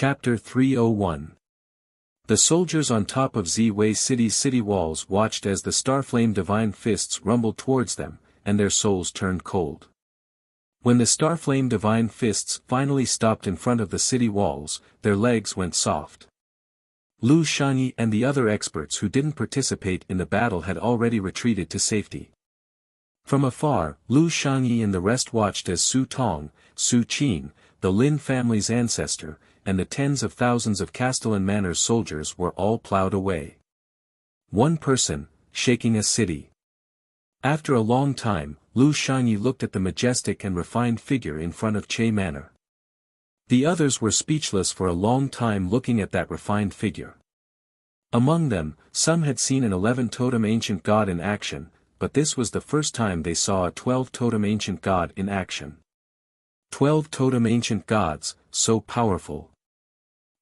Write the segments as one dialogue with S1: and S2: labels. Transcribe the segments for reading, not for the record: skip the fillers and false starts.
S1: Chapter 301. The soldiers on top of Ziwei City's city walls watched as the Starflame Divine Fists rumbled towards them, and their souls turned cold. When the Starflame Divine Fists finally stopped in front of the city walls, their legs went soft. Lu Shangyi and the other experts who didn't participate in the battle had already retreated to safety. From afar, Lu Shangyi and the rest watched as Su Tong, Su Qing, the Lin family's ancestor, and the tens of thousands of Castellan Manor's soldiers were all plowed away. One person, shaking a city. After a long time, Lu Shangyi looked at the majestic and refined figure in front of Che Manor. The others were speechless for a long time looking at that refined figure. Among them, some had seen an 11-totem ancient god in action, but this was the first time they saw a 12-totem ancient god in action. 12-totem ancient gods, so powerful.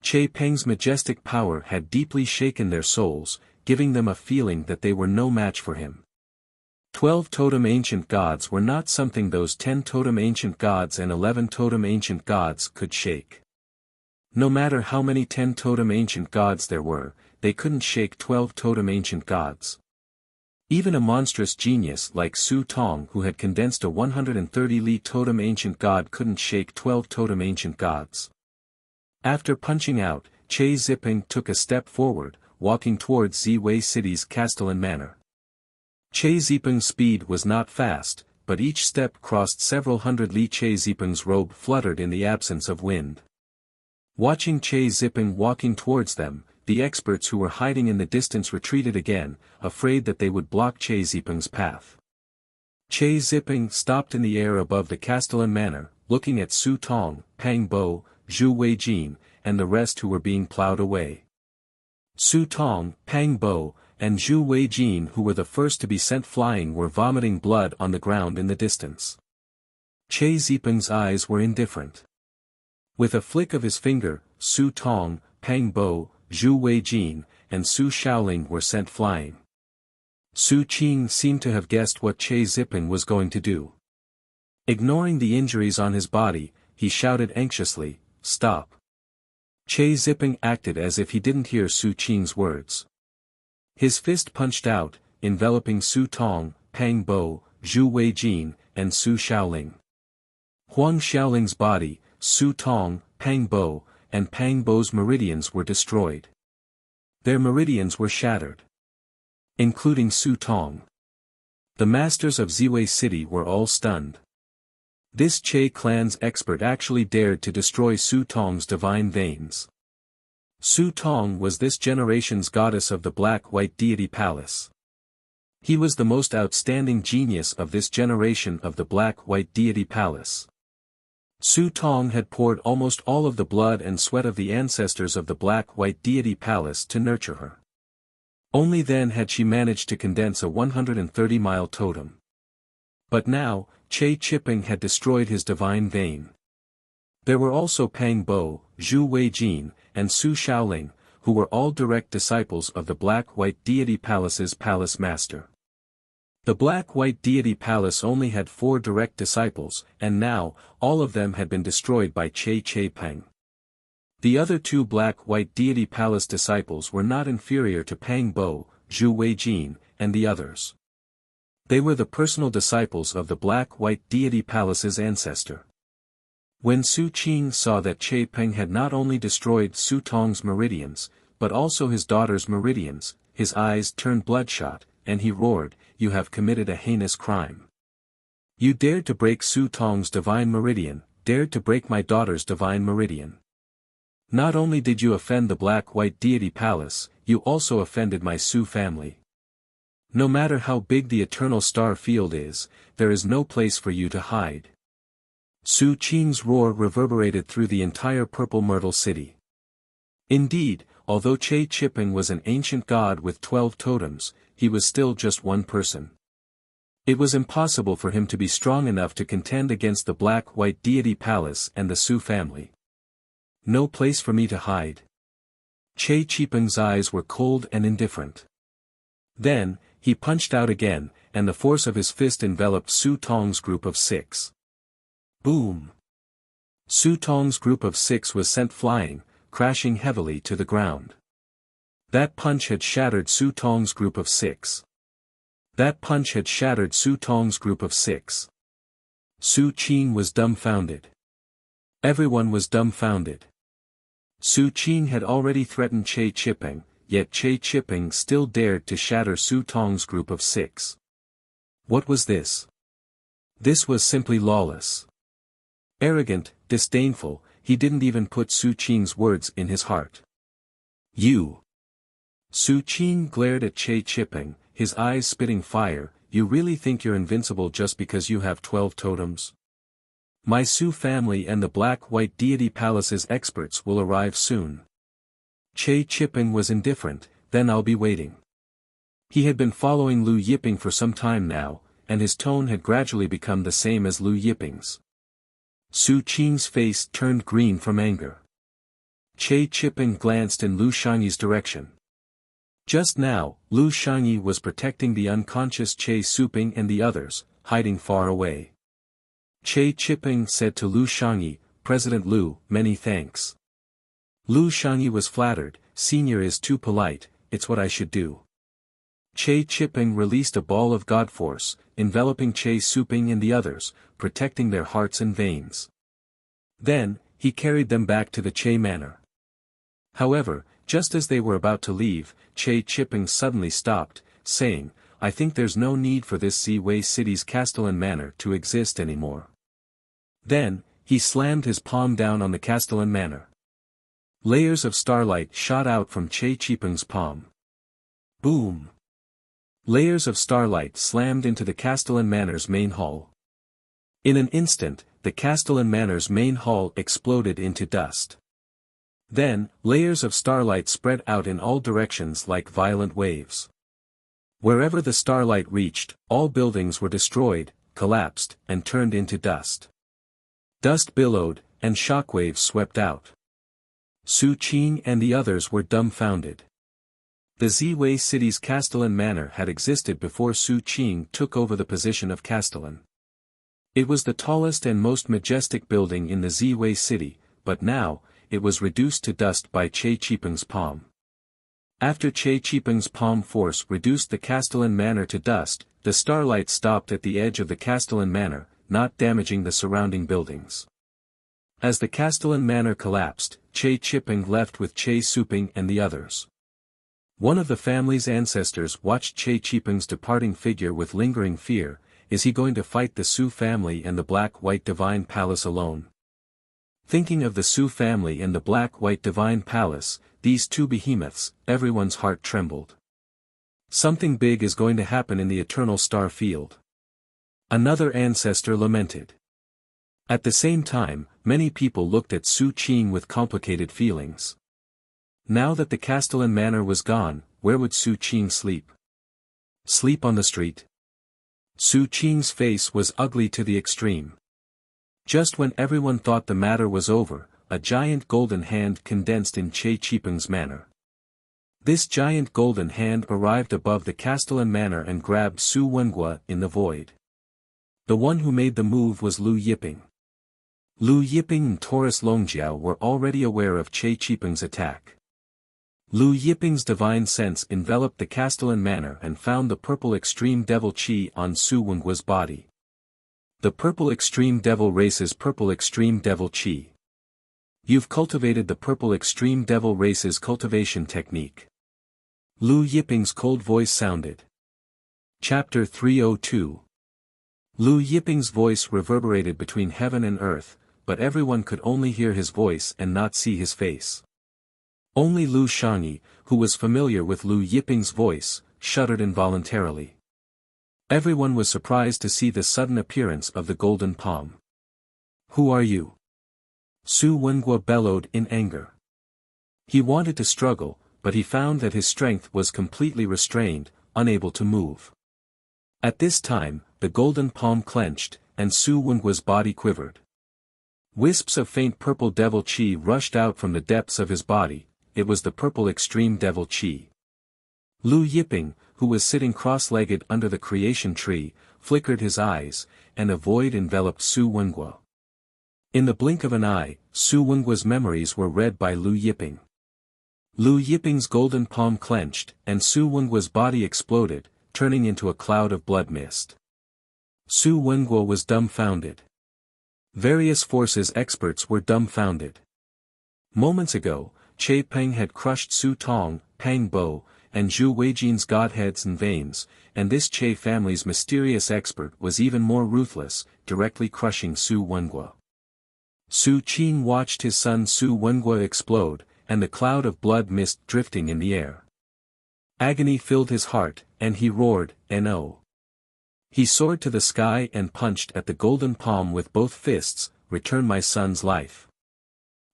S1: Che Peng's majestic power had deeply shaken their souls, giving them a feeling that they were no match for him. 12-totem ancient gods were not something those 10-totem ancient gods and 11-totem ancient gods could shake. No matter how many 10-totem ancient gods there were, they couldn't shake 12-totem ancient gods. Even a monstrous genius like Su Tong who had condensed a 130-li totem ancient god couldn't shake 12-totem ancient gods. After punching out, Che Ziping took a step forward, walking towards Ziwei City's Castellan Manor. Che Ziping's speed was not fast, but each step crossed several hundred li. Che Ziping's robe fluttered in the absence of wind. Watching Che Ziping walking towards them, the experts who were hiding in the distance retreated again, afraid that they would block Che Ziping's path. Che Ziping stopped in the air above the Castellan Manor, looking at Su Tong, Pang Bo, Zhu Weijin, and the rest who were being plowed away. Su Tong, Pang Bo, and Zhu Weijin who were the first to be sent flying were vomiting blood on the ground in the distance. Che Ziping's eyes were indifferent. With a flick of his finger, Su Tong, Pang Bo, Zhu Weijin, and Su Shaoling were sent flying. Su Qing seemed to have guessed what Che Ziping was going to do. Ignoring the injuries on his body, he shouted anxiously, "Stop!" Che Ziping acted as if he didn't hear Su Qing's words. His fist punched out, enveloping Su Tong, Pang Bo, Zhu Weijin, and Su Shaoling. Huang Xiaoling's body, Su Tong, Pang Bo, and Pang Bo's meridians were destroyed. Their meridians were shattered. Including Su Tong. The masters of Ziwei City were all stunned. This Che clan's expert actually dared to destroy Su Tong's divine veins. Su Tong was this generation's goddess of the Black-White Deity Palace. He was the most outstanding genius of this generation of the Black-White Deity Palace. Su Tong had poured almost all of the blood and sweat of the ancestors of the Black-White Deity Palace to nurture her. Only then had she managed to condense a 130-mile totem. But now, Che Ziping had destroyed his divine vein. There were also Pang Bo, Zhu Weijin, and Su Shaoling, who were all direct disciples of the Black-White Deity Palace's palace master. The Black-White Deity Palace only had 4 direct disciples, and now, all of them had been destroyed by Che Peng. The other 2 Black-White Deity Palace disciples were not inferior to Pang Bo, Zhu Weijin, and the others. They were the personal disciples of the Black-White Deity Palace's ancestor. When Su Qing saw that Che Peng had not only destroyed Su Tong's meridians, but also his daughter's meridians, his eyes turned bloodshot, and he roared, "You have committed a heinous crime. You dared to break Su Tong's divine meridian, dared to break my daughter's divine meridian. Not only did you offend the Black-White Deity Palace, you also offended my Su family. No matter how big the Eternal Star Field is, there is no place for you to hide." Su Qing's roar reverberated through the entire Purple Myrtle City. Indeed, although Che Ziping was an ancient god with 12 totems, he was still just one person. It was impossible for him to be strong enough to contend against the Black-White Deity Palace and the Su family. No place for me to hide. Che Ziping's eyes were cold and indifferent. Then, he punched out again, and the force of his fist enveloped Su Tong's group of 6. Boom! Su Tong's group of 6 was sent flying, crashing heavily to the ground. That punch had shattered Su Tong's group of 6. That punch had shattered Su Tong's group of 6. Su Qing was dumbfounded. Everyone was dumbfounded. Su Qing had already threatened Che Chipping, yet Che Chipping still dared to shatter Su Tong's group of 6. What was this? This was simply lawless. Arrogant, disdainful, he didn't even put Su Qing's words in his heart. You. Su Qing glared at Che Chipping, his eyes spitting fire. You really think you're invincible just because you have 12 totems? My Su family and the Black-White Deity Palace's experts will arrive soon. Che Chipping was indifferent. Then I'll be waiting. He had been following Lu Yiping for some time now, and his tone had gradually become the same as Lu Yiping's. Su Qing's face turned green from anger. Che Chipping glanced in Lu Shangyi's direction. Just now, Lu Shangyi was protecting the unconscious Che Suping and the others, hiding far away. Che Chipping said to Lu Shangyi, "President Lu, many thanks." Lu Shangyi was flattered. "Senior is too polite, it's what I should do." Che Chipping released a ball of God force, enveloping Che Suping and the others, protecting their hearts and veins. Then, he carried them back to the Che Manor. However, just as they were about to leave, Che Chipping suddenly stopped, saying, "I think there's no need for this Ziwei City's Castellan Manor to exist anymore." Then, he slammed his palm down on the Castellan Manor. Layers of starlight shot out from Che Chipping's palm. Boom! Layers of starlight slammed into the Castellan Manor's main hall. In an instant, the Castellan Manor's main hall exploded into dust. Then, layers of starlight spread out in all directions like violent waves. Wherever the starlight reached, all buildings were destroyed, collapsed, and turned into dust. Dust billowed, and shockwaves swept out. Su Qing and the others were dumbfounded. The Ziwei City's Castellan Manor had existed before Su Qing took over the position of Castellan. It was the tallest and most majestic building in the Ziwei City, but now, it was reduced to dust by Che Chipping's palm. After Che Chipping's palm force reduced the Castellan Manor to dust, the starlight stopped at the edge of the Castellan Manor, not damaging the surrounding buildings. As the Castellan Manor collapsed, Che Chipping left with Che Suping and the others. One of the family's ancestors watched Che Chipping's departing figure with lingering fear. Is he going to fight the Su family and the Black-White Divine Palace alone? Thinking of the Su family and the Black-White Divine Palace, these two behemoths, everyone's heart trembled. Something big is going to happen in the Eternal Star Field. Another ancestor lamented. At the same time, many people looked at Su Qing with complicated feelings. Now that the Castellan Manor was gone, where would Su Qing sleep? Sleep on the street? Su Qing's face was ugly to the extreme. Just when everyone thought the matter was over, a giant golden hand condensed in Che Chipping's manor. This giant golden hand arrived above the Castellan Manor and grabbed Su Wenhua in the void. The one who made the move was Lu Yiping. Lu Yiping and Taurus Longjiao were already aware of Che Chipping's attack. Lu Yiping's divine sense enveloped the Castellan Manor and found the purple extreme devil chi on Su Wenhua's body. The purple extreme devil race's purple extreme devil chi. You've cultivated the purple extreme devil race's cultivation technique. Lu Yiping's cold voice sounded. Chapter 302. Lu Yiping's voice reverberated between heaven and earth, but everyone could only hear his voice and not see his face. Only Lu Shangyi, who was familiar with Lu Yiping's voice, shuddered involuntarily. Everyone was surprised to see the sudden appearance of the golden palm. Who are you? Su Wenhua bellowed in anger. He wanted to struggle, but he found that his strength was completely restrained, unable to move. At this time, the golden palm clenched, and Su Wenhua's body quivered. Wisps of faint purple devil chi rushed out from the depths of his body. It was the purple extreme devil chi. Lu Yiping, who was sitting cross-legged under the creation tree, flickered his eyes, and a void enveloped Su Wenhua. In the blink of an eye, Su Wenguo's memories were read by Lu Yiping. Lu Yiping's golden palm clenched, and Su Wenguo's body exploded, turning into a cloud of blood mist. Su Wenguo was dumbfounded. Various forces experts were dumbfounded. Moments ago, Che Peng had crushed Su Tong, Pang Bo, and Zhu Weijin's godheads and veins, and this Che family's mysterious expert was even more ruthless, directly crushing Su Wenguo. Su Qing watched his son Su Wenguo explode, and the cloud of blood mist drifting in the air. Agony filled his heart, and he roared, "No!" He soared to the sky and punched at the golden palm with both fists, "Return my son's life."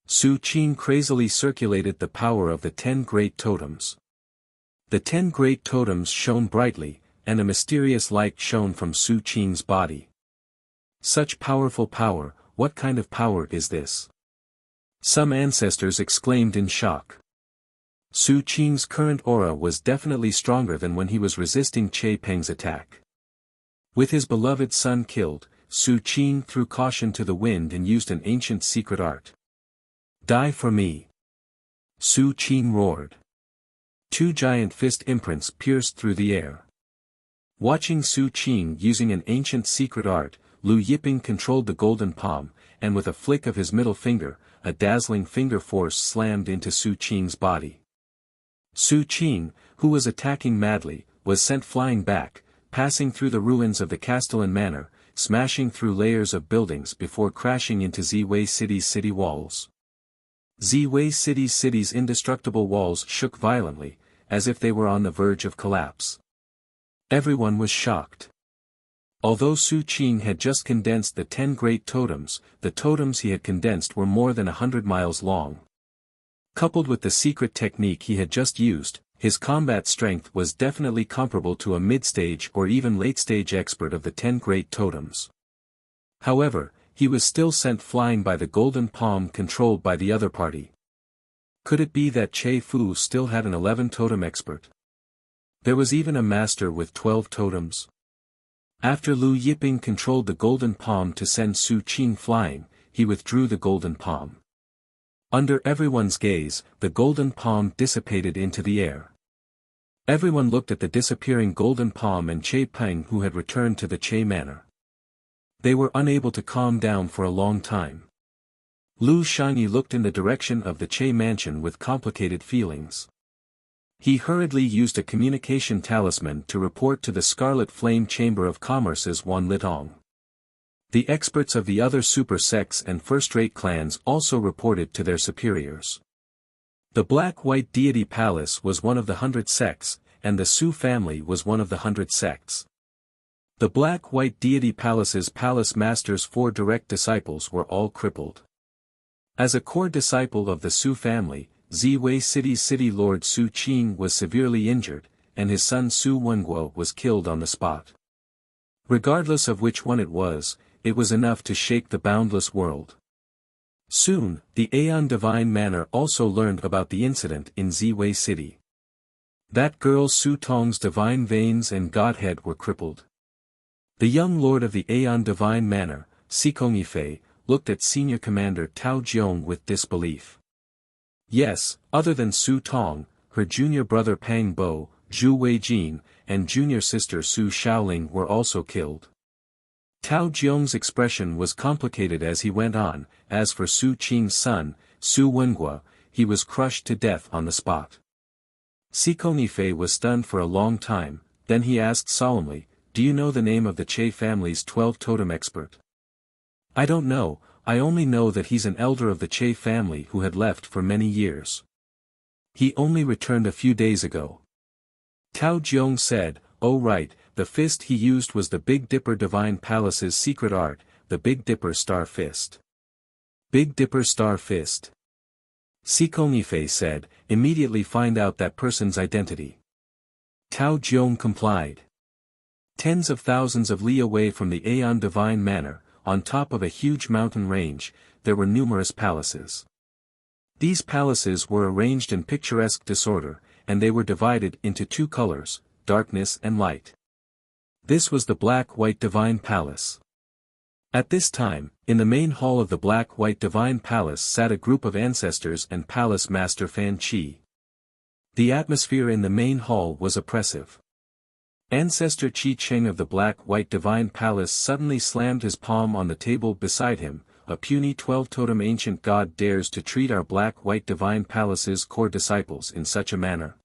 S1: Su Qing crazily circulated the power of the 10 great totems. The 10 great totems shone brightly, and a mysterious light shone from Su Qing's body. Such powerful power, what kind of power is this? Some ancestors exclaimed in shock. Su Qing's current aura was definitely stronger than when he was resisting Che Peng's attack. With his beloved son killed, Su Qing threw caution to the wind and used an ancient secret art. "Die for me!" Su Qing roared. 2 giant fist imprints pierced through the air. Watching Su Qing using an ancient secret art, Lu Yiping controlled the golden palm, and with a flick of his middle finger, a dazzling finger force slammed into Su Qing's body. Su Qing, who was attacking madly, was sent flying back, passing through the ruins of the Castellan Manor, smashing through layers of buildings before crashing into Ziwei City's city walls. Ziwei City's indestructible walls shook violently, as if they were on the verge of collapse. Everyone was shocked. Although Su Qing had just condensed the 10 great totems, the totems he had condensed were more than 100 miles long. Coupled with the secret technique he had just used, his combat strength was definitely comparable to a mid-stage or even late-stage expert of the 10 great totems. However, he was still sent flying by the golden palm controlled by the other party. Could it be that Che Fu still had an 11 totem expert? There was even a master with 12 totems. After Lu Yiping controlled the golden palm to send Su Qing flying, he withdrew the golden palm. Under everyone's gaze, the golden palm dissipated into the air. Everyone looked at the disappearing golden palm and Che Peng, who had returned to the Che Manor. They were unable to calm down for a long time. Lu Shangyi looked in the direction of the Che mansion with complicated feelings. He hurriedly used a communication talisman to report to the Scarlet Flame Chamber of Commerce's Wan Litong. The experts of the other super sects and first-rate clans also reported to their superiors. The Black-White Deity Palace was one of the 100 sects, and the Su family was one of the 100 sects. The Black-White Deity Palace's palace master's 4 direct disciples were all crippled. As a core disciple of the Su family, Ziwei City's city lord Su Qing was severely injured, and his son Su Wenguo was killed on the spot. Regardless of which one it was enough to shake the boundless world. Soon, the Aeon Divine Manor also learned about the incident in Ziwei City. That girl Su Tong's divine veins and godhead were crippled. The young lord of the Aeon Divine Manor, Sikongifei, looked at Senior Commander Tao Jiong with disbelief. Yes, other than Su Tong, her junior brother Pang Bo, Zhu Weijin, and junior sister Su Shaoling were also killed. Tao Jiong's expression was complicated as he went on. As for Su Qing's son, Su Wenguo, he was crushed to death on the spot. Sikongifei was stunned for a long time, then he asked solemnly, "Do you know the name of the Che family's 12 totem expert?" "I don't know, I only know that he's an elder of the Che family who had left for many years. He only returned a few days ago." Tao Jiong said, "Oh right, the fist he used was the Big Dipper Divine Palace's secret art, the Big Dipper Star Fist." "Big Dipper Star Fist?" Sikongifei said, "Immediately find out that person's identity." Tao Jiong complied. Tens of thousands of li away from the Aeon Divine Manor, on top of a huge mountain range, there were numerous palaces. These palaces were arranged in picturesque disorder, and they were divided into 2 colors, darkness and light. This was the Black-White Divine Palace. At this time, in the main hall of the Black-White Divine Palace sat a group of ancestors and Palace Master Fan Chi. The atmosphere in the main hall was oppressive. Ancestor Chi Cheng of the Black-White Divine Palace suddenly slammed his palm on the table beside him. A puny 12-totem ancient god dares to treat our Black-White Divine Palace's core disciples in such a manner.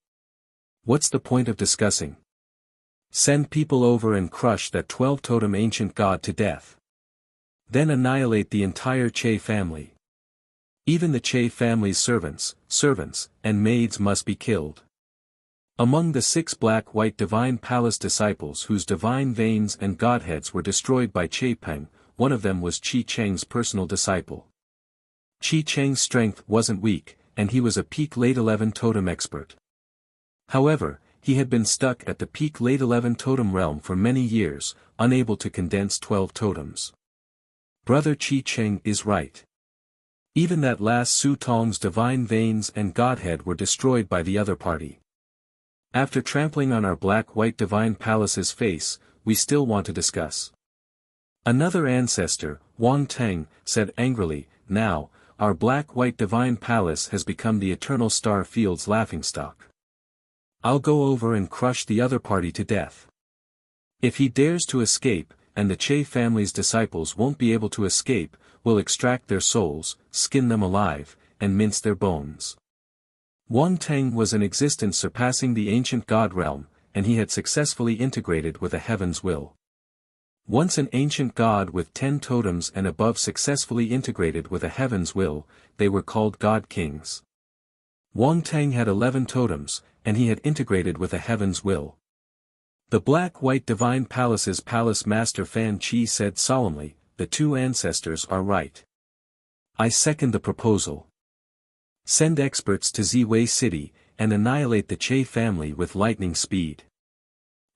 S1: What's the point of discussing? Send people over and crush that 12-totem ancient god to death. Then annihilate the entire Che family. Even the Che family's servants, and maids must be killed. Among the 6 Black-White Divine Palace disciples whose divine veins and godheads were destroyed by Che Peng, one of them was Chi Cheng's personal disciple. Chi Cheng's strength wasn't weak, and he was a peak late 11 totem expert. However, he had been stuck at the peak late 11 totem realm for many years, unable to condense 12 totems. Brother Chi Cheng is right. Even that last Su Tong's divine veins and godhead were destroyed by the other party. After trampling on our Black-White Divine Palace's face, we still want to discuss. Another ancestor, Wang Teng, said angrily, now, our Black-White Divine Palace has become the Eternal Star Field's laughingstock. I'll go over and crush the other party to death. If he dares to escape, and the Che family's disciples won't be able to escape, we'll extract their souls, skin them alive, and mince their bones. Wang Teng was an existence surpassing the ancient god realm, and he had successfully integrated with a heaven's will. Once an ancient god with 10 totems and above successfully integrated with a heaven's will, they were called god kings. Wang Teng had 11 totems, and he had integrated with a heaven's will. The Black-White Divine Palace's Palace Master Fan Chi said solemnly, the 2 ancestors are right. I second the proposal. Send experts to Ziwei City, and annihilate the Che family with lightning speed.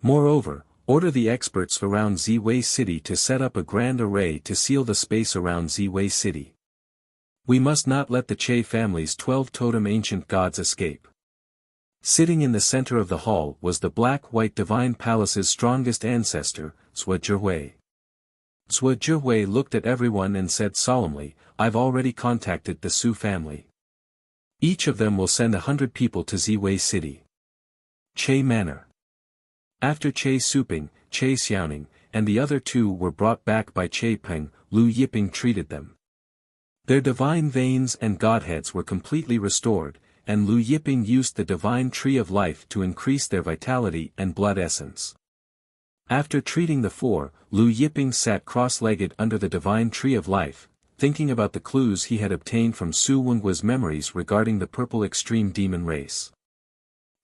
S1: Moreover, order the experts around Ziwei City to set up a grand array to seal the space around Ziwei City. We must not let the Che family's 12 totem ancient gods escape. Sitting in the center of the hall was the Black-White Divine Palace's strongest ancestor, Zhuo Zhihui. Zhuo Zhihui looked at everyone and said solemnly, I've already contacted the Su family. Each of them will send 100 people to Ziwei City. Che Manor. After Che Suping, Che Xiaoning, and the other 2 were brought back by Che Peng, Lu Yiping treated them. Their divine veins and godheads were completely restored, and Lu Yiping used the divine tree of life to increase their vitality and blood essence. After treating the 4, Lu Yiping sat cross-legged under the divine tree of life, thinking about the clues he had obtained from Su Wengua's memories regarding the purple extreme demon race.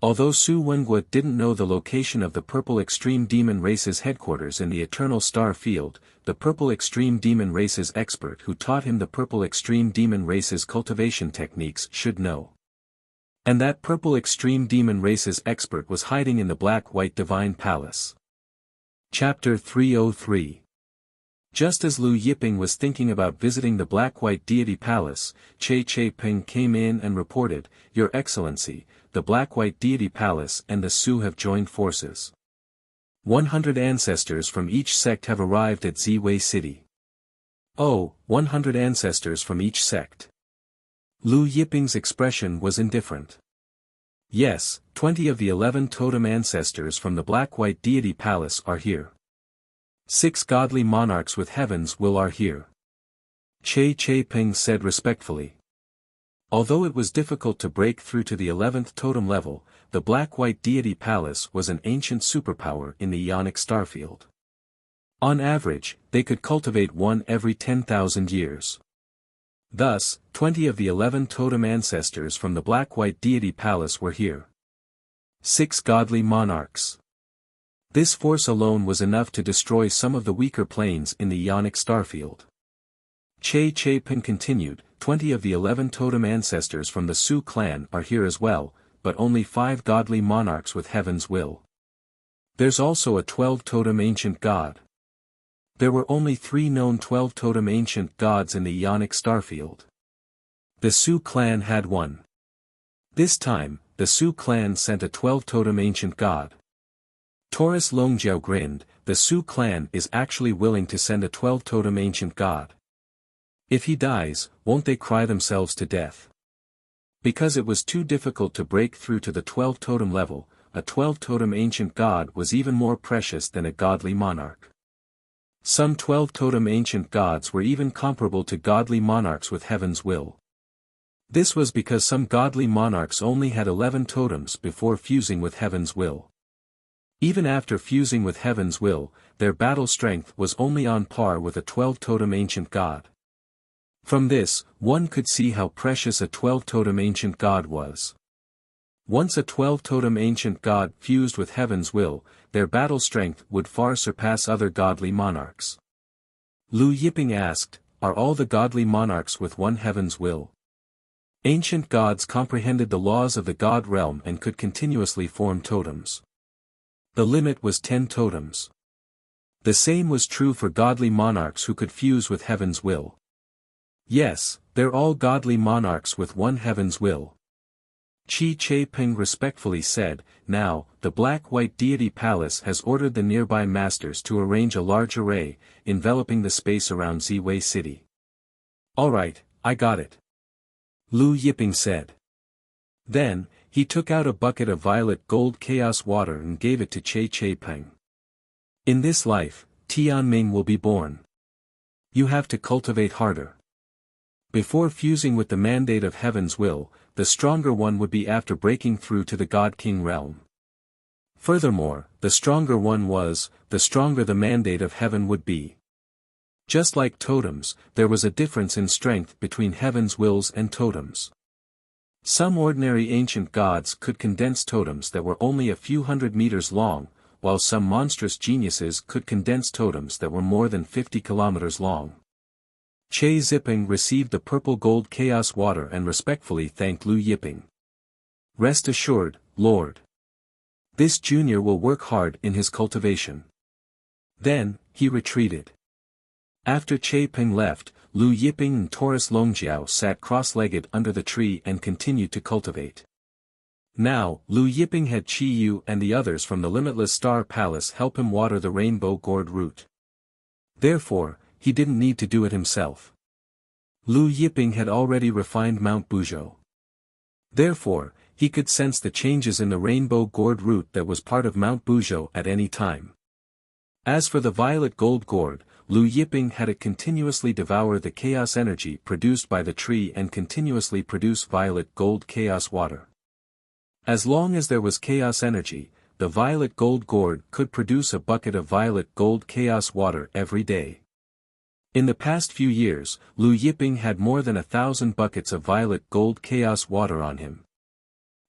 S1: Although Su Wengua didn't know the location of the purple extreme demon race's headquarters in the Eternal Star Field, the purple extreme demon race's expert who taught him the purple extreme demon race's cultivation techniques should know. And that purple extreme demon race's expert was hiding in the Black-White Divine Palace. Chapter 303. Just as Lu Yiping was thinking about visiting the Black-White Deity Palace, Che Peng came in and reported, Your Excellency, the Black-White Deity Palace and the Su have joined forces. 100 ancestors from each sect have arrived at Ziwei City. Oh, 100 ancestors from each sect. Lu Yiping's expression was indifferent. Yes, 20 of the 11 totem ancestors from the Black-White Deity Palace are here. 6 godly monarchs with heaven's will are here. Che Peng said respectfully. Although it was difficult to break through to the 11th totem level, the Black-White Deity Palace was an ancient superpower in the Ionic Starfield. On average, they could cultivate one every 10,000 years. Thus, 20 of the 11 totem ancestors from the Black-White Deity Palace were here. 6 godly monarchs. This force alone was enough to destroy some of the weaker planes in the Ionic Starfield. Che Peng continued, 20 of the 11 totem ancestors from the Su clan are here as well, but only 5 godly monarchs with heaven's will. There's also a 12 totem ancient god. There were only 3 known 12 totem ancient gods in the Ionic Starfield. The Su clan had one. This time, the Su clan sent a 12 totem ancient god. Taurus Longjiao grinned, the Su clan is actually willing to send a 12-totem ancient god. If he dies, won't they cry themselves to death? Because it was too difficult to break through to the 12-totem level, a 12-totem ancient god was even more precious than a godly monarch. Some 12-totem ancient gods were even comparable to godly monarchs with heaven's will. This was because some godly monarchs only had 11 totems before fusing with heaven's will. Even after fusing with heaven's will, their battle strength was only on par with a 12-totem ancient god. From this, one could see how precious a 12-totem ancient god was. Once a 12-totem ancient god fused with heaven's will, their battle strength would far surpass other godly monarchs. Lu Yiping asked, are all the godly monarchs with one heaven's will? Ancient gods comprehended the laws of the god realm and could continuously form totems. The limit was 10 totems. The same was true for godly monarchs who could fuse with heaven's will. Yes, they're all godly monarchs with one heaven's will. Qi Che-ping respectfully said, now, the black-white deity palace has ordered the nearby masters to arrange a large array, enveloping the space around Ziwei City. Alright, I got it. Lu Yiping said. Then, he took out a bucket of violet gold chaos water and gave it to Qi Che-ping. In this life, Tianming will be born. You have to cultivate harder. Before fusing with the mandate of heaven's will, the stronger one would be after breaking through to the God-King realm. Furthermore, the stronger one was, the stronger the mandate of heaven would be. Just like totems, there was a difference in strength between heaven's wills and totems. Some ordinary ancient gods could condense totems that were only a few hundred meters long, while some monstrous geniuses could condense totems that were more than 50 kilometers long. Che Ziping received the purple gold chaos water and respectfully thanked Lu Yiping. Rest assured, Lord. This junior will work hard in his cultivation. Then, he retreated. After Che Ping left, Lu Yiping and Taurus Longjiao sat cross-legged under the tree and continued to cultivate. Now, Lu Yiping had Qi Yu and the others from the Limitless Star Palace help him water the rainbow gourd root. Therefore, he didn't need to do it himself. Lu Yiping had already refined Mount Buzhou. Therefore, he could sense the changes in the rainbow gourd root that was part of Mount Buzhou at any time. As for the violet gold gourd, Lu Yiping had it continuously devour the chaos energy produced by the tree and continuously produce violet gold chaos water. As long as there was chaos energy, the violet gold gourd could produce a bucket of violet gold chaos water every day. In the past few years, Lu Yiping had more than 1,000 buckets of violet gold chaos water on him.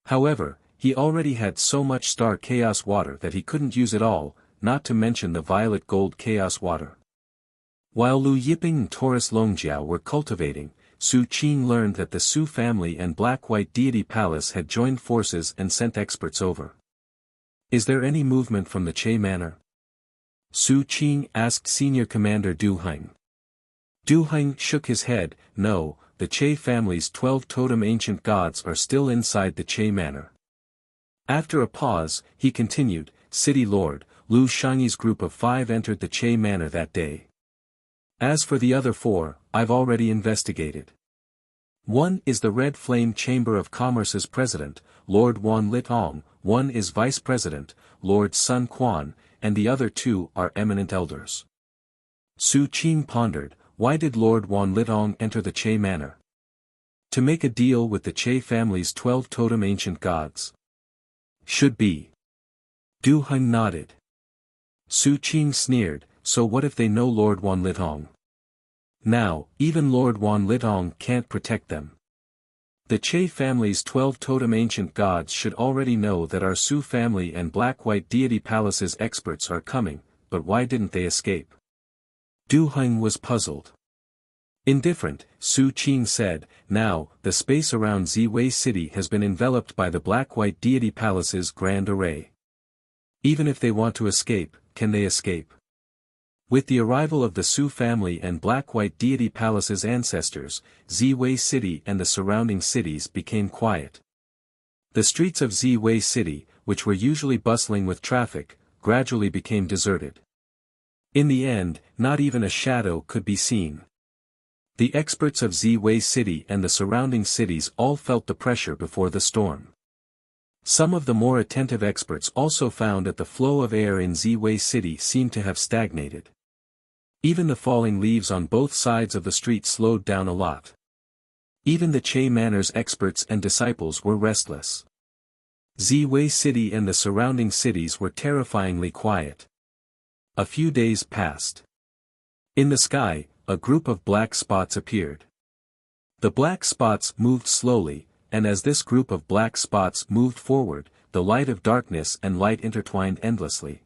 S1: However, he already had so much star chaos water that he couldn't use it all, not to mention the violet gold chaos water. While Lu Yiping and Taurus Longjiao were cultivating, Su Qing learned that the Su family and Black-White Deity Palace had joined forces and sent experts over. Is there any movement from the Che Manor? Su Qing asked Senior Commander Du Heng. Du Heng shook his head, no, the Che family's 12 totem ancient gods are still inside the Che Manor. After a pause, he continued, City Lord, Lu Shangyi's group of 5 entered the Che Manor that day. As for the other 4, I've already investigated. One is the Red Flame Chamber of Commerce's president, Lord Wan Litong, one is vice president, Lord Sun Quan, and the other 2 are eminent elders. Su Qing pondered, why did Lord Wan Litong enter the Che Manor? To make a deal with the Che family's 12 totem ancient gods. Should be. Du Heng nodded. Su Qing sneered, so what if they know Lord Wan Litong? Now, even Lord Wan Litong can't protect them. The Che family's 12 totem ancient gods should already know that our Su family and Black-White Deity Palace's experts are coming, but why didn't they escape? Du Heng was puzzled. Indifferent, Su Qing said, now, the space around Ziwei City has been enveloped by the Black-White Deity Palace's grand array. Even if they want to escape, can they escape? With the arrival of the Su family and Black-White Deity Palace's ancestors, Ziwei City and the surrounding cities became quiet. The streets of Ziwei City, which were usually bustling with traffic, gradually became deserted. In the end, not even a shadow could be seen. The experts of Z-Wei City and the surrounding cities all felt the pressure before the storm. Some of the more attentive experts also found that the flow of air in Z-Wei City seemed to have stagnated. Even the falling leaves on both sides of the street slowed down a lot. Even the Che Manor's experts and disciples were restless. Z-Wei City and the surrounding cities were terrifyingly quiet. A few days passed. In the sky, a group of black spots appeared. The black spots moved slowly, and as this group of black spots moved forward, the light of darkness and light intertwined endlessly.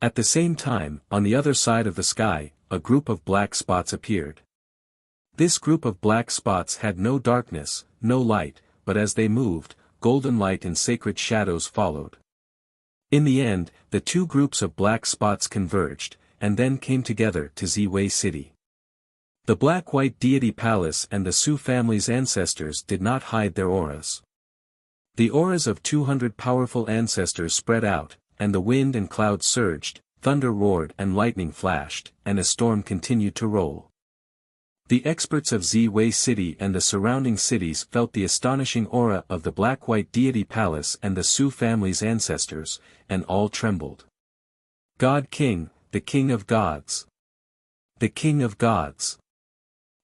S1: At the same time, on the other side of the sky, a group of black spots appeared. This group of black spots had no darkness, no light, but as they moved, golden light and sacred shadows followed. In the end, the two groups of black spots converged, and then came together to Z-Wei City. The black-white deity palace and the Su family's ancestors did not hide their auras. The auras of 200 powerful ancestors spread out, and the wind and clouds surged, thunder roared and lightning flashed, and a storm continued to roll. The experts of Z-Wei City and the surrounding cities felt the astonishing aura of the black-white deity palace and the Su family's ancestors, and all trembled. God King, the King of Gods. The King of Gods.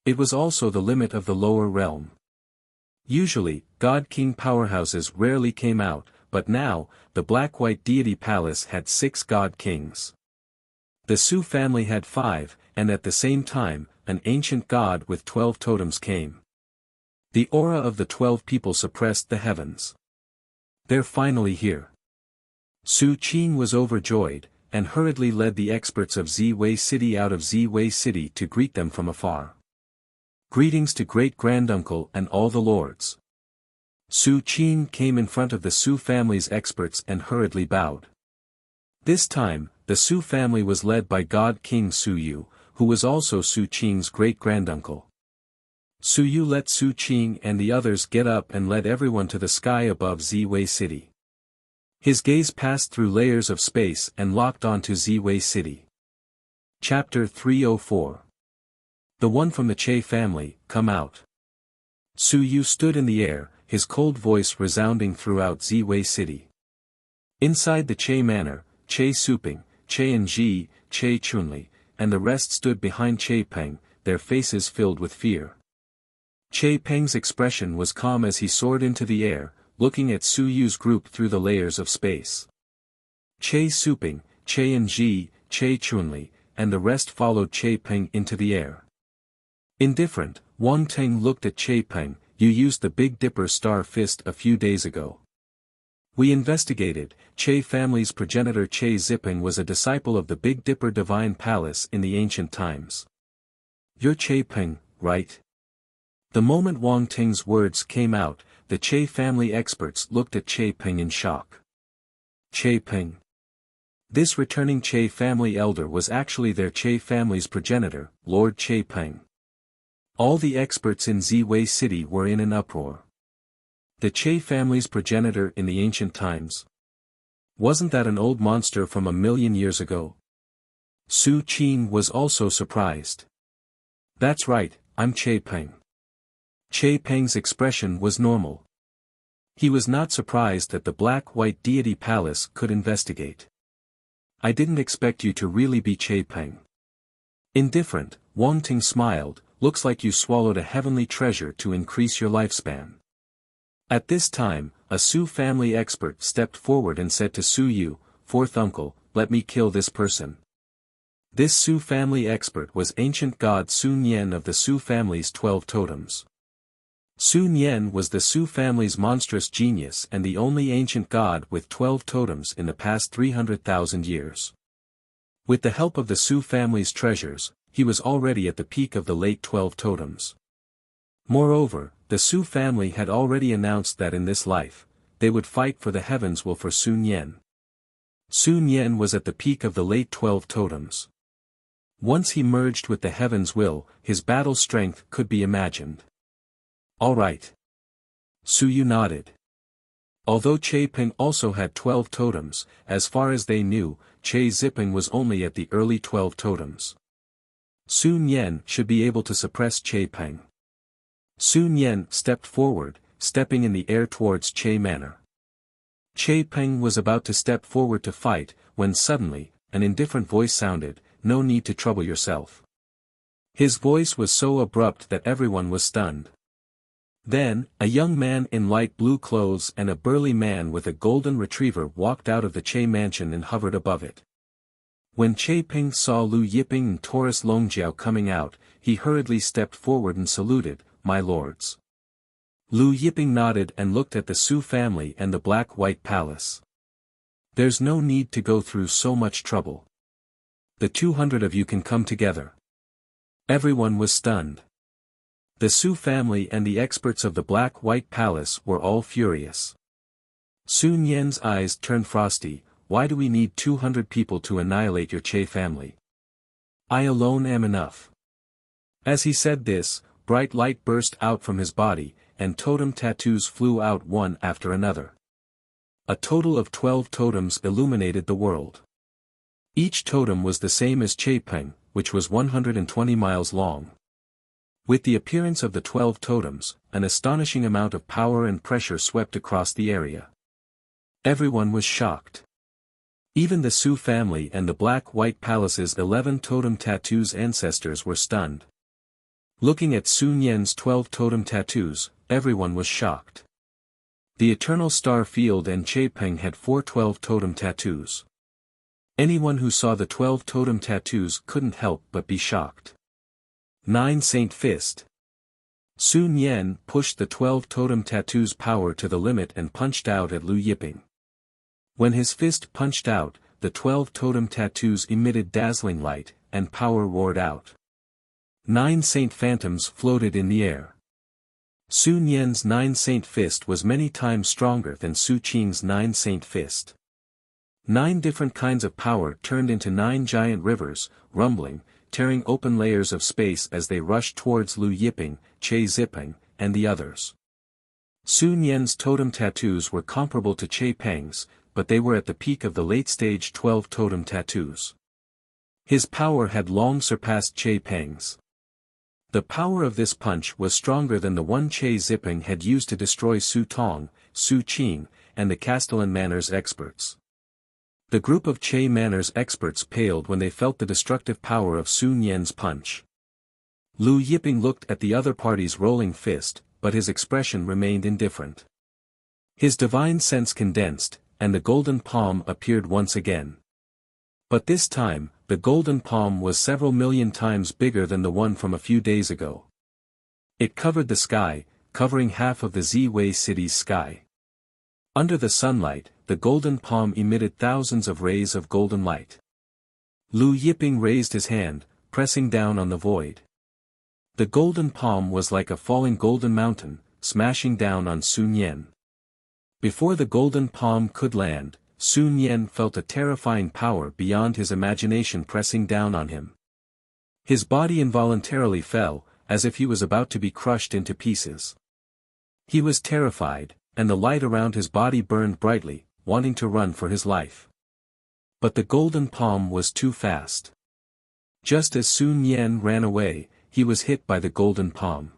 S1: It was also the limit of the lower realm. Usually, God-King powerhouses rarely came out, but now, the black-white deity palace had 6 God-Kings. The Su family had 5, and at the same time, an ancient god with 12 totems came. The aura of the 12 people suppressed the heavens. They're finally here. Su Qing was overjoyed, and hurriedly led the experts of Z-Wei City out of Z-Wei City to greet them from afar. Greetings to great-granduncle and all the lords. Su Qing came in front of the Su family's experts and hurriedly bowed. This time, the Su family was led by God King Su Yu, who was also Su Qing's great-granduncle. Su Yu let Su Qing and the others get up and led everyone to the sky above Z-Wei City. His gaze passed through layers of space and locked onto Z-Wei City. Chapter 304. The one from the Che family, come out. Su Yu stood in the air, his cold voice resounding throughout Z-Wei City. Inside the Che Manor, Che Suping, Che Enji, Che Chunli, and the rest stood behind Che Peng, their faces filled with fear. Che Peng's expression was calm as he soared into the air, looking at Su Yu's group through the layers of space. Che Suping, Che Enji, Che Chunli, and the rest followed Che Peng into the air. Indifferent, Wang Teng looked at Che Peng. You used the Big Dipper star fist a few days ago. We investigated, Che family's progenitor Che Ziping was a disciple of the Big Dipper Divine Palace in the ancient times. You're Che Peng, right? The moment Wang Teng's words came out, the Che family experts looked at Che Peng in shock. Che Peng. This returning Che family elder was actually their Che family's progenitor, Lord Che Peng. All the experts in Z-Wei City were in an uproar. The Che family's progenitor in the ancient times. Wasn't that an old monster from 1,000,000 years ago? Su Qing was also surprised. That's right, I'm Che Peng. Che Peng's expression was normal. He was not surprised that the black-white deity palace could investigate. I didn't expect you to really be Che Peng. Indifferent, Wang Ting smiled. Looks like you swallowed a heavenly treasure to increase your lifespan. At this time, a Su family expert stepped forward and said to Su Yu, fourth uncle, let me kill this person. This Su family expert was ancient god Sun Yen of the Su family's 12 totems. Sun Yen was the Su family's monstrous genius and the only ancient god with 12 totems in the past 300,000 years. With the help of the Su family's treasures, he was already at the peak of the late 12 totems. Moreover, the Su family had already announced that in this life, they would fight for the heavens will for Sun Yen. Sun Yen was at the peak of the late 12 totems. Once he merged with the heavens will, his battle strength could be imagined. All right. Su Yu nodded. Although Che Peng also had 12 totems, as far as they knew, Che Ziping was only at the early 12 totems. Sun Yen should be able to suppress Che Peng. Sun Yen stepped forward, stepping in the air towards Che Manor. Che Peng was about to step forward to fight, when suddenly, an indifferent voice sounded, "No need to trouble yourself." His voice was so abrupt that everyone was stunned. Then, a young man in light blue clothes and a burly man with a golden retriever walked out of the Che mansion and hovered above it. When Che Peng saw Lu Yiping and Taurus Longjiao coming out, he hurriedly stepped forward and saluted, "My lords." Lu Yiping nodded and looked at the Su family and the Black-White Palace. "There's no need to go through so much trouble. The 200 of you can come together." Everyone was stunned. The Su family and the experts of the Black-White Palace were all furious. Sun Yan's eyes turned frosty. "Why do we need 200 people to annihilate your Che family? I alone am enough." As he said this, bright light burst out from his body, and totem tattoos flew out one after another. A total of 12 totems illuminated the world. Each totem was the same as Che Peng, which was 120 miles long. With the appearance of the 12 totems, an astonishing amount of power and pressure swept across the area. Everyone was shocked. Even the Su family and the Black-White Palace's 11 totem tattoos ancestors were stunned. Looking at Sun Yan's 12 totem tattoos, everyone was shocked. The Eternal Star Field and Che Peng had 4 12 totem tattoos. Anyone who saw the 12 totem tattoos couldn't help but be shocked. 9 Saint Fist. Sun Yan pushed the 12 totem tattoos power to the limit and punched out at Lu Yiping. When his fist punched out, the 12 totem tattoos emitted dazzling light, and power roared out. 9 Saint Phantoms floated in the air. Sun Yan's 9 Saint Fist was many times stronger than Su Qing's 9 Saint Fist. 9 different kinds of power turned into 9 giant rivers, rumbling, tearing open layers of space as they rushed towards Lu Yiping, Che Ziping, and the others. Sun Yan's totem tattoos were comparable to Che Peng's, but they were at the peak of the late-stage 12 totem tattoos. His power had long surpassed Che Peng's. The power of this punch was stronger than the one Che Ziping had used to destroy Su Tong, Su Qing, and the Castellan Manor's experts. The group of Che Manor's experts paled when they felt the destructive power of Sun Yan's punch. Lu Yiping looked at the other party's rolling fist, but his expression remained indifferent. His divine sense condensed, and the golden palm appeared once again. But this time, the golden palm was several million times bigger than the one from a few days ago. It covered the sky, covering half of the Ziwei city's sky. Under the sunlight, the golden palm emitted thousands of rays of golden light. Lu Yiping raised his hand, pressing down on the void. The golden palm was like a falling golden mountain, smashing down on Sun Yan. Before the golden palm could land, Sun Yan felt a terrifying power beyond his imagination pressing down on him. His body involuntarily fell, as if he was about to be crushed into pieces. He was terrified, and the light around his body burned brightly, wanting to run for his life. But the golden palm was too fast. Just as Sun Yan ran away, he was hit by the golden palm.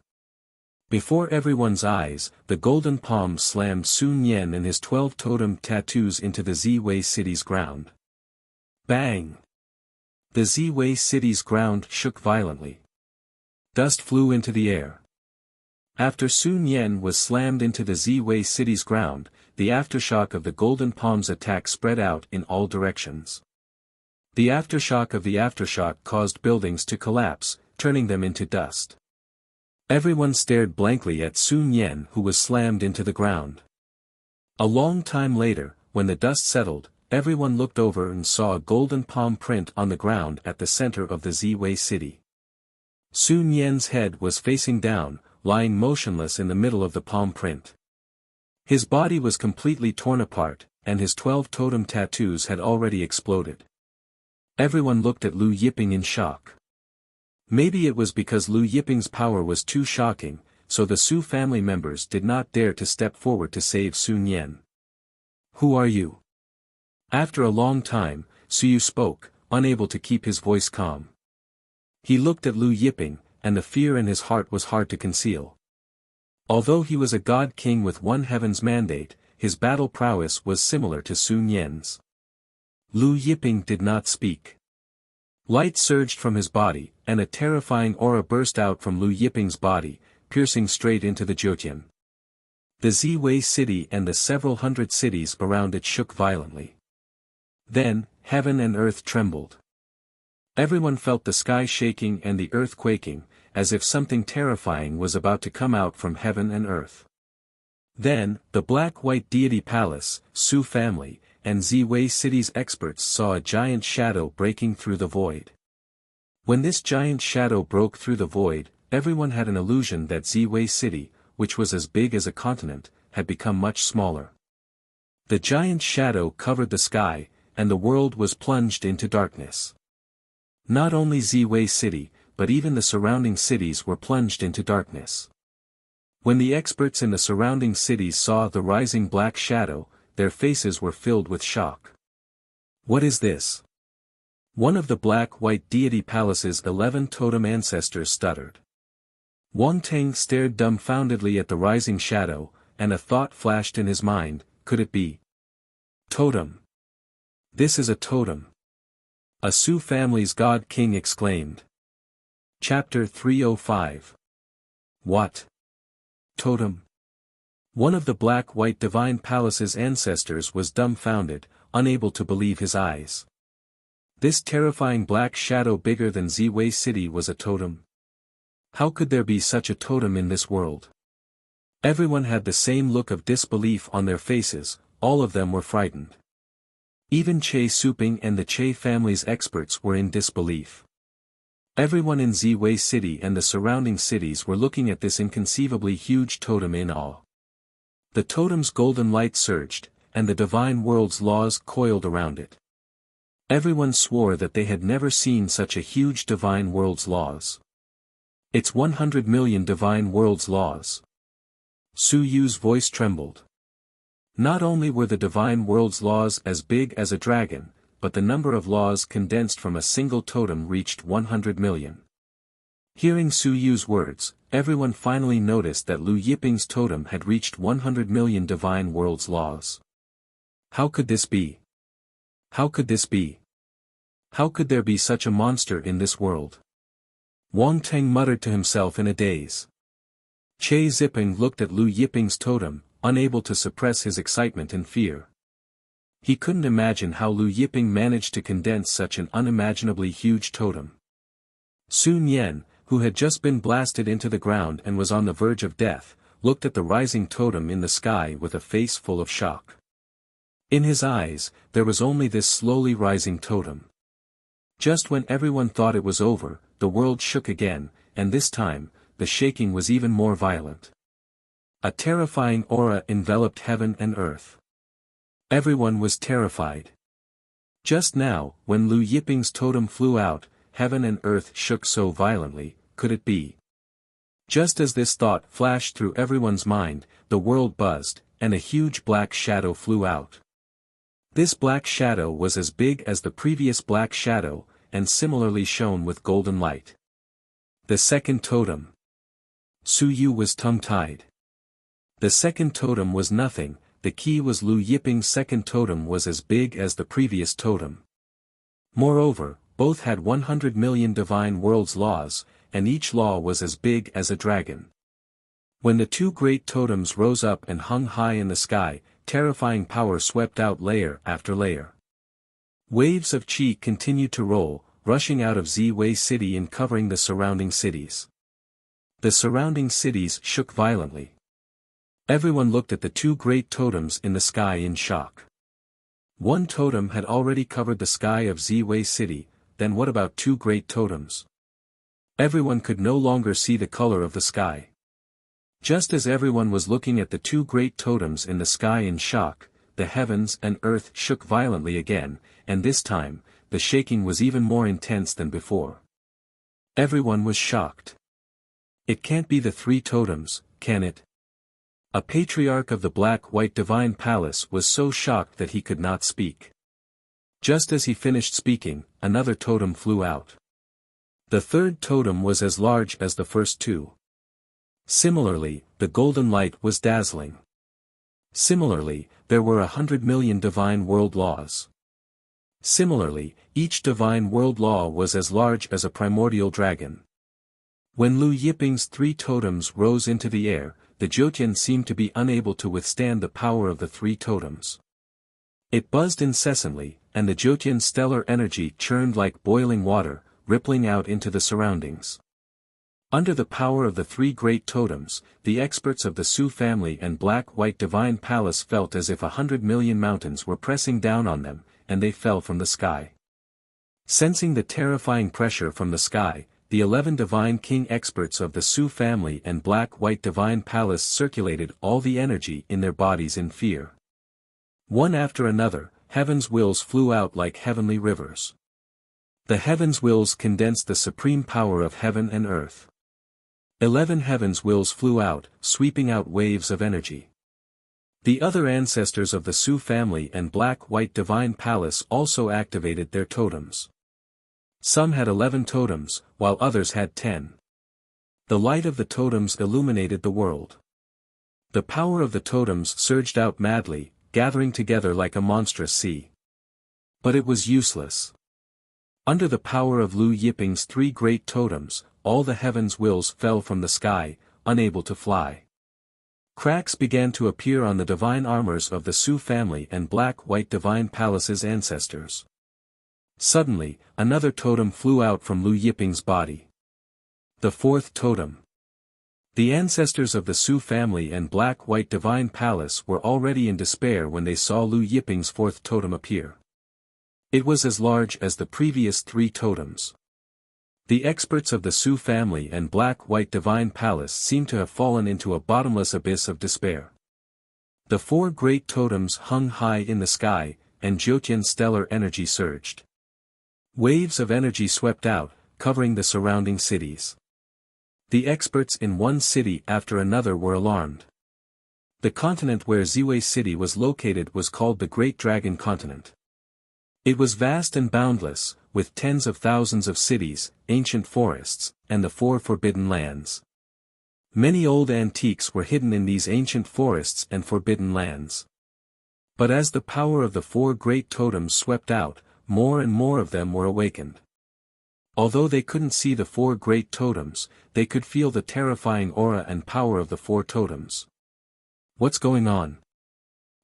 S1: Before everyone's eyes, the golden palm slammed Sun Yan and his 12 totem tattoos into the Ziwei city's ground. Bang! The Ziwei city's ground shook violently. Dust flew into the air. After Sun Yan was slammed into the Ziwei city's ground, the aftershock of the golden palm's attack spread out in all directions. The aftershock of the aftershock caused buildings to collapse, turning them into dust. Everyone stared blankly at Sun Yan, who was slammed into the ground. A long time later, when the dust settled, everyone looked over and saw a golden palm print on the ground at the center of the Ziwei city. Sun Yan's head was facing down, lying motionless in the middle of the palm print. His body was completely torn apart, and his 12 totem tattoos had already exploded. Everyone looked at Lu Yiping in shock. Maybe it was because Lu Yiping's power was too shocking, so the Su family members did not dare to step forward to save Sun Yan. Who are you? After a long time, Suyu spoke, unable to keep his voice calm. He looked at Lu Yiping, and the fear in his heart was hard to conceal. Although he was a god king with one heaven's mandate, his battle prowess was similar to Sun Yan's. Lu Yiping did not speak. Light surged from his body, and a terrifying aura burst out from Lu Yiping's body, piercing straight into the Jyotian. The Ziwei city and the several hundred cities around it shook violently. Then, heaven and earth trembled. Everyone felt the sky shaking and the earth quaking, as if something terrifying was about to come out from heaven and earth. Then, the black-white deity palace, Su family, and Ziwei city's experts saw a giant shadow breaking through the void. When this giant shadow broke through the void, everyone had an illusion that Ziwei city, which was as big as a continent, had become much smaller. The giant shadow covered the sky, and the world was plunged into darkness. Not only Ziwei city, but even the surrounding cities were plunged into darkness. When the experts in the surrounding cities saw the rising black shadow, their faces were filled with shock. What is this? One of the black-white deity palace's 11 totem ancestors stuttered. Wang Teng stared dumbfoundedly at the rising shadow, and a thought flashed in his mind, could it be? Totem. This is a totem. A Su family's god king exclaimed. Chapter 305. What? Totem. One of the black-white divine palace's ancestors was dumbfounded, unable to believe his eyes. This terrifying black shadow bigger than Ziwei city was a totem. How could there be such a totem in this world? Everyone had the same look of disbelief on their faces, all of them were frightened. Even Che Suping and the Che family's experts were in disbelief. Everyone in Ziwei city and the surrounding cities were looking at this inconceivably huge totem in awe. The totem's golden light surged, and the divine world's laws coiled around it. Everyone swore that they had never seen such a huge divine world's laws. It's 100 million divine world's laws. Su Yu's voice trembled. Not only were the divine world's laws as big as a dragon, but the number of laws condensed from a single totem reached 100 million. Hearing Su Yu's words, everyone finally noticed that Lu Yiping's totem had reached 100 million divine world's laws. How could this be? How could this be? How could there be such a monster in this world? Wang Teng muttered to himself in a daze. Che Ziping looked at Lu Yiping's totem, unable to suppress his excitement and fear. He couldn't imagine how Lu Yiping managed to condense such an unimaginably huge totem. Sun Yan, who had just been blasted into the ground and was on the verge of death, looked at the rising totem in the sky with a face full of shock. In his eyes, there was only this slowly rising totem. Just when everyone thought it was over, the world shook again, and this time, the shaking was even more violent. A terrifying aura enveloped heaven and earth. Everyone was terrified. Just now, when Lu Yiping's totem flew out, heaven and earth shook so violently, could it be? Just as this thought flashed through everyone's mind, the world buzzed, and a huge black shadow flew out. This black shadow was as big as the previous black shadow, and similarly shone with golden light. The second totem. Su Yu was tongue-tied. The second totem was nothing, the key was Lu Yiping's second totem was as big as the previous totem. Moreover, both had 100 million divine world's laws, and each law was as big as a dragon. When the two great totems rose up and hung high in the sky, terrifying power swept out layer after layer. Waves of qi continued to roll, rushing out of Ziwei city and covering the surrounding cities. The surrounding cities shook violently. Everyone looked at the two great totems in the sky in shock. One totem had already covered the sky of Ziwei city, then what about two great totems? Everyone could no longer see the color of the sky. Just as everyone was looking at the two great totems in the sky in shock, the heavens and earth shook violently again, and this time, the shaking was even more intense than before. Everyone was shocked. It can't be the three totems, can it? A patriarch of the black-white divine palace was so shocked that he could not speak. Just as he finished speaking, another totem flew out. The third totem was as large as the first two. Similarly, the golden light was dazzling. Similarly, there were 100 million divine world laws. Similarly, each divine world law was as large as a primordial dragon. When Lu Yiping's three totems rose into the air, the Jyotian seemed to be unable to withstand the power of the three totems. It buzzed incessantly, and the Jyotian stellar energy churned like boiling water, rippling out into the surroundings. Under the power of the three great totems, the experts of the Su family and black-white divine palace felt as if 100 million mountains were pressing down on them, and they fell from the sky. Sensing the terrifying pressure from the sky, the 11 divine king experts of the Su family and black-white divine palace circulated all the energy in their bodies in fear. One after another, heaven's wills flew out like heavenly rivers. The heaven's wills condensed the supreme power of heaven and earth. 11 heaven's wills flew out, sweeping out waves of energy. The other ancestors of the Su family and black-white divine palace also activated their totems. Some had 11 totems, while others had 10. The light of the totems illuminated the world. The power of the totems surged out madly, gathering together like a monstrous sea. But it was useless. Under the power of Lu Yiping's three great totems, all the heaven's wills fell from the sky, unable to fly. Cracks began to appear on the divine armors of the Su family and black-white divine palace's ancestors. Suddenly, another totem flew out from Lu Yiping's body. The fourth totem. The ancestors of the Su family and black-white divine palace were already in despair when they saw Lu Yiping's fourth totem appear. It was as large as the previous three totems. The experts of the Su family and black-white divine palace seemed to have fallen into a bottomless abyss of despair. The four great totems hung high in the sky, and Jyotian stellar energy surged. Waves of energy swept out, covering the surrounding cities. The experts in one city after another were alarmed. The continent where Ziwei City was located was called the Great Dragon Continent. It was vast and boundless, with tens of thousands of cities, ancient forests, and the four forbidden lands. Many old antiques were hidden in these ancient forests and forbidden lands. But as the power of the four great totems swept out, more and more of them were awakened. Although they couldn't see the four great totems, they could feel the terrifying aura and power of the four totems. What's going on?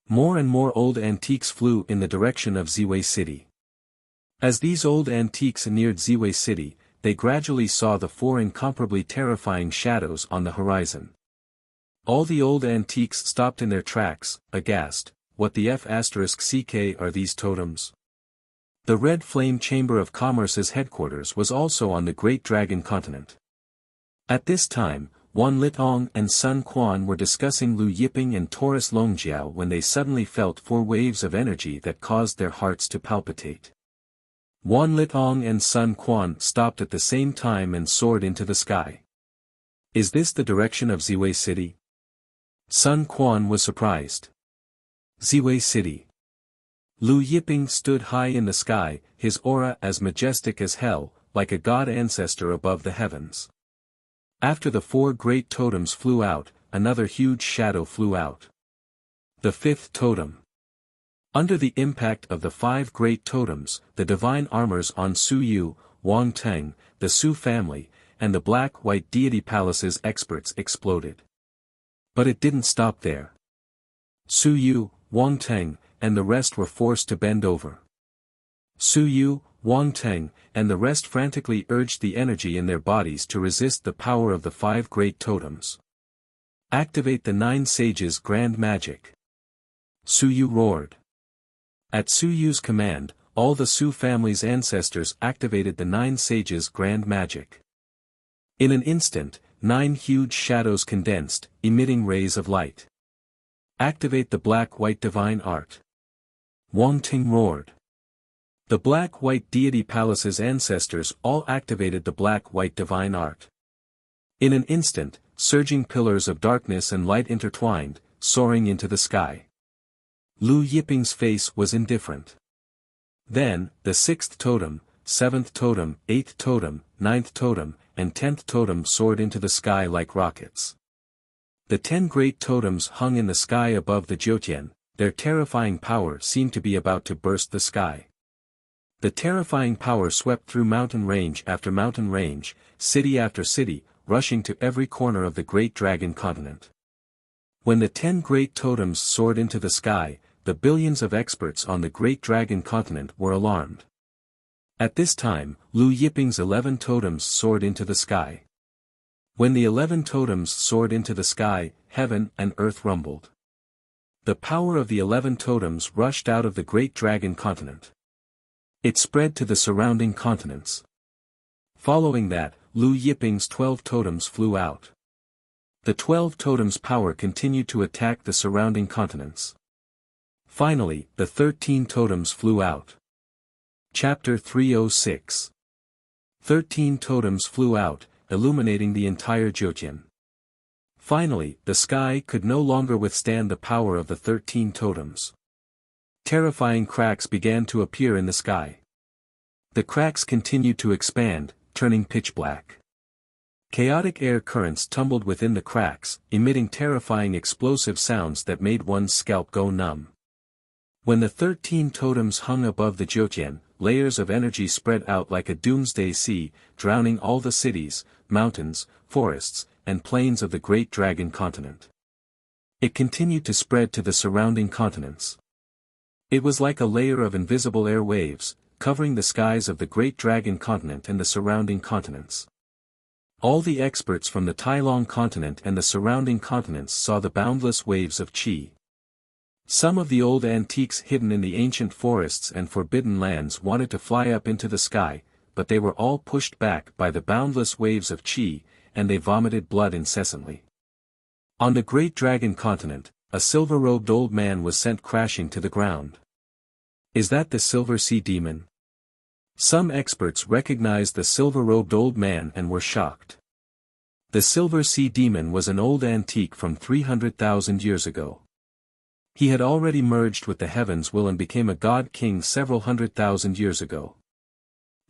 S1: More and more old antiques flew in the direction of Ziwei City. As these old antiques neared Ziwei City, they gradually saw the four incomparably terrifying shadows on the horizon. All the old antiques stopped in their tracks, aghast. What the F***ck are these totems? The Red Flame Chamber of Commerce's headquarters was also on the Great Dragon Continent. At this time, Wan Litong and Sun Quan were discussing Lu Yiping and Taurus Longjiao when they suddenly felt four waves of energy that caused their hearts to palpitate. Wan Litong and Sun Quan stopped at the same time and soared into the sky. Is this the direction of Ziwei City? Sun Quan was surprised. Ziwei City. Lu Yiping stood high in the sky, his aura as majestic as hell, like a god ancestor above the heavens. After the four great totems flew out, another huge shadow flew out. The fifth totem. Under the impact of the five great totems, the divine armors on Su Yu, Wang Teng, the Su family, and the black-white deity palace's experts exploded. But it didn't stop there. Su Yu, Wang Teng, and the rest were forced to bend over. Su Yu, Wang Teng, and the rest frantically urged the energy in their bodies to resist the power of the five great totems. Activate the 9 sages' grand magic. Su Yu roared. At Su Yu's command, all the Su family's ancestors activated the 9 sages' grand magic. In an instant, 9 huge shadows condensed, emitting rays of light. Activate the black-white divine art. Wang Ting roared. The black-white deity palace's ancestors all activated the black-white divine art. In an instant, surging pillars of darkness and light intertwined, soaring into the sky. Lu Yiping's face was indifferent. Then, the 6th totem, 7th totem, 8th totem, 9th totem, and 10th totem soared into the sky like rockets. The 10 great totems hung in the sky above the Jiutian, their terrifying power seemed to be about to burst the sky. The terrifying power swept through mountain range after mountain range, city after city, rushing to every corner of the Great Dragon Continent. When the 10 great totems soared into the sky, the billions of experts on the Great Dragon Continent were alarmed. At this time, Lu Yiping's 11 totems soared into the sky. When the 11 totems soared into the sky, heaven and earth rumbled. The power of the 11 totems rushed out of the Great Dragon Continent. It spread to the surrounding continents. Following that, Lu Yiping's 12 totems flew out. The 12 totems' power continued to attack the surrounding continents. Finally, the 13 totems flew out. Chapter 306. 13 totems flew out, illuminating the entire Jiutian. Finally, the sky could no longer withstand the power of the 13 totems. Terrifying cracks began to appear in the sky. The cracks continued to expand, turning pitch black. Chaotic air currents tumbled within the cracks, emitting terrifying explosive sounds that made one's scalp go numb. When the 13 totems hung above the Jiutian, layers of energy spread out like a doomsday sea, drowning all the cities, mountains, forests, and plains of the Great Dragon Continent. It continued to spread to the surrounding continents. It was like a layer of invisible air waves, covering the skies of the Great Dragon Continent and the surrounding continents. All the experts from the Tailong continent and the surrounding continents saw the boundless waves of qi. Some of the old antiques hidden in the ancient forests and forbidden lands wanted to fly up into the sky, but they were all pushed back by the boundless waves of qi, and they vomited blood incessantly. On the Great Dragon Continent, a silver-robed old man was sent crashing to the ground. Is that the Silver Sea Demon? Some experts recognized the silver-robed old man and were shocked. The Silver Sea Demon was an old antique from 300,000 years ago. He had already merged with the heavens will and became a god-king several 100,000 years ago.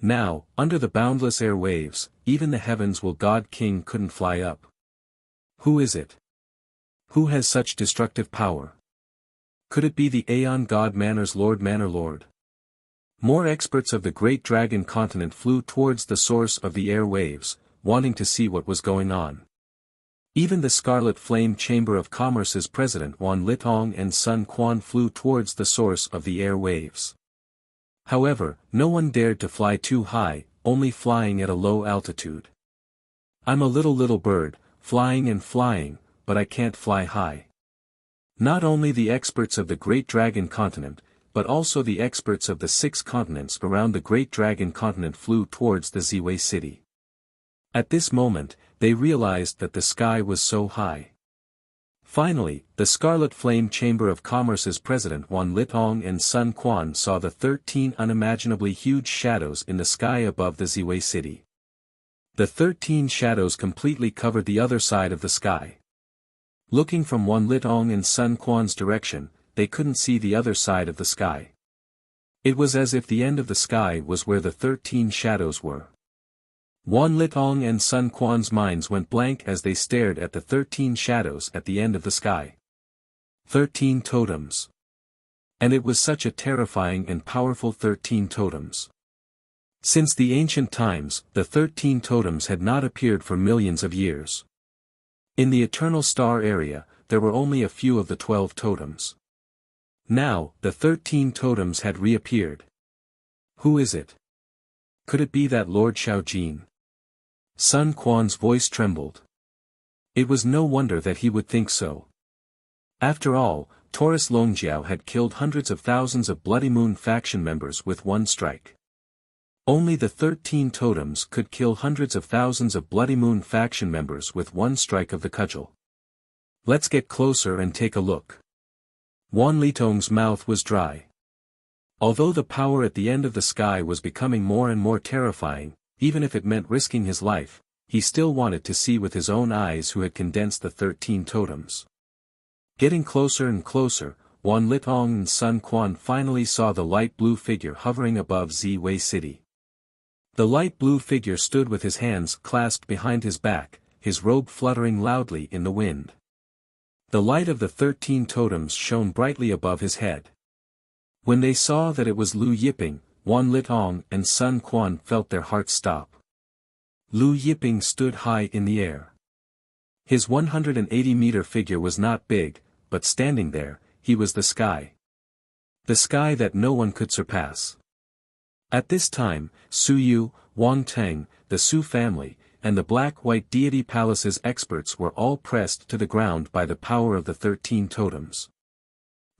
S1: Now, under the boundless air waves, even the heavens will god-king couldn't fly up. Who is it? Who has such destructive power? Could it be the Aeon God Manor's Lord Manor Lord? More experts of the Great Dragon Continent flew towards the source of the air waves, wanting to see what was going on. Even the Scarlet Flame Chamber of Commerce's president Wan Litong and Sun Quan flew towards the source of the air waves. However, no one dared to fly too high, only flying at a low altitude. I'm a little bird, flying and flying, but I can't fly high. Not only the experts of the Great Dragon Continent, but also the experts of the 6 continents around the Great Dragon Continent flew towards the Ziwei city. At this moment, they realized that the sky was so high. Finally, the Scarlet Flame Chamber of Commerce's president Wan Litong and Sun Quan saw the 13 unimaginably huge shadows in the sky above the Ziwei city. The 13 shadows completely covered the other side of the sky. Looking from Wan Litong and Sun Quan's direction, they couldn't see the other side of the sky. It was as if the end of the sky was where the 13 shadows were. Wan Litong and Sun Quan's minds went blank as they stared at the 13 shadows at the end of the sky. 13 totems. And it was such a terrifying and powerful 13 totems. Since the ancient times, the 13 totems had not appeared for millions of years. In the Eternal Star area, there were only a few of the 12 totems. Now, the 13 totems had reappeared. Who is it? Could it be that Lord Shaojin? Sun Quan's voice trembled. It was no wonder that he would think so. After all, Taurus Longjiao had killed hundreds of thousands of Bloody Moon faction members with one strike. Only the 13 totems could kill hundreds of thousands of Bloody Moon faction members with one strike of the cudgel. Let's get closer and take a look. Wan Litong's mouth was dry. Although the power at the end of the sky was becoming more and more terrifying, even if it meant risking his life, he still wanted to see with his own eyes who had condensed the 13 totems. Getting closer and closer, Wan Litong and Sun Quan finally saw the light blue figure hovering above Ziwei City. The light blue figure stood with his hands clasped behind his back, his robe fluttering loudly in the wind. The light of the 13 totems shone brightly above his head. When they saw that it was Lu Yiping, Wan Litong and Sun Quan felt their hearts stop. Lu Yiping stood high in the air. His 180-meter figure was not big, but standing there, he was the sky. The sky that no one could surpass. At this time, Su Yu, Wang Teng, the Su family, and the Black-White Deity Palace's experts were all pressed to the ground by the power of the 13 totems.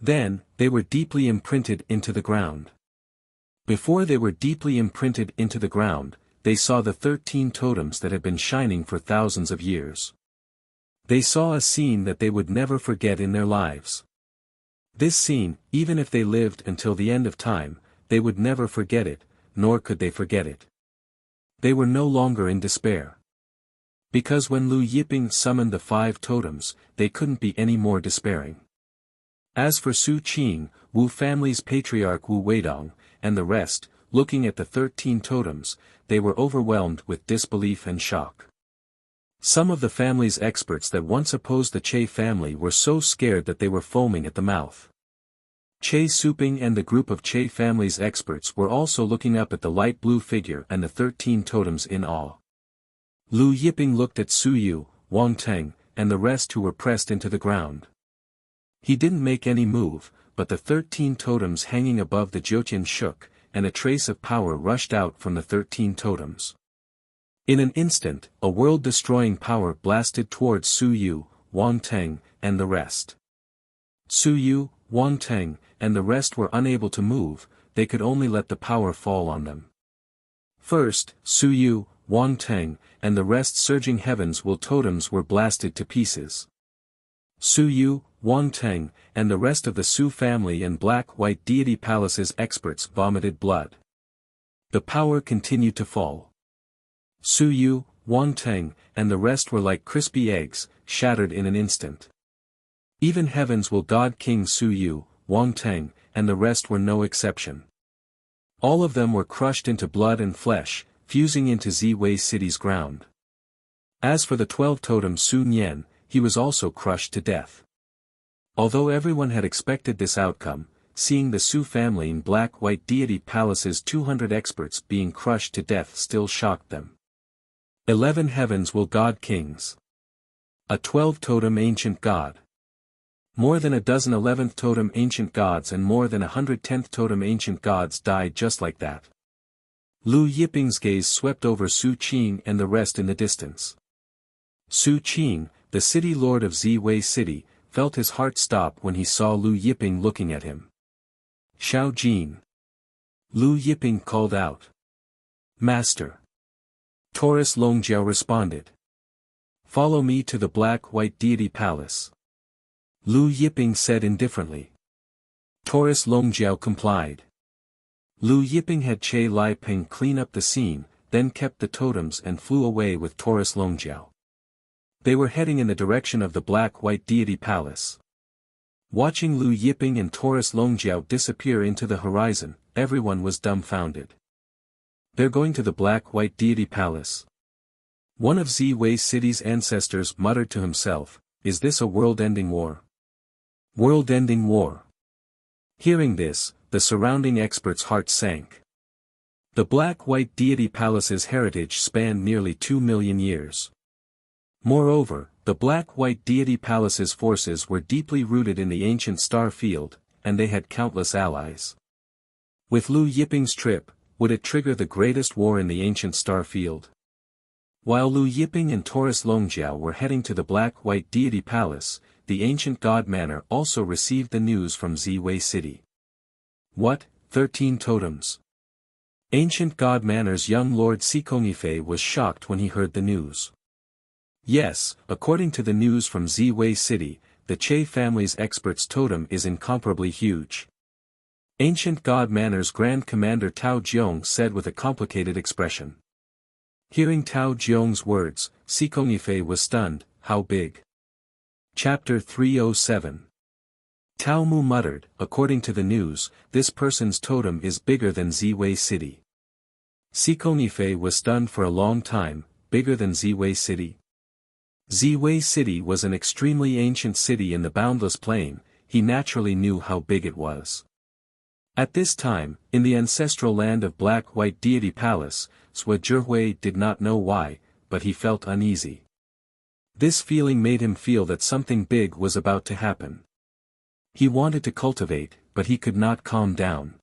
S1: Then, they were deeply imprinted into the ground. Before they were deeply imprinted into the ground, they saw the 13 totems that had been shining for thousands of years. They saw a scene that they would never forget in their lives. This scene, even if they lived until the end of time, they would never forget it, nor could they forget it. They were no longer in despair. Because when Lu Yiping summoned the 5 totems, they couldn't be any more despairing. As for Su Qing, Wu family's patriarch Wu Weidong, and the rest, looking at the 13 totems, they were overwhelmed with disbelief and shock. Some of the family's experts that once opposed the Che family were so scared that they were foaming at the mouth. Che Suping and the group of Che family's experts were also looking up at the light blue figure and the 13 totems in awe. Lu Yiping looked at Su Yu, Wang Teng, and the rest who were pressed into the ground. He didn't make any move, but the 13 totems hanging above the Jiutian shook, and a trace of power rushed out from the 13 totems. In an instant, a world-destroying power blasted towards Su Yu, Wang Teng, and the rest. Su Yu, Wang Teng, and the rest were unable to move, they could only let the power fall on them. First, Su Yu, Wang Teng, and the rest surging heavens will totems were blasted to pieces. Su Yu, Wang Teng, and the rest of the Su family and Black-White Deity Palace's experts vomited blood. The power continued to fall. Su Yu, Wang Teng, and the rest were like crispy eggs, shattered in an instant. Even heavens will God King Su Yu, Wang Teng, and the rest were no exception. All of them were crushed into blood and flesh, fusing into Ziwei City's ground. As for the 12 totems Sun Yan, he was also crushed to death. Although everyone had expected this outcome, seeing the Su family in Black-White Deity Palace's 200 experts being crushed to death still shocked them. 11 heavens will God kings. A 12 totem ancient god. More than a dozen 11th totem ancient gods and more than 110th totem ancient gods died just like that. Lu Yiping's gaze swept over Su Qing and the rest in the distance. Su Qing, the city lord of Ziwei City, felt his heart stop when he saw Lu Yiping looking at him. Xiao Jin. Lu Yiping called out. Master. Taurus Longjiao responded. Follow me to the Black-White Deity Palace. Lu Yiping said indifferently. Taurus Longjiao complied. Lu Yiping had Che Lai Ping clean up the scene, then kept the totems and flew away with Taurus Longjiao. They were heading in the direction of the Black-White Deity Palace. Watching Lu Yiping and Taurus Longjiao disappear into the horizon, everyone was dumbfounded. They're going to the Black-White Deity Palace. One of Ziwei City's ancestors muttered to himself, is this a world-ending war? World-ending war. Hearing this, the surrounding experts' hearts sank. The Black-White Deity Palace's heritage spanned nearly 2 million years. Moreover, the Black-White Deity Palace's forces were deeply rooted in the ancient star field, and they had countless allies. With Lu Yiping's trip, would it trigger the greatest war in the ancient star field? While Lu Yiping and Taurus Longjiao were heading to the Black-White Deity Palace, the ancient god Manor also received the news from Ziwei City. What, 13 totems? Ancient god Manor's young lord Sikongifei was shocked when he heard the news. Yes, according to the news from Ziwei City, the Che family's expert's totem is incomparably huge. Ancient God Manor's Grand Commander Tao Jiong said with a complicated expression. Hearing Tao Jiong's words, Sikonife was stunned. How big? Chapter 307. Tao Mu muttered, according to the news, this person's totem is bigger than Ziwei City. Sikonife was stunned for a long time. Bigger than Ziwei City? Ziwei City was an extremely ancient city in the Boundless Plain. He naturally knew how big it was. At this time, in the ancestral land of Black-White Deity Palace, Sui Zhihui did not know why, but he felt uneasy. This feeling made him feel that something big was about to happen. He wanted to cultivate, but he could not calm down.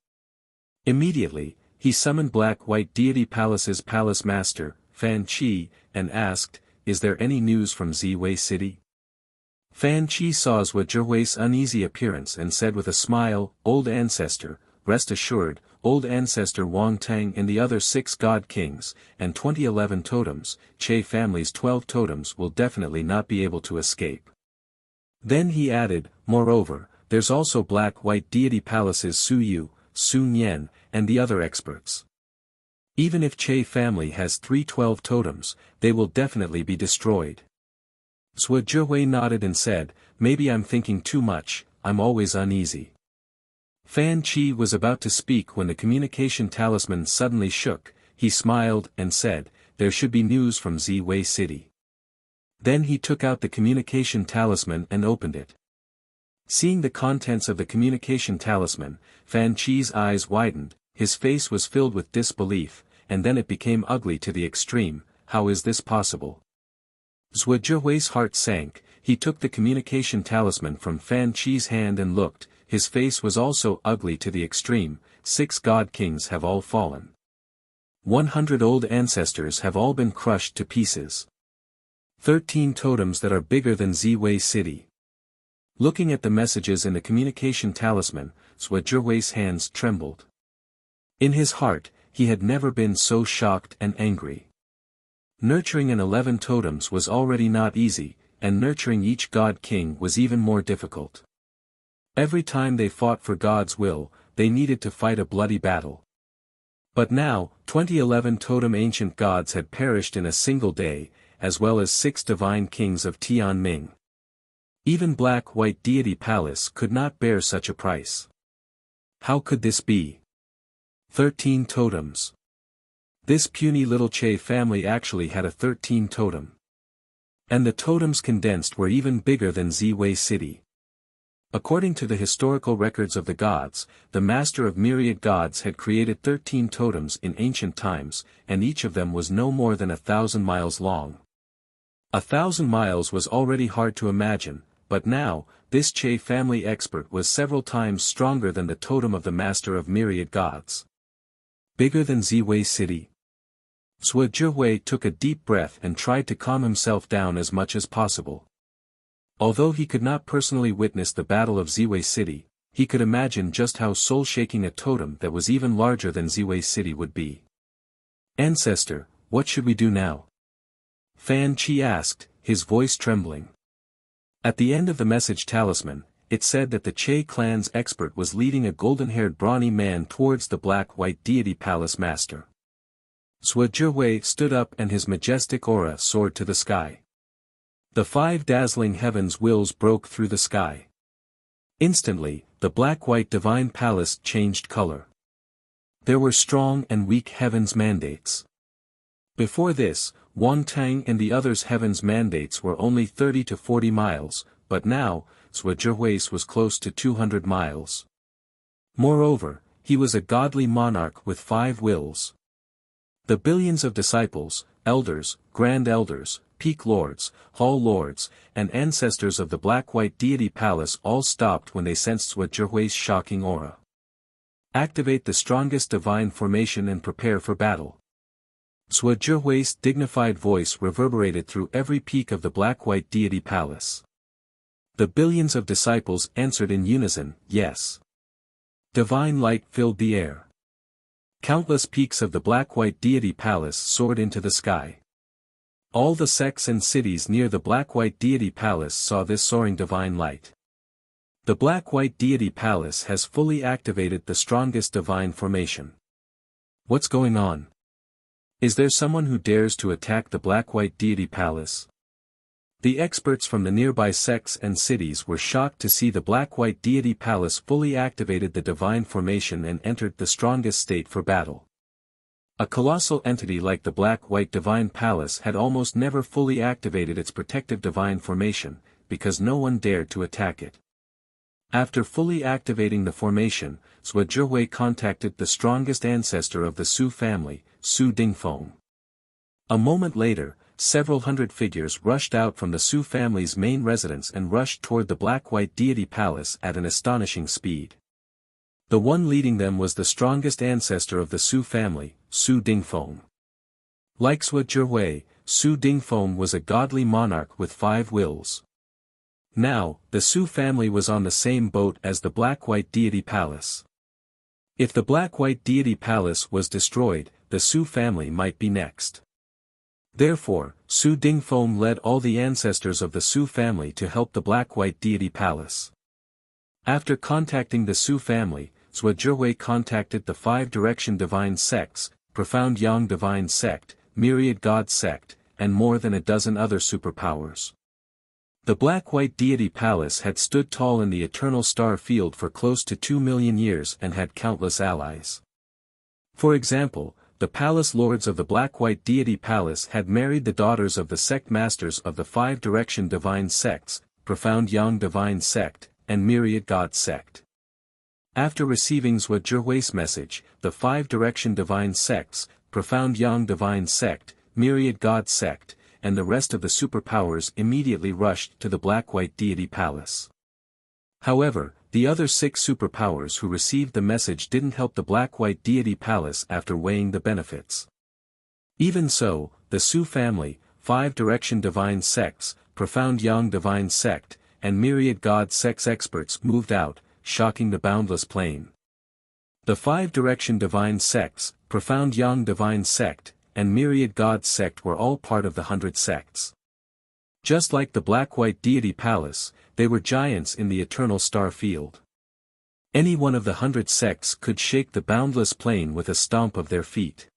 S1: Immediately, he summoned Black-White Deity Palace's palace master, Fan Qi, and asked, "Is there any news from Ziwei City?" Fan Qi saw Sui Zhihui's uneasy appearance and said with a smile, "Old ancestor, rest assured, old ancestor Wang Tang and the other 6 god kings, and 2011 totems, Che family's 12 totems will definitely not be able to escape." Then he added, "Moreover, there's also Black-White Deity Palace's Su Yu, Sun Yan, and the other experts. Even if Che family has 312 totems, they will definitely be destroyed." Sui Zhihui nodded and said, "Maybe I'm thinking too much, I'm always uneasy." Fan Qi was about to speak when the communication talisman suddenly shook. He smiled and said, "There should be news from Ziwei City." Then he took out the communication talisman and opened it. Seeing the contents of the communication talisman, Fan Qi's eyes widened, his face was filled with disbelief, and then it became ugly to the extreme. How is this possible? Sui Zhihui's heart sank. He took the communication talisman from Fan Qi's hand and looked. His face was also ugly to the extreme. 6 god kings have all fallen. 100 old ancestors have all been crushed to pieces. 13 totems that are bigger than Ziwei City. Looking at the messages in the communication talisman, Sui Zhihui's hands trembled. In his heart, he had never been so shocked and angry. Nurturing an 11 totems was already not easy, and nurturing each god king was even more difficult. Every time they fought for God's will, they needed to fight a bloody battle. But now, 2011 totem ancient gods had perished in a single day, as well as 6 divine kings of Tianming. Even Black-White Deity Palace could not bear such a price. How could this be? 13 totems. This puny little Che family actually had a 13 totem. And the totems condensed were even bigger than Ziwei City. According to the historical records of the gods, the master of myriad gods had created 13 totems in ancient times, and each of them was no more than 1,000 miles long. 1,000 miles was already hard to imagine, but now, this Che family expert was several times stronger than the totem of the master of myriad gods. Bigger than Ziwei City? Sui Zhihui took a deep breath and tried to calm himself down as much as possible. Although he could not personally witness the Battle of Ziwei City, he could imagine just how soul-shaking a totem that was even larger than Ziwei City would be. "Ancestor, what should we do now?" Fan Qi asked, his voice trembling. At the end of the message talisman, it said that the Che clan's expert was leading a golden-haired brawny man towards the Black-White Deity Palace master. Sui Zhihui stood up and his majestic aura soared to the sky. The 5 dazzling heavens wills broke through the sky. Instantly, the Black-White Divine Palace changed color. There were strong and weak heavens mandates. Before this, Wang Tang and the others' heavens mandates were only 30 to 40 miles, but now, Sui Zhihui's was close to 200 miles. Moreover, he was a godly monarch with 5 wills. The billions of disciples, elders, grand elders, peak lords, hall lords, and ancestors of the Black-White Deity Palace all stopped when they sensed Sui Zhihui's shocking aura. Activate the strongest divine formation and prepare for battle. Sui Zhihui's dignified voice reverberated through every peak of the Black-White Deity Palace. The billions of disciples answered in unison, yes. Divine light filled the air. Countless peaks of the Black-White Deity Palace soared into the sky. All the sects and cities near the Black-White Deity Palace saw this soaring divine light. The Black-White Deity Palace has fully activated the strongest divine formation. What's going on? Is there someone who dares to attack the black-white deity palace? The experts from the nearby sects and cities were shocked to see the black-white deity palace fully activated the divine formation and entered the strongest state for battle. A colossal entity like the black-white divine palace had almost never fully activated its protective divine formation, because no one dared to attack it. After fully activating the formation, Zhuo Zhihui contacted the strongest ancestor of the Su family, Su Dingfeng. A moment later, several hundred figures rushed out from the Su family's main residence and rushed toward the black-white deity palace at an astonishing speed. The one leading them was the strongest ancestor of the Su family, Su Dingfeng. Like Zhuo Zhihui, Su Dingfeng was a godly monarch with 5 wills. Now, the Su family was on the same boat as the black-white deity palace. If the black-white deity palace was destroyed, the Su family might be next. Therefore, Su Dingfeng led all the ancestors of the Su family to help the black-white deity palace. After contacting the Su family, Zhuo Zhihui contacted the 5 direction divine sects, Profound Yang divine sect, Myriad God sect, and more than a dozen other superpowers. The black-white deity palace had stood tall in the eternal star field for close to 2 million years and had countless allies. For example, the palace lords of the black-white deity palace had married the daughters of the sect masters of the 5 direction divine sects, Profound Yang divine sect, and Myriad God sect. After receiving Zhuo Zhihui's message, the 5 direction divine sects, Profound Yang divine sect, Myriad God sect, and the rest of the superpowers immediately rushed to the black-white deity palace. However, the other 6 superpowers who received the message didn't help the black-white deity palace after weighing the benefits. Even so, the Su family, 5 direction divine sects, Profound Yang divine sect, and Myriad God sects experts moved out, shocking the boundless plain. The 5 direction divine sects, Profound Yang divine sect, and Myriad God sect were all part of the 100 sects. Just like the black-white deity palace, they were giants in the eternal star field. Any one of the 100 sects could shake the boundless plain with a stomp of their feet.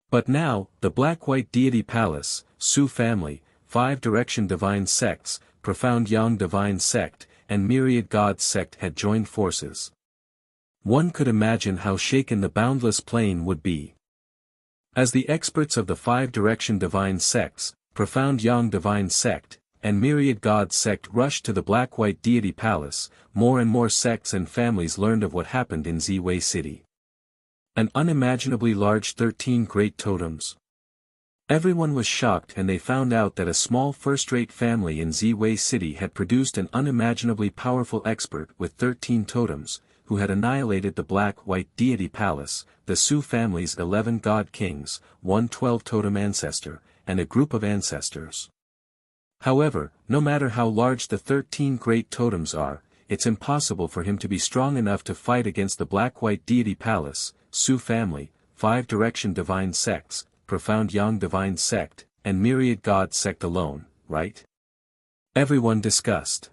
S1: But now, the black-white deity palace, Su family, 5 direction divine sects, Profound Yang divine sect, and Myriad God sect had joined forces. One could imagine how shaken the boundless plain would be. As the experts of the 5 direction divine sects, Profound Yang divine sect, and Myriad God sect rushed to the black-white deity palace, more and more sects and families learned of what happened in Ziwei City. An unimaginably large 13 great totems. Everyone was shocked and they found out that a small first-rate family in Ziwei City had produced an unimaginably powerful expert with 13 totems, who had annihilated the black-white deity palace, the Su family's 11 god kings, 1 12-totem ancestor, and a group of ancestors. However, no matter how large the 13 great totems are, it's impossible for him to be strong enough to fight against the black-white deity palace, Su family, 5 direction divine sects, Profound Yang divine sect, and Myriad God sect alone, right? Everyone discussed.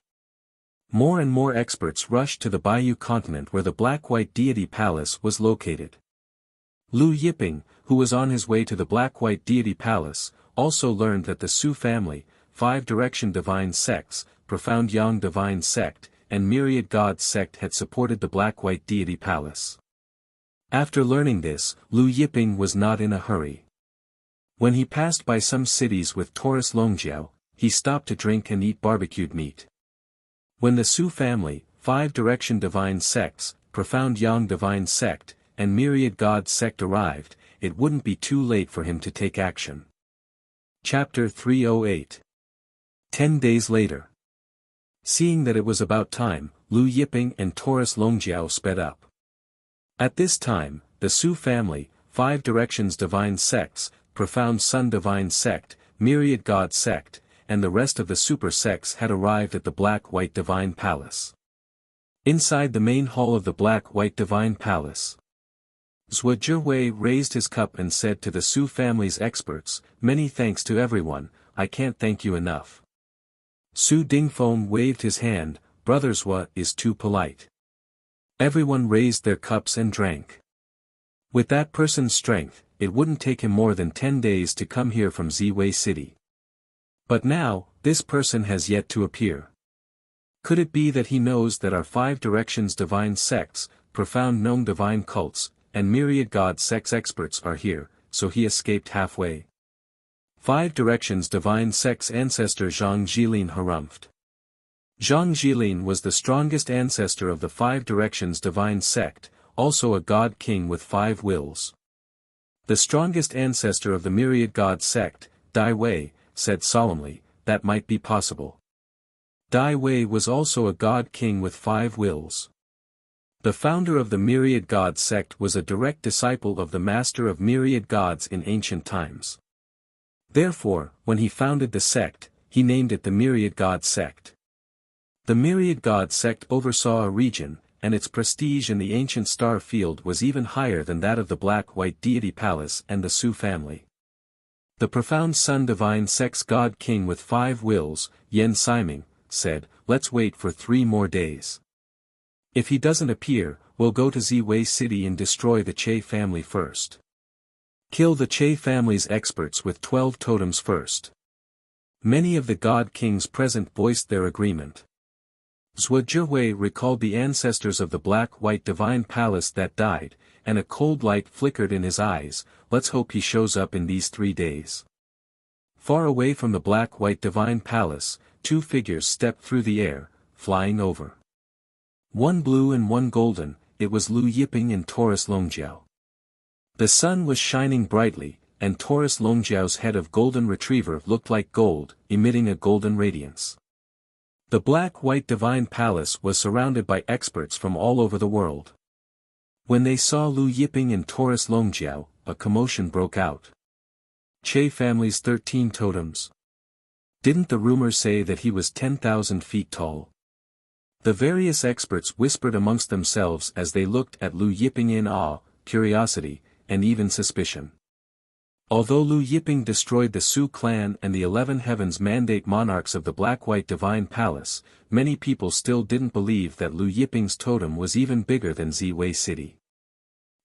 S1: More and more experts rushed to the Bayou continent where the black-white deity palace was located. Lu Yiping, who was on his way to the black-white deity palace, also learned that the Su family, 5 direction divine sects, Profound Yang divine sect, and Myriad God sect had supported the black-white deity palace. After learning this, Lu Yiping was not in a hurry. When he passed by some cities with Taurus Longjiao, he stopped to drink and eat barbecued meat. When the Su family, 5 direction divine sects, Profound Yang divine sect, and Myriad God sect arrived, it wouldn't be too late for him to take action. Chapter 308. 10 days later. Seeing that it was about time, Lu Yiping and Taurus Longjiao sped up. At this time, the Su family, 5 directions divine sects, Profound Sun divine sect, Myriad God sect, and the rest of the super sects had arrived at the black-white divine palace. Inside the main hall of the black-white divine palace, Zhuo Zhihui raised his cup and said to the Su family's experts, "Many thanks to everyone, I can't thank you enough." Su Dingfeng waved his hand, "Brother Zhuo is too polite." Everyone raised their cups and drank. With that person's strength, it wouldn't take him more than 10 days to come here from Z-Way City. But now, this person has yet to appear. Could it be that he knows that our 5 directions divine sects, profound known divine cults, and myriad god sects experts are here, so he escaped halfway? 5 directions divine sects ancestor Zhang Jilin harumphed. Zhang Jilin was the strongest ancestor of the 5 directions divine sect, also a god king with 5 wills. The strongest ancestor of the myriad god sect, Dai Wei, said solemnly, that might be possible. Dai Wei was also a god king with 5 wills. The founder of the myriad god sect was a direct disciple of the master of myriad gods in ancient times. Therefore, when he founded the sect, he named it the myriad god sect. The myriad god sect oversaw a region, and its prestige in the ancient star field was even higher than that of the black-white deity palace and the Su family. The profound sun divine sect's god king with 5 wills, Yen Siming, said, let's wait for 3 more days. If he doesn't appear, we'll go to Z-Way City and destroy the Che family first. Kill the Che family's experts with 12 totems first. Many of the god kings present voiced their agreement. Zhuo Zhihui recalled the ancestors of the black-white divine palace that died, and a cold light flickered in his eyes. Let's hope he shows up in these 3 days. Far away from the black-white divine palace, 2 figures stepped through the air, flying over. One blue and one golden, it was Lu Yiping and Taurus Longjiao. The sun was shining brightly, and Taurus Longjiao's head of golden retriever looked like gold, emitting a golden radiance. The black-white divine palace was surrounded by experts from all over the world. When they saw Lu Yiping and Taurus Longjiao, a commotion broke out. Che family's 13 totems. Didn't the rumors say that he was 10,000 feet tall? The various experts whispered amongst themselves as they looked at Lu Yiping in awe, curiosity, and even suspicion. Although Lu Yiping destroyed the Su clan and the 11 Heavens Mandate monarchs of the Black-White Divine Palace, many people still didn't believe that Lu Yiping's totem was even bigger than Z-Way City.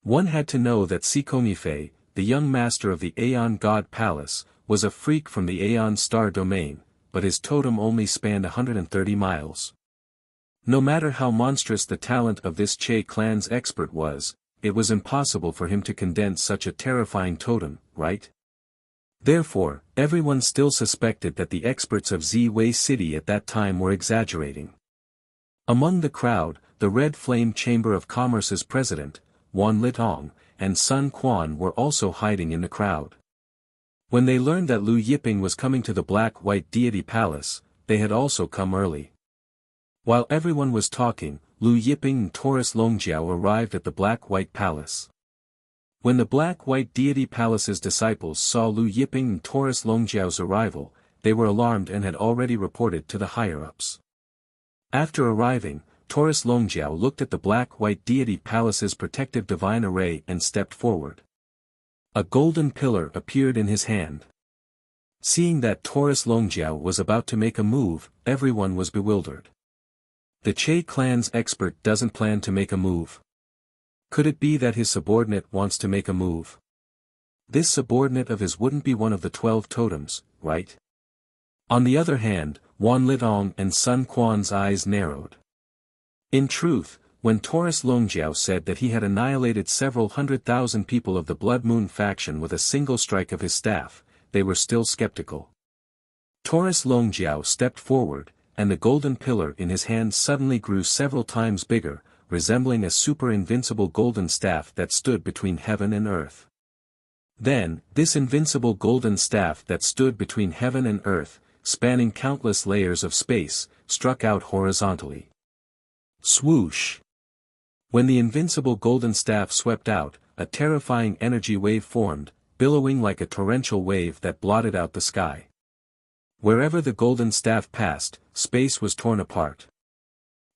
S1: One had to know that Sikomifei, the young master of the Aeon God Palace, was a freak from the Aeon Star domain, but his totem only spanned 130 miles. No matter how monstrous the talent of this Che clan's expert was, it was impossible for him to condense such a terrifying totem, right? Therefore, everyone still suspected that the experts of Z-Way City at that time were exaggerating. Among the crowd, the Red Flame Chamber of Commerce's president, Wan Litong, and Sun Quan were also hiding in the crowd. When they learned that Lu Yiping was coming to the Black-White Deity Palace, they had also come early. While everyone was talking, Lu Yiping and Taurus Longjiao arrived at the Black-White Palace. When the Black-White Deity Palace's disciples saw Lu Yiping and Taurus Longjiao's arrival, they were alarmed and had already reported to the higher-ups. After arriving, Taurus Longjiao looked at the Black-White Deity Palace's protective divine array and stepped forward. A golden pillar appeared in his hand. Seeing that Taurus Longjiao was about to make a move, everyone was bewildered. The Che clan's expert doesn't plan to make a move. Could it be that his subordinate wants to make a move? This subordinate of his wouldn't be one of the 12 totems, right? On the other hand, Wan Litong and Sun Quan's eyes narrowed. In truth, when Taurus Longjiao said that he had annihilated several 100,000 people of the Blood Moon faction with a single strike of his staff, they were still skeptical. Taurus Longjiao stepped forward, and the golden pillar in his hand suddenly grew several times bigger, resembling a super invincible golden staff that stood between heaven and earth. Then, this invincible golden staff that stood between heaven and earth, spanning countless layers of space, struck out horizontally. Swoosh! When the invincible golden staff swept out, a terrifying energy wave formed, billowing like a torrential wave that blotted out the sky. Wherever the golden staff passed, space was torn apart.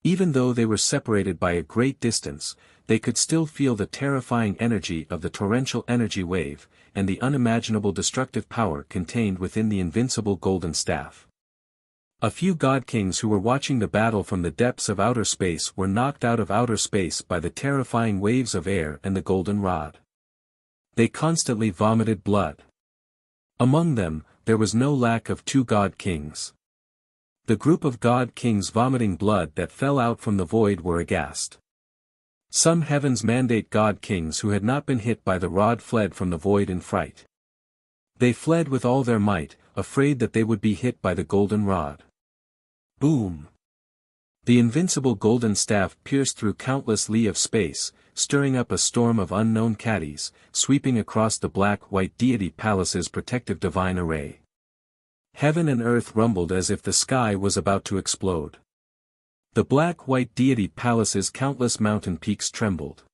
S1: Even though they were separated by a great distance, they could still feel the terrifying energy of the torrential energy wave, and the unimaginable destructive power contained within the invincible golden staff. A few god kings who were watching the battle from the depths of outer space were knocked out of outer space by the terrifying waves of air and the golden rod. They constantly vomited blood. Among them, there was no lack of two god kings. The group of god kings vomiting blood that fell out from the void were aghast. Some heavens mandate god kings who had not been hit by the rod fled from the void in fright. They fled with all their might, afraid that they would be hit by the golden rod. Boom! The invincible golden staff pierced through countless li of space, stirring up a storm of unknown caddies, sweeping across the black-white deity palace's protective divine array. Heaven and earth rumbled as if the sky was about to explode. The black-white deity palace's countless mountain peaks trembled.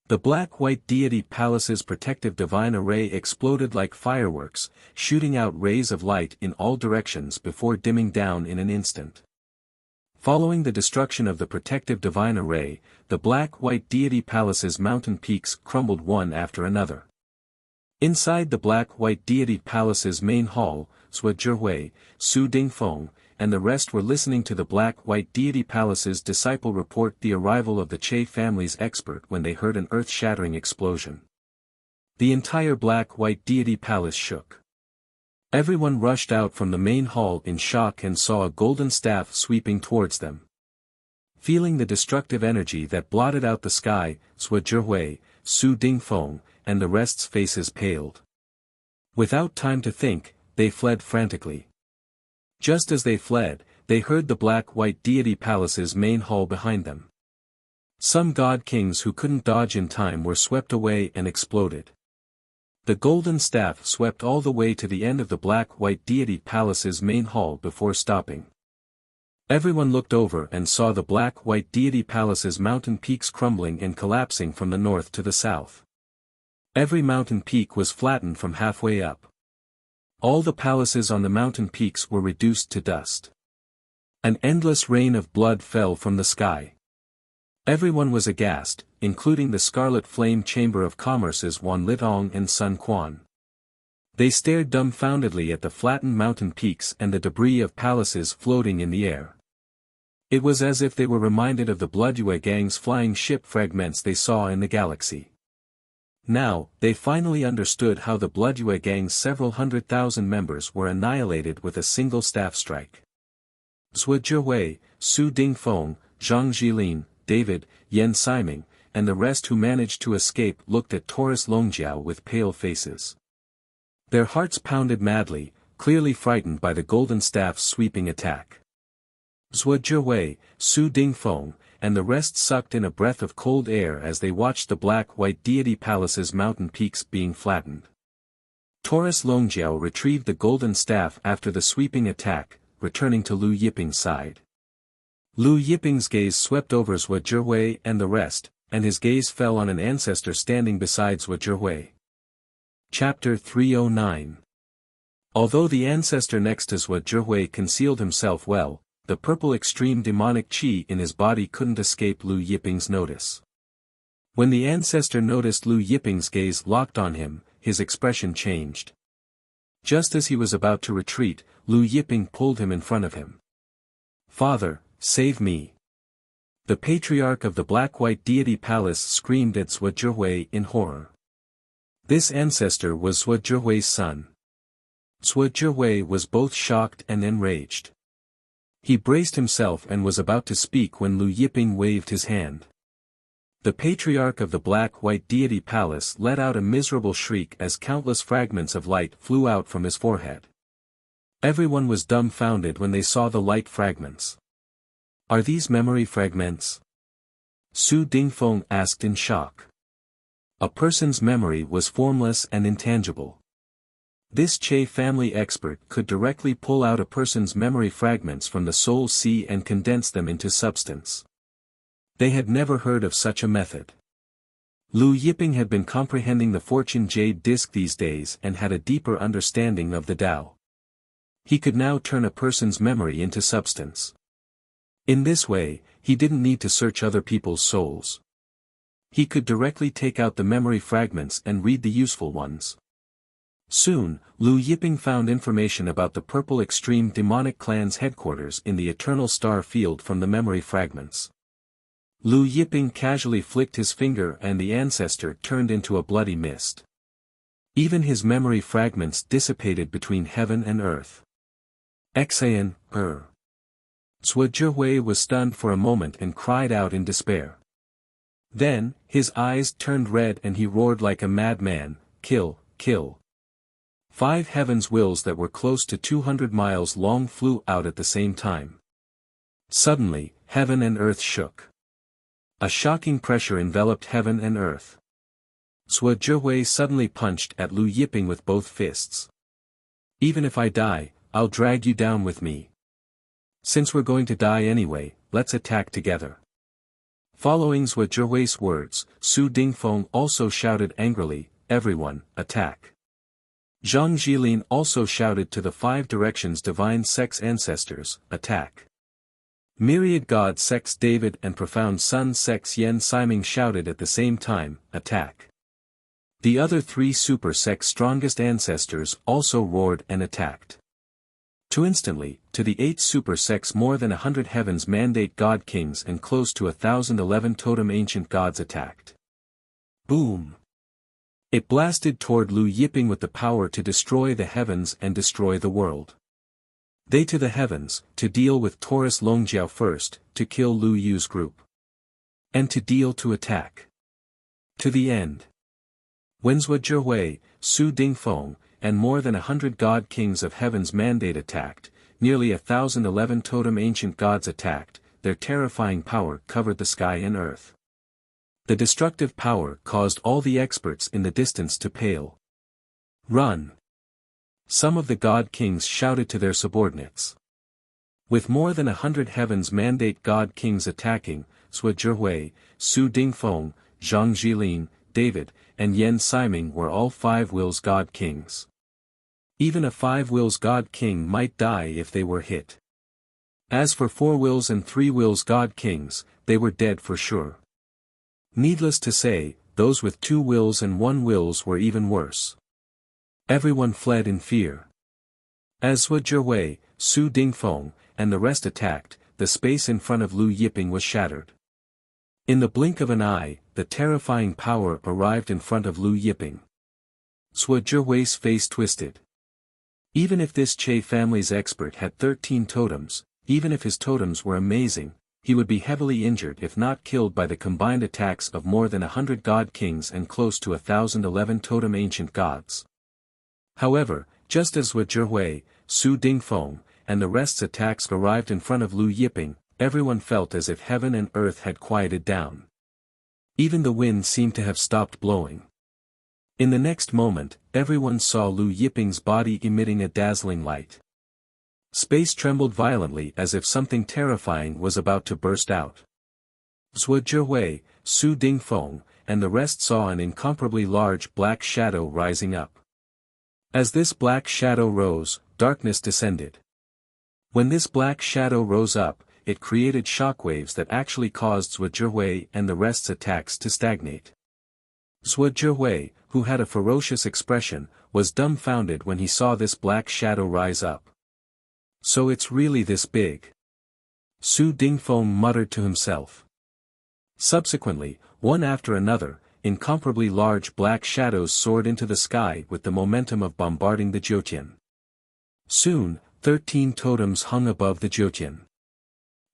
S1: The black-white deity palace's protective divine array exploded like fireworks, shooting out rays of light in all directions before dimming down in an instant. Following the destruction of the protective divine array, the black-white deity palace's mountain peaks crumbled one after another. Inside the black-white deity palace's main hall, Zhuo Zhihui, Su Dingfeng, and the rest were listening to the black-white deity palace's disciple report the arrival of the Che family's expert when they heard an earth-shattering explosion. The entire black-white deity palace shook. Everyone rushed out from the main hall in shock and saw a golden staff sweeping towards them. Feeling the destructive energy that blotted out the sky, Zhuo Zhihui, Su Dingfeng, and the rest's faces paled. Without time to think, they fled frantically. Just as they fled, they heard the black-white deity palace's main hall behind them. Some god kings who couldn't dodge in time were swept away and exploded. The golden staff swept all the way to the end of the black-white deity palace's main hall before stopping. Everyone looked over and saw the black-white deity palace's mountain peaks crumbling and collapsing from the north to the south. Every mountain peak was flattened from halfway up. All the palaces on the mountain peaks were reduced to dust. An endless rain of blood fell from the sky. Everyone was aghast, including the Scarlet Flame Chamber of Commerce's Wan Litong and Sun Quan. They stared dumbfoundedly at the flattened mountain peaks and the debris of palaces floating in the air. It was as if they were reminded of the Bloodyue Gang's flying ship fragments they saw in the galaxy. Now, they finally understood how the Bloodyue Gang's several 100,000 members were annihilated with a single staff strike. Zhuo Zhihui, Su Dingfeng, Zhang Jilin, David, Yan Siming, and the rest who managed to escape looked at Taurus Longjiao with pale faces. Their hearts pounded madly, clearly frightened by the golden staff's sweeping attack. Zhuo Zhihui, Su Dingfeng, and the rest sucked in a breath of cold air as they watched the black-white deity palace's mountain peaks being flattened. Taurus Longjiao retrieved the golden staff after the sweeping attack, returning to Lu Yiping's side. Lu Yiping's gaze swept over Zhuo Zhihui and the rest, and his gaze fell on an ancestor standing beside Zhuo Zhihui. Chapter 309. Although the ancestor next to Zhuo Zhihui concealed himself well, the purple extreme demonic chi in his body couldn't escape Lu Yiping's notice. When the ancestor noticed Lu Yiping's gaze locked on him, his expression changed. Just as he was about to retreat, Lu Yiping pulled him in front of him. "Father, save me!" The patriarch of the black-white deity palace screamed at Zhuo Zhihui in horror. This ancestor was Zhuo Zhihui's son. Zhuo Zhihui was both shocked and enraged. He braced himself and was about to speak when Lu Yiping waved his hand. The patriarch of the black-white deity palace let out a miserable shriek as countless fragments of light flew out from his forehead. Everyone was dumbfounded when they saw the light fragments. "Are these memory fragments?" Su Dingfeng asked in shock. A person's memory was formless and intangible. This Che family expert could directly pull out a person's memory fragments from the soul sea and condense them into substance. They had never heard of such a method. Lu Yiping had been comprehending the Fortune Jade Disc these days and had a deeper understanding of the Tao. He could now turn a person's memory into substance. In this way, he didn't need to search other people's souls. He could directly take out the memory fragments and read the useful ones. Soon, Lu Yiping found information about the Purple Extreme Demonic Clan's headquarters in the Eternal Star Field from the memory fragments. Lu Yiping casually flicked his finger and the ancestor turned into a bloody mist. Even his memory fragments dissipated between heaven and earth. Xan, Zhuo Zhihui was stunned for a moment and cried out in despair. Then, his eyes turned red and he roared like a madman, "Kill, kill." 5 heavens' wills that were close to 200 miles long flew out at the same time. Suddenly, heaven and earth shook. A shocking pressure enveloped heaven and earth. Zhuo Zhihui suddenly punched at Lu Yiping with both fists. "Even if I die, I'll drag you down with me. Since we're going to die anyway, let's attack together." Following Zhuo Zhihui's words, Su Dingfeng also shouted angrily, "Everyone, attack." Zhang Jilin also shouted to the 5 directions divine sex ancestors, "Attack." Myriad god sex David and profound sun sex Yen Siming shouted at the same time, "Attack." The other 3 super sex strongest ancestors also roared and attacked. Instantly, to the 8 super sex more than 100 heavens mandate god kings and close to 1,011 totem ancient gods attacked. Boom! It blasted toward Lu Yiping with the power to destroy the heavens and destroy the world. They to the heavens, to deal with Taurus Longjiao first, to kill Lu Yu's group. And to deal to attack. To the end. When Zhuo Zhihui, Su Dingfeng, and more than 100 god kings of heaven's mandate attacked, nearly 1,011 totem ancient gods attacked, their terrifying power covered the sky and earth. The destructive power caused all the experts in the distance to pale. "Run!" Some of the god kings shouted to their subordinates. With more than 100 heavens mandate god kings attacking, Zhuo Zhihui, Su Dingfeng, Zhang Jilin, David, and Yen Siming were all 5 wills god kings. Even a 5 wills god king might die if they were hit. As for 4 wills and 3 wills god kings, they were dead for sure. Needless to say, those with 2 wills and 1 wills were even worse. Everyone fled in fear. As Zhuo Zhihui, Su Dingfeng, and the rest attacked, the space in front of Lu Yiping was shattered. In the blink of an eye, the terrifying power arrived in front of Lu Yiping. Zhuo Zhihui's face twisted. Even if this Che family's expert had 13 totems, even if his totems were amazing, he would be heavily injured if not killed by the combined attacks of more than 100 god kings and close to 1,011 totem ancient gods. However, just as Zhuo Zhihui, Su Dingfeng, and the rest's attacks arrived in front of Lu Yiping, everyone felt as if heaven and earth had quieted down. Even the wind seemed to have stopped blowing. In the next moment, everyone saw Lu Yiping's body emitting a dazzling light. Space trembled violently as if something terrifying was about to burst out. Zhuo Zhihui, Su Dingfeng, and the rest saw an incomparably large black shadow rising up. As this black shadow rose, darkness descended. When this black shadow rose up, it created shockwaves that actually caused Zhuo Zhihui and the rest's attacks to stagnate. Zhuo Zhihui, who had a ferocious expression, was dumbfounded when he saw this black shadow rise up. "So it's really this big?" Su Dingfeng muttered to himself. Subsequently, one after another, incomparably large black shadows soared into the sky with the momentum of bombarding the Jiutian. Soon, 13 totems hung above the Jiutian.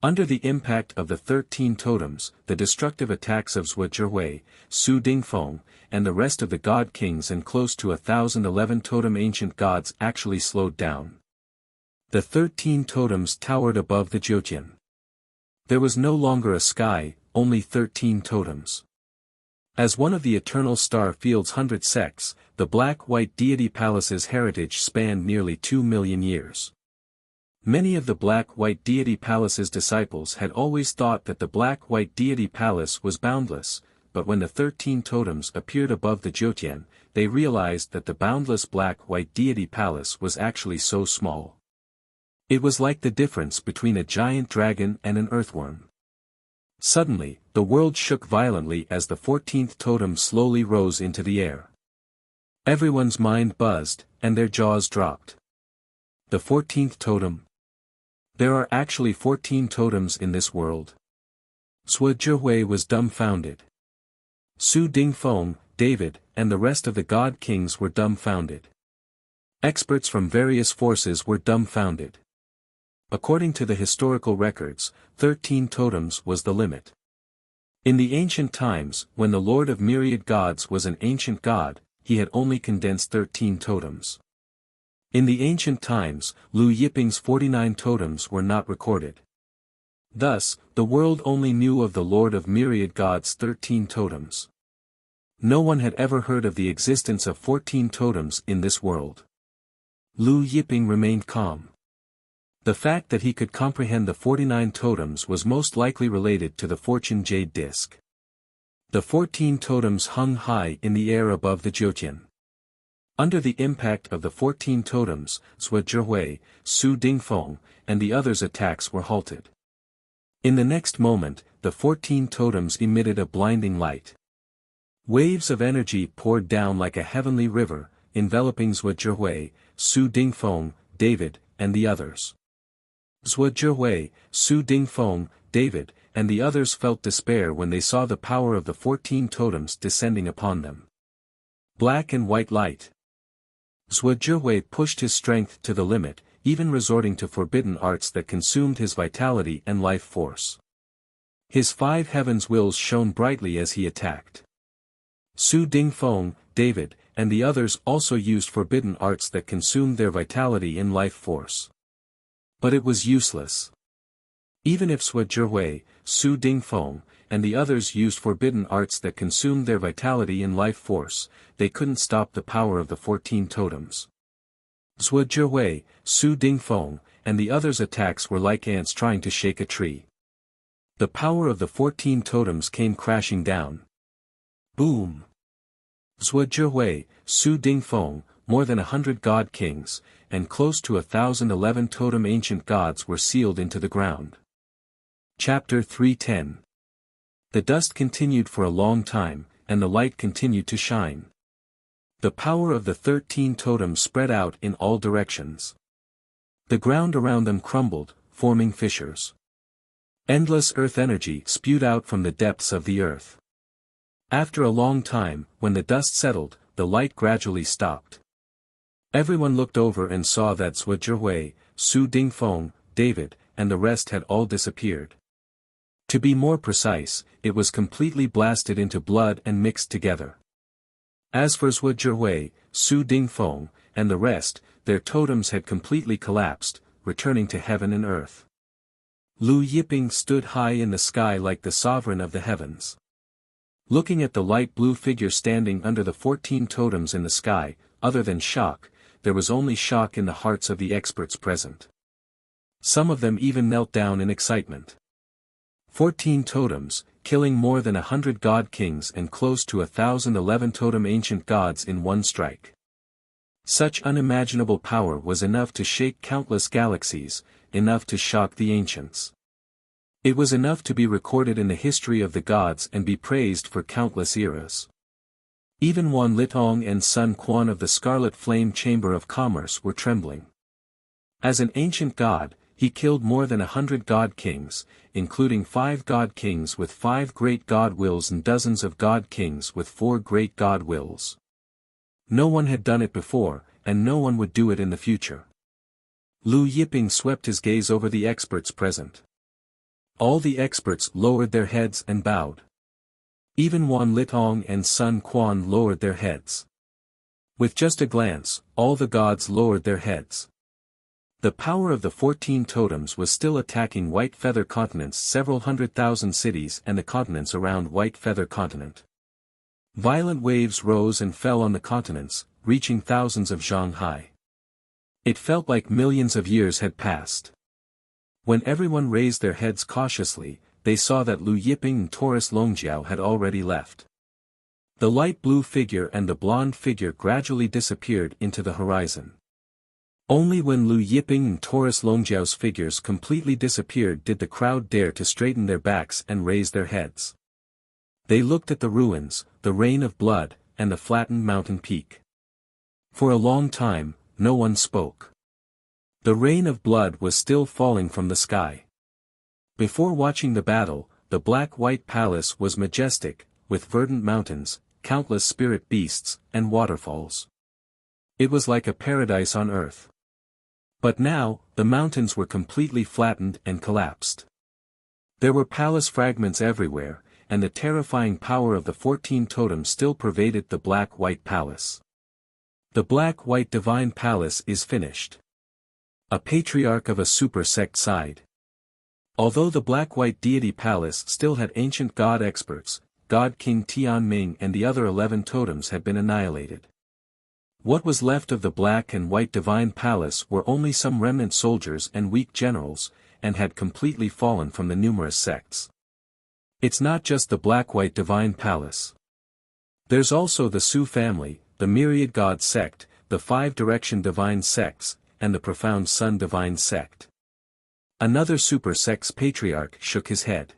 S1: Under the impact of the 13 totems, the destructive attacks of Zhuo Zhihui, Su Dingfeng, and the rest of the god kings and close to 1,011 totem ancient gods actually slowed down. The 13 totems towered above the Jiutian. There was no longer a sky, only 13 totems. As one of the eternal star field's 100 sects, the black-white deity palace's heritage spanned nearly 2 million years. Many of the black-white deity palace's disciples had always thought that the black-white deity palace was boundless, but when the 13 totems appeared above the Jiutian, they realized that the boundless black-white deity palace was actually so small. It was like the difference between a giant dragon and an earthworm. Suddenly, the world shook violently as the 14th totem slowly rose into the air. Everyone's mind buzzed, and their jaws dropped. The 14th totem? There are actually 14 totems in this world. Zhuo Zhihui was dumbfounded. Su Dingfeng, David, and the rest of the god kings were dumbfounded. Experts from various forces were dumbfounded. According to the historical records, 13 totems was the limit. In the ancient times, when the Lord of myriad gods was an ancient god, he had only condensed 13 totems. In the ancient times, Lu Yiping's 49 totems were not recorded. Thus, the world only knew of the Lord of myriad gods' 13 totems. No one had ever heard of the existence of 14 totems in this world. Lu Yiping remained calm. The fact that he could comprehend the 49 totems was most likely related to the fortune jade disc. The 14 totems hung high in the air above the Jiutian. Under the impact of the 14 totems, Zhou Zhihui, Su Dingfeng, and the others' attacks were halted. In the next moment, the 14 totems emitted a blinding light. Waves of energy poured down like a heavenly river, enveloping Zhou Zhihui, Su Dingfeng, David, and the others. Zhou Zhihui, Su Dingfeng, David, and the others felt despair when they saw the power of the 14 totems descending upon them. Black and white light. Zhou Zhihui pushed his strength to the limit, even resorting to forbidden arts that consumed his vitality and life force. His 5 heavens' wills shone brightly as he attacked. Su Dingfeng, David, and the others also used forbidden arts that consumed their vitality and life force. But it was useless. Even if Zhou Zhihui, Su Dingfeng, and the others used forbidden arts that consumed their vitality and life force, they couldn't stop the power of the 14 totems. Zhou Zhihui, Su Dingfeng, and the others' attacks were like ants trying to shake a tree. The power of the 14 totems came crashing down. Boom! Zhou Zhihui, Su Dingfeng, more than 100 god kings, and close to 1,011 totem ancient gods were sealed into the ground. Chapter 310. The dust continued for a long time, and the light continued to shine. The power of the 13 totems spread out in all directions. The ground around them crumbled, forming fissures. Endless earth energy spewed out from the depths of the earth. After a long time, when the dust settled, the light gradually stopped. Everyone looked over and saw that Zhou Zhihui, Su Dingfeng, David, and the rest had all disappeared. To be more precise, it was completely blasted into blood and mixed together. As for Zhou Zhihui, Su Dingfeng, and the rest, their totems had completely collapsed, returning to heaven and earth. Lu Yiping stood high in the sky like the sovereign of the heavens. Looking at the light blue figure standing under the 14 totems in the sky, other than shock, there was only shock in the hearts of the experts present. Some of them even knelt down in excitement. 14 totems, killing more than 100 god kings and close to 1,011 totem ancient gods in one strike. Such unimaginable power was enough to shake countless galaxies, enough to shock the ancients. It was enough to be recorded in the history of the gods and be praised for countless eras. Even Wan Litong and Sun Quan of the Scarlet Flame Chamber of Commerce were trembling. As an ancient god, he killed more than 100 god kings, including 5 god kings with 5 great god wills and dozens of god kings with 4 great god wills. No one had done it before, and no one would do it in the future. Lu Yiping swept his gaze over the experts present. All the experts lowered their heads and bowed. Even Wan Litong and Sun Quan lowered their heads. With just a glance, all the gods lowered their heads. The power of the 14 totems was still attacking White Feather Continent's several 100,000 cities and the continents around White Feather Continent. Violent waves rose and fell on the continents, reaching thousands of zhang high. It felt like millions of years had passed. When everyone raised their heads cautiously, they saw that Lu Yiping and Taurus Longjiao had already left. The light blue figure and the blonde figure gradually disappeared into the horizon. Only when Lu Yiping and Taurus Longjiao's figures completely disappeared did the crowd dare to straighten their backs and raise their heads. They looked at the ruins, the rain of blood, and the flattened mountain peak. For a long time, no one spoke. The rain of blood was still falling from the sky. Before watching the battle, the black-white palace was majestic, with verdant mountains, countless spirit beasts, and waterfalls. It was like a paradise on earth. But now, the mountains were completely flattened and collapsed. There were palace fragments everywhere, and the terrifying power of the 14 totems still pervaded the black-white palace. The black-white divine palace is finished. A patriarch of a super sect sighed. Although the black-white deity palace still had ancient god experts, God King Tianming and the other 11 totems had been annihilated. What was left of the black and white divine palace were only some remnant soldiers and weak generals, and had completely fallen from the numerous sects. It's not just the black-white divine palace. There's also the Su family, the myriad god sect, the 5-direction divine sects, and the profound sun divine sect. Another super sect's patriarch shook his head.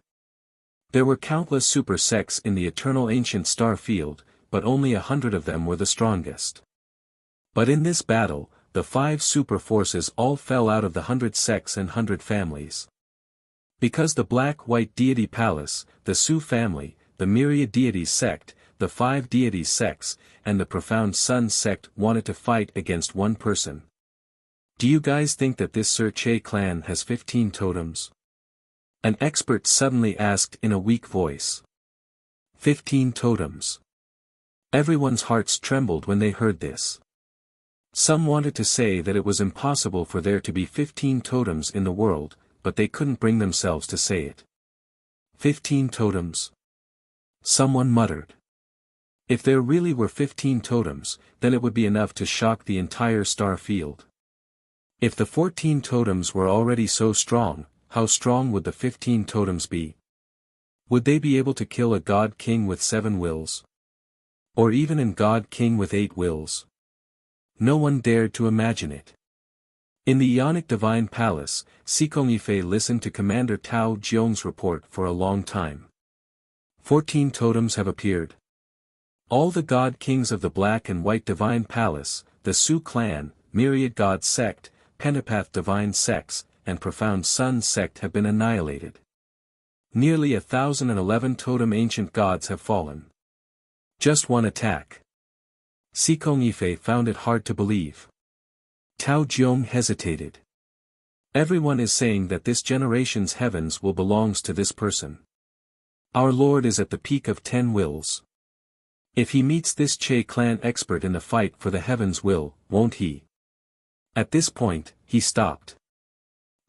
S1: There were countless super sects in the eternal ancient star field, but only 100 of them were the strongest. But in this battle, the 5 super forces all fell out of the 100 sects and 100 families. Because the black-white deity palace, the Su family, the myriad deities sect, the 5 deities sects, and the profound sun sect wanted to fight against one person. Do you guys think that this Sir Che clan has 15 totems? An expert suddenly asked in a weak voice. 15 totems. Everyone's hearts trembled when they heard this. Some wanted to say that it was impossible for there to be 15 totems in the world, but they couldn't bring themselves to say it. 15 totems? Someone muttered. If there really were 15 totems, then it would be enough to shock the entire star field. If the 14 totems were already so strong, how strong would the 15 totems be? Would they be able to kill a god king with 7 wills? Or even a god king with 8 wills? No one dared to imagine it. In the Ionic Divine Palace, Sikong Yifei listened to Commander Tao Jiong's report for a long time. 14 totems have appeared. All the god kings of the Black and White Divine Palace, the Su clan, Myriad God sect, Pentapath Divine sects, and Profound Sun sect have been annihilated. Nearly 1,011 totem ancient gods have fallen. Just one attack. Sikong Yifei found it hard to believe. Tao Jiong hesitated. Everyone is saying that this generation's heavens will belongs to this person. Our Lord is at the peak of 10 wills. If he meets this Che clan expert in the fight for the heavens will, won't he? At this point, he stopped.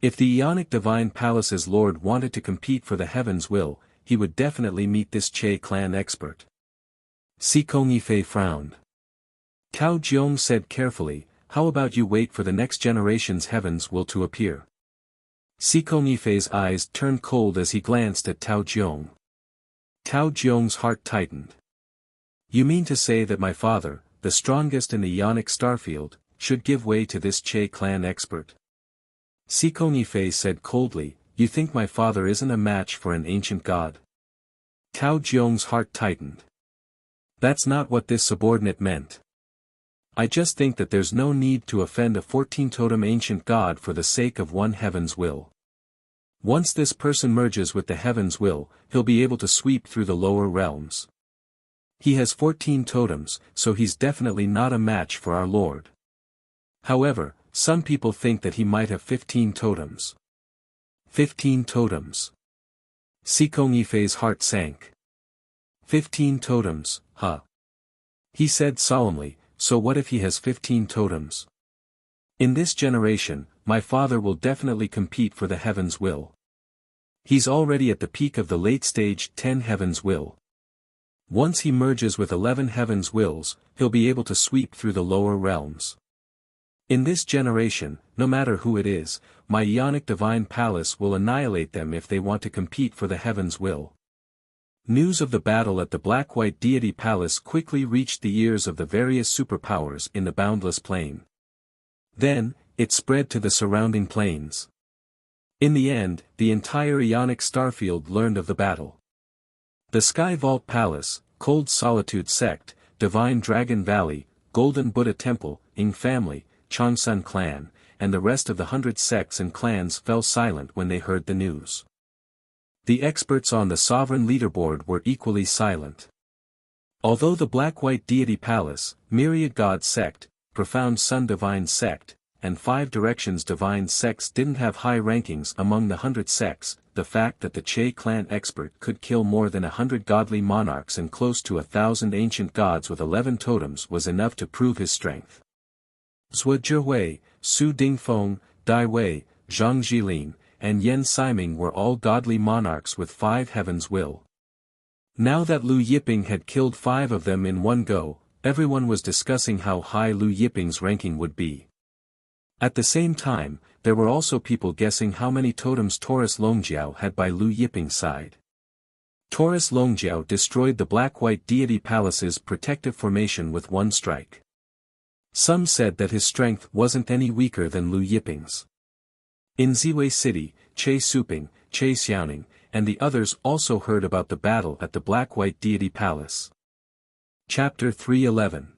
S1: If the Ionic Divine Palace's Lord wanted to compete for the heavens will, he would definitely meet this Che clan expert. Sikong Yifei frowned. Tao Jiong said carefully, how about you wait for the next generation's heavens will to appear? Sikong Yifei's eyes turned cold as he glanced at Tao Jiong. Tao Jiong's heart tightened. You mean to say that my father, the strongest in the Ionic starfield, should give way to this Che clan expert? Sikong Yifei said coldly, you think my father isn't a match for an ancient god? Tao Jiong's heart tightened. That's not what this subordinate meant. I just think that there's no need to offend a 14-totem ancient god for the sake of one heaven's will. Once this person merges with the heaven's will, he'll be able to sweep through the lower realms. He has 14 totems, so he's definitely not a match for our Lord. However, some people think that he might have 15 totems. 15 totems. Sikong Yifei's heart sank. 15 totems, huh? He said solemnly, so what if he has 15 totems? In this generation, my father will definitely compete for the heaven's will. He's already at the peak of the late stage 10 heaven's will. Once he merges with 11 heaven's wills, he'll be able to sweep through the lower realms. In this generation, no matter who it is, my Ionic Divine Palace will annihilate them if they want to compete for the heaven's will. News of the battle at the Black-White Deity Palace quickly reached the ears of the various superpowers in the boundless plain. Then, it spread to the surrounding plains. In the end, the entire Ionic starfield learned of the battle. The Sky Vault Palace, Cold Solitude Sect, Divine Dragon Valley, Golden Buddha Temple, Ing family, Changsun clan, and the rest of the 100 sects and clans fell silent when they heard the news. The experts on the sovereign leaderboard were equally silent. Although the Black-White Deity Palace, Myriad God Sect, Profound Sun Divine Sect, and Five Directions Divine Sects didn't have high rankings among the 100 sects, the fact that the Che clan expert could kill more than 100 godly monarchs and close to 1,000 ancient gods with 11 totems was enough to prove his strength. Zhuo Zhihui, Su Dingfeng, Dai Wei, Zhang Jilin, and Yan Siming were all godly monarchs with 5 heavens will. Now that Lu Yiping had killed 5 of them in one go, everyone was discussing how high Lu Yiping's ranking would be. At the same time, there were also people guessing how many totems Taurus Longjiao had by Lu Yiping's side. Taurus Longjiao destroyed the Black-White Deity Palace's protective formation with one strike. Some said that his strength wasn't any weaker than Lu Yiping's. In Ziwei City, Che Suping, Che Xiaoning, and the others also heard about the battle at the Black-White Deity Palace. Chapter 311.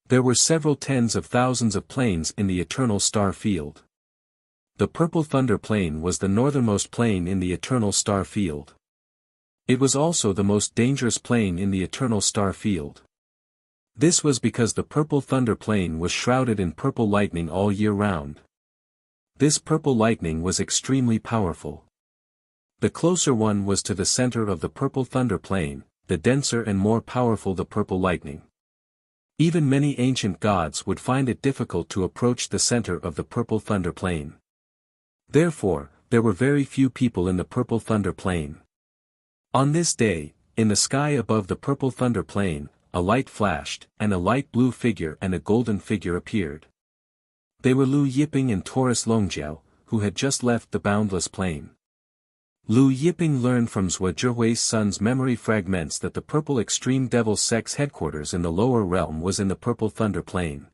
S1: There were several tens of thousands of plains in the Eternal Star Field. The Purple Thunder Plain was the northernmost plain in the Eternal Star Field. It was also the most dangerous plain in the Eternal Star Field. This was because the Purple Thunder Plain was shrouded in purple lightning all year round. This purple lightning was extremely powerful. The closer one was to the center of the Purple Thunder Plain, the denser and more powerful the purple lightning. Even many ancient gods would find it difficult to approach the center of the Purple Thunder Plain. Therefore, there were very few people in the Purple Thunder Plain. On this day, in the sky above the Purple Thunder Plain, a light flashed, and a light blue figure and a golden figure appeared. They were Lu Yiping and Taurus Longjiao, who had just left the boundless plain. Lu Yiping learned from Zhuo Zhihui's son's memory fragments that the Purple Extreme Devil Sect's headquarters in the lower realm was in the Purple Thunder Plain.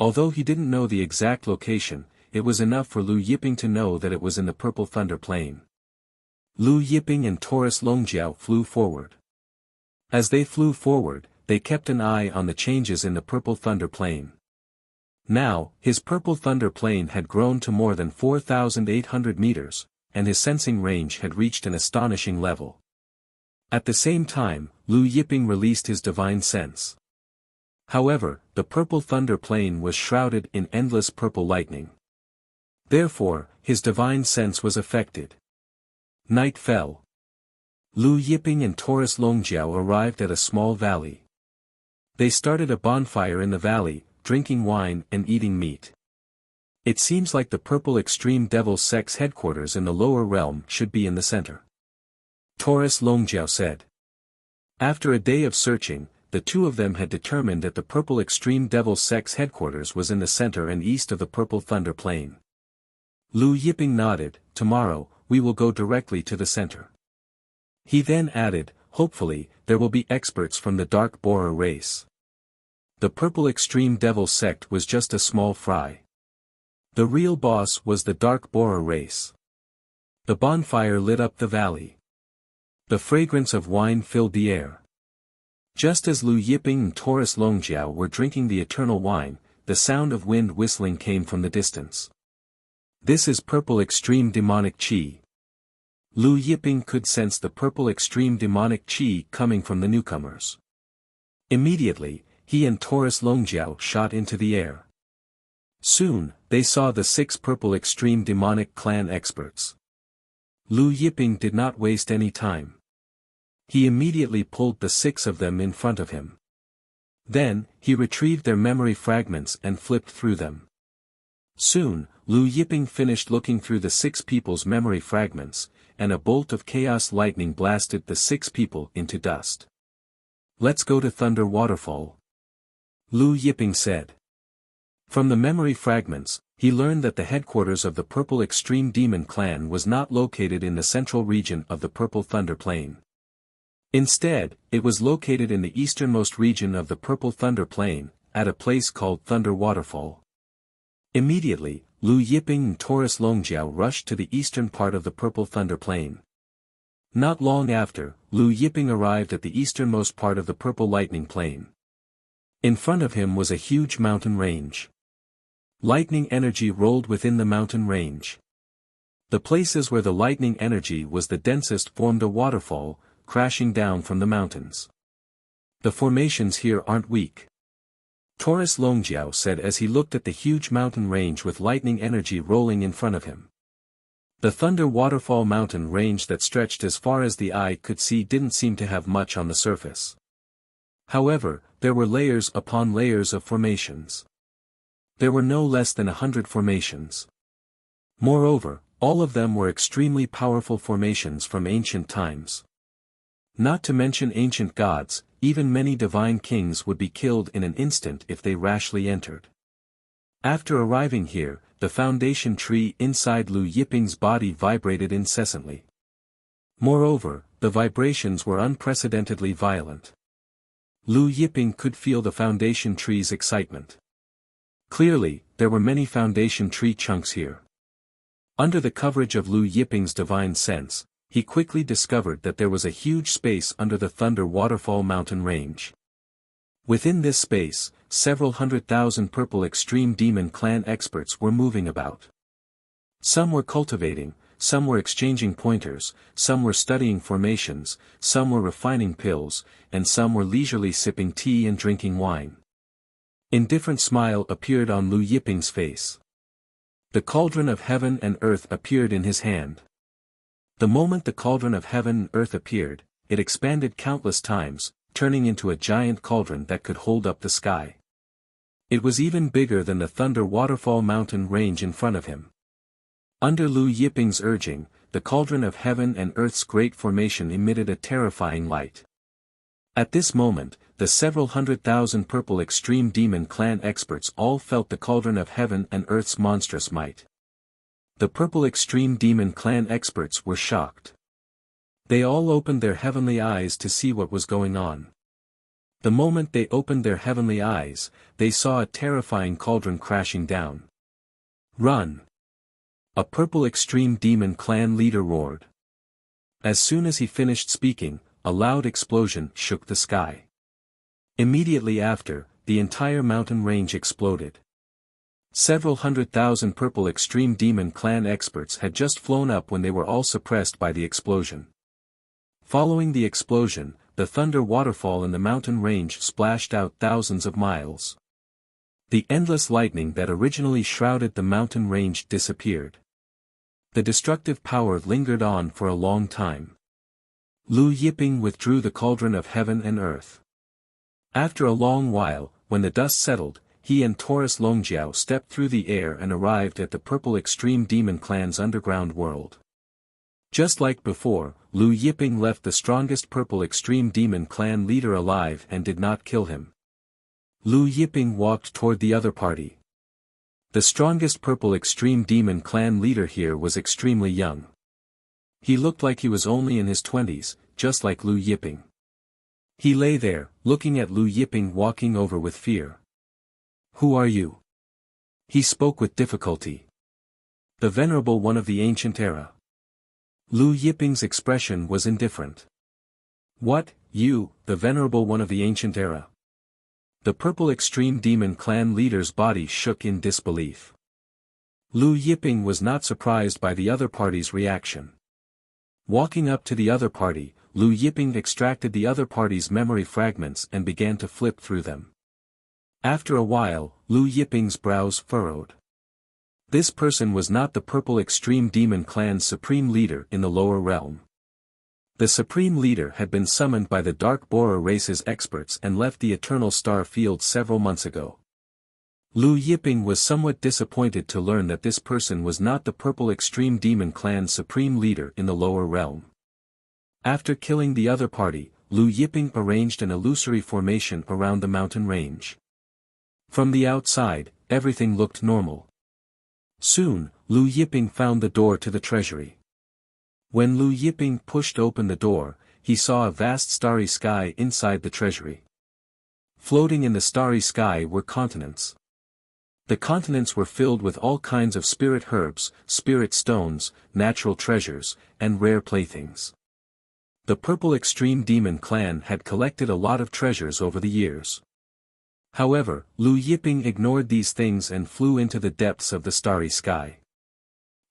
S1: Although he didn't know the exact location, it was enough for Lu Yiping to know that it was in the Purple Thunder Plain. Lu Yiping and Taurus Longjiao flew forward. As they flew forward, they kept an eye on the changes in the Purple Thunder Plain. Now, his Purple Thunder Plain had grown to more than 4,800 meters, and his sensing range had reached an astonishing level. At the same time, Lu Yiping released his divine sense. However, the Purple Thunder Plain was shrouded in endless purple lightning. Therefore, his divine sense was affected. Night fell. Lu Yiping and Taurus Longjiao arrived at a small valley. They started a bonfire in the valley, drinking wine and eating meat. It seems like the Purple Extreme Devil Sect's headquarters in the lower realm should be in the center. Taurus Longjiao said. After a day of searching, the two of them had determined that the Purple Extreme Devil Sect's headquarters was in the center and east of the Purple Thunder Plain. Lu Yiping nodded. Tomorrow, we will go directly to the center. He then added, hopefully, there will be experts from the Dark Borer race. The Purple Extreme Devil Sect was just a small fry. The real boss was the Dark Borer race. The bonfire lit up the valley. The fragrance of wine filled the air. Just as Lu Yiping and Taurus Longjiao were drinking the eternal wine, the sound of wind whistling came from the distance. This is Purple Extreme Demonic Qi. Lu Yiping could sense the Purple Extreme Demonic Qi coming from the newcomers. Immediately, he and Taurus Longjiao shot into the air. Soon, they saw the 6 Purple Extreme Demonic Clan experts. Lu Yiping did not waste any time. He immediately pulled the 6 of them in front of him. Then, he retrieved their memory fragments and flipped through them. Soon, Lu Yiping finished looking through the 6 people's memory fragments, and a bolt of chaos lightning blasted the 6 people into dust. Let's go to Thunder Waterfall. Lu Yiping said. From the memory fragments, he learned that the headquarters of the Purple Extreme Demon Clan was not located in the central region of the Purple Thunder Plain. Instead, it was located in the easternmost region of the Purple Thunder Plain, at a place called Thunder Waterfall. Immediately, Lu Yiping and Taurus Longjiao rushed to the eastern part of the Purple Thunder Plain. Not long after, Lu Yiping arrived at the easternmost part of the Purple Lightning Plain. In front of him was a huge mountain range. Lightning energy rolled within the mountain range. The places where the lightning energy was the densest formed a waterfall, crashing down from the mountains. The formations here aren't weak. Taurus Longjiao said as he looked at the huge mountain range with lightning energy rolling in front of him. The Thunder Waterfall mountain range that stretched as far as the eye could see didn't seem to have much on the surface. However, there were layers upon layers of formations. There were no less than 100 formations. Moreover, all of them were extremely powerful formations from ancient times. Not to mention ancient gods, even many divine kings would be killed in an instant if they rashly entered. After arriving here, the foundation tree inside Lu Yiping's body vibrated incessantly. Moreover, the vibrations were unprecedentedly violent. Lu Yiping could feel the foundation tree's excitement. Clearly, there were many foundation tree chunks here. Under the coverage of Lu Yiping's divine sense, he quickly discovered that there was a huge space under the Thunder Waterfall mountain range. Within this space, several 100,000 purple extreme demon clan experts were moving about. Some were cultivating, some were exchanging pointers, some were studying formations, some were refining pills, and some were leisurely sipping tea and drinking wine. Indifferent smile appeared on Lu Yiping's face. The cauldron of heaven and earth appeared in his hand. The moment the cauldron of heaven and earth appeared, it expanded countless times, turning into a giant cauldron that could hold up the sky. It was even bigger than the Thunder Waterfall mountain range in front of him. Under Lu Yiping's urging, the cauldron of heaven and earth's great formation emitted a terrifying light. At this moment, the several 100,000 purple extreme demon clan experts all felt the cauldron of heaven and earth's monstrous might. The purple extreme demon clan experts were shocked. They all opened their heavenly eyes to see what was going on. The moment they opened their heavenly eyes, they saw a terrifying cauldron crashing down. "Run!" A purple extreme demon clan leader roared. As soon as he finished speaking, a loud explosion shook the sky. Immediately after, the entire mountain range exploded. Several 100,000 purple extreme demon clan experts had just flown up when they were all suppressed by the explosion. Following the explosion, the Thunder Waterfall in the mountain range splashed out thousands of miles. The endless lightning that originally shrouded the mountain range disappeared. The destructive power lingered on for a long time. Lu Yiping withdrew the cauldron of heaven and earth. After a long while, when the dust settled, he and Taurus Longjiao stepped through the air and arrived at the purple extreme demon clan's underground world. Just like before, Lu Yiping left the strongest purple extreme demon clan leader alive and did not kill him. Lu Yiping walked toward the other party. The strongest purple extreme demon clan leader here was extremely young. He looked like he was only in his 20s, just like Lu Yiping. He lay there, looking at Lu Yiping walking over with fear. "Who are you?" He spoke with difficulty. "The Venerable One of the Ancient Era." Lu Yiping's expression was indifferent. "What, you, the Venerable One of the Ancient Era?" The purple extreme demon clan leader's body shook in disbelief. Lu Yiping was not surprised by the other party's reaction. Walking up to the other party, Lu Yiping extracted the other party's memory fragments and began to flip through them. After a while, Lu Yiping's brows furrowed. This person was not the purple extreme demon clan's supreme leader in the lower realm. The supreme leader had been summoned by the Dark Borer race's experts and left the Eternal Star Field several months ago. Lu Yiping was somewhat disappointed to learn that this person was not the purple extreme demon clan's supreme leader in the lower realm. After killing the other party, Lu Yiping arranged an illusory formation around the mountain range. From the outside, everything looked normal. Soon, Lu Yiping found the door to the treasury. When Lu Yiping pushed open the door, he saw a vast starry sky inside the treasury. Floating in the starry sky were continents. The continents were filled with all kinds of spirit herbs, spirit stones, natural treasures, and rare playthings. The purple extreme demon clan had collected a lot of treasures over the years. However, Lu Yiping ignored these things and flew into the depths of the starry sky.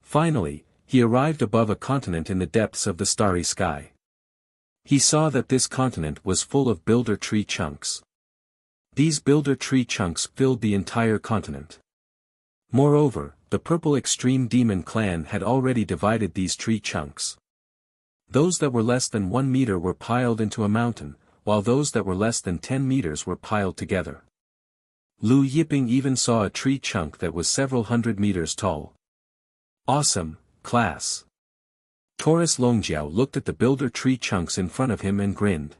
S1: Finally, he arrived above a continent in the depths of the starry sky. He saw that this continent was full of builder tree chunks. These builder tree chunks filled the entire continent. Moreover, the Purple Extreme Demon clan had already divided these tree chunks. Those that were less than 1 meter were piled into a mountain, while those that were less than 10 meters were piled together. Lu Yiping even saw a tree chunk that was several hundred meters tall. Awesome, class. Taurus Longjiao looked at the builder tree chunks in front of him and grinned.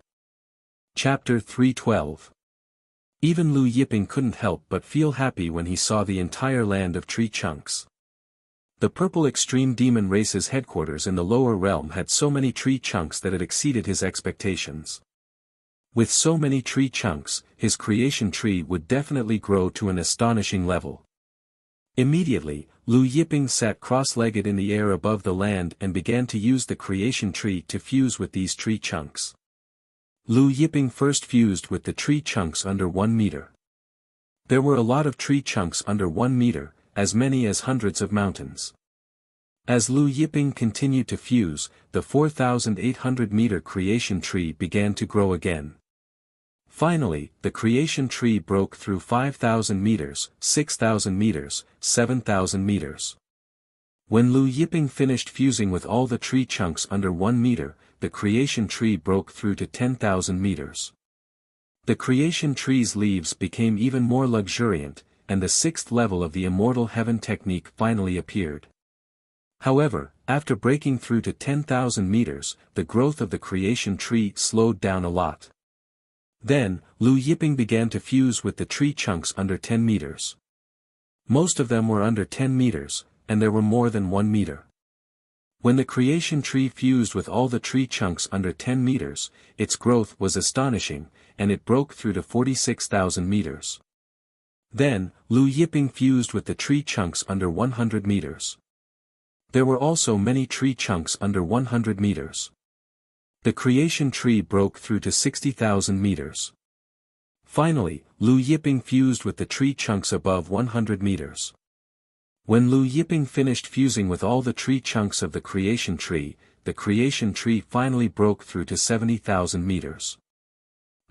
S1: Chapter 312. Even Lu Yiping couldn't help but feel happy when he saw the entire land of tree chunks. The Purple Extreme Demon Race's headquarters in the lower realm had so many tree chunks that it exceeded his expectations. With so many tree chunks, his creation tree would definitely grow to an astonishing level. Immediately, Lu Yiping sat cross-legged in the air above the land and began to use the creation tree to fuse with these tree chunks. Lu Yiping first fused with the tree chunks under 1 meter. There were a lot of tree chunks under 1 meter, as many as hundreds of mountains. As Lu Yiping continued to fuse, the 4,800-meter creation tree began to grow again. Finally, the creation tree broke through 5,000 meters, 6,000 meters, 7,000 meters. When Lu Yiping finished fusing with all the tree chunks under 1 meter, the creation tree broke through to 10,000 meters. The creation tree's leaves became even more luxuriant, and the 6th level of the Immortal Heaven technique finally appeared. However, after breaking through to 10,000 meters, the growth of the creation tree slowed down a lot. Then, Lu Yiping began to fuse with the tree chunks under 10 meters. Most of them were under 10 meters, and there were more than 1 meter. When the creation tree fused with all the tree chunks under 10 meters, its growth was astonishing, and it broke through to 46,000 meters. Then, Lu Yiping fused with the tree chunks under 100 meters. There were also many tree chunks under 100 meters. The creation tree broke through to 60,000 meters. Finally, Lu Yiping fused with the tree chunks above 100 meters. When Lu Yiping finished fusing with all the tree chunks of the creation tree finally broke through to 70,000 meters.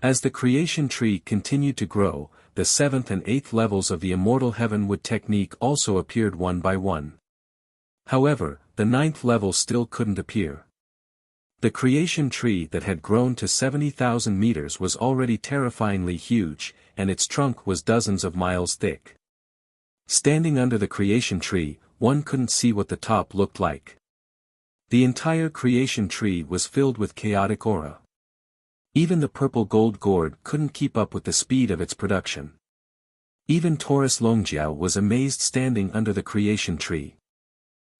S1: As the creation tree continued to grow, the 7th and 8th levels of the Immortal Heavenwood technique also appeared one by one. However, the 9th level still couldn't appear. The creation tree that had grown to 70,000 meters was already terrifyingly huge, and its trunk was dozens of miles thick. Standing under the creation tree, one couldn't see what the top looked like. The entire creation tree was filled with chaotic aura. Even the purple gold gourd couldn't keep up with the speed of its production. Even Taurus Longjiao was amazed standing under the creation tree.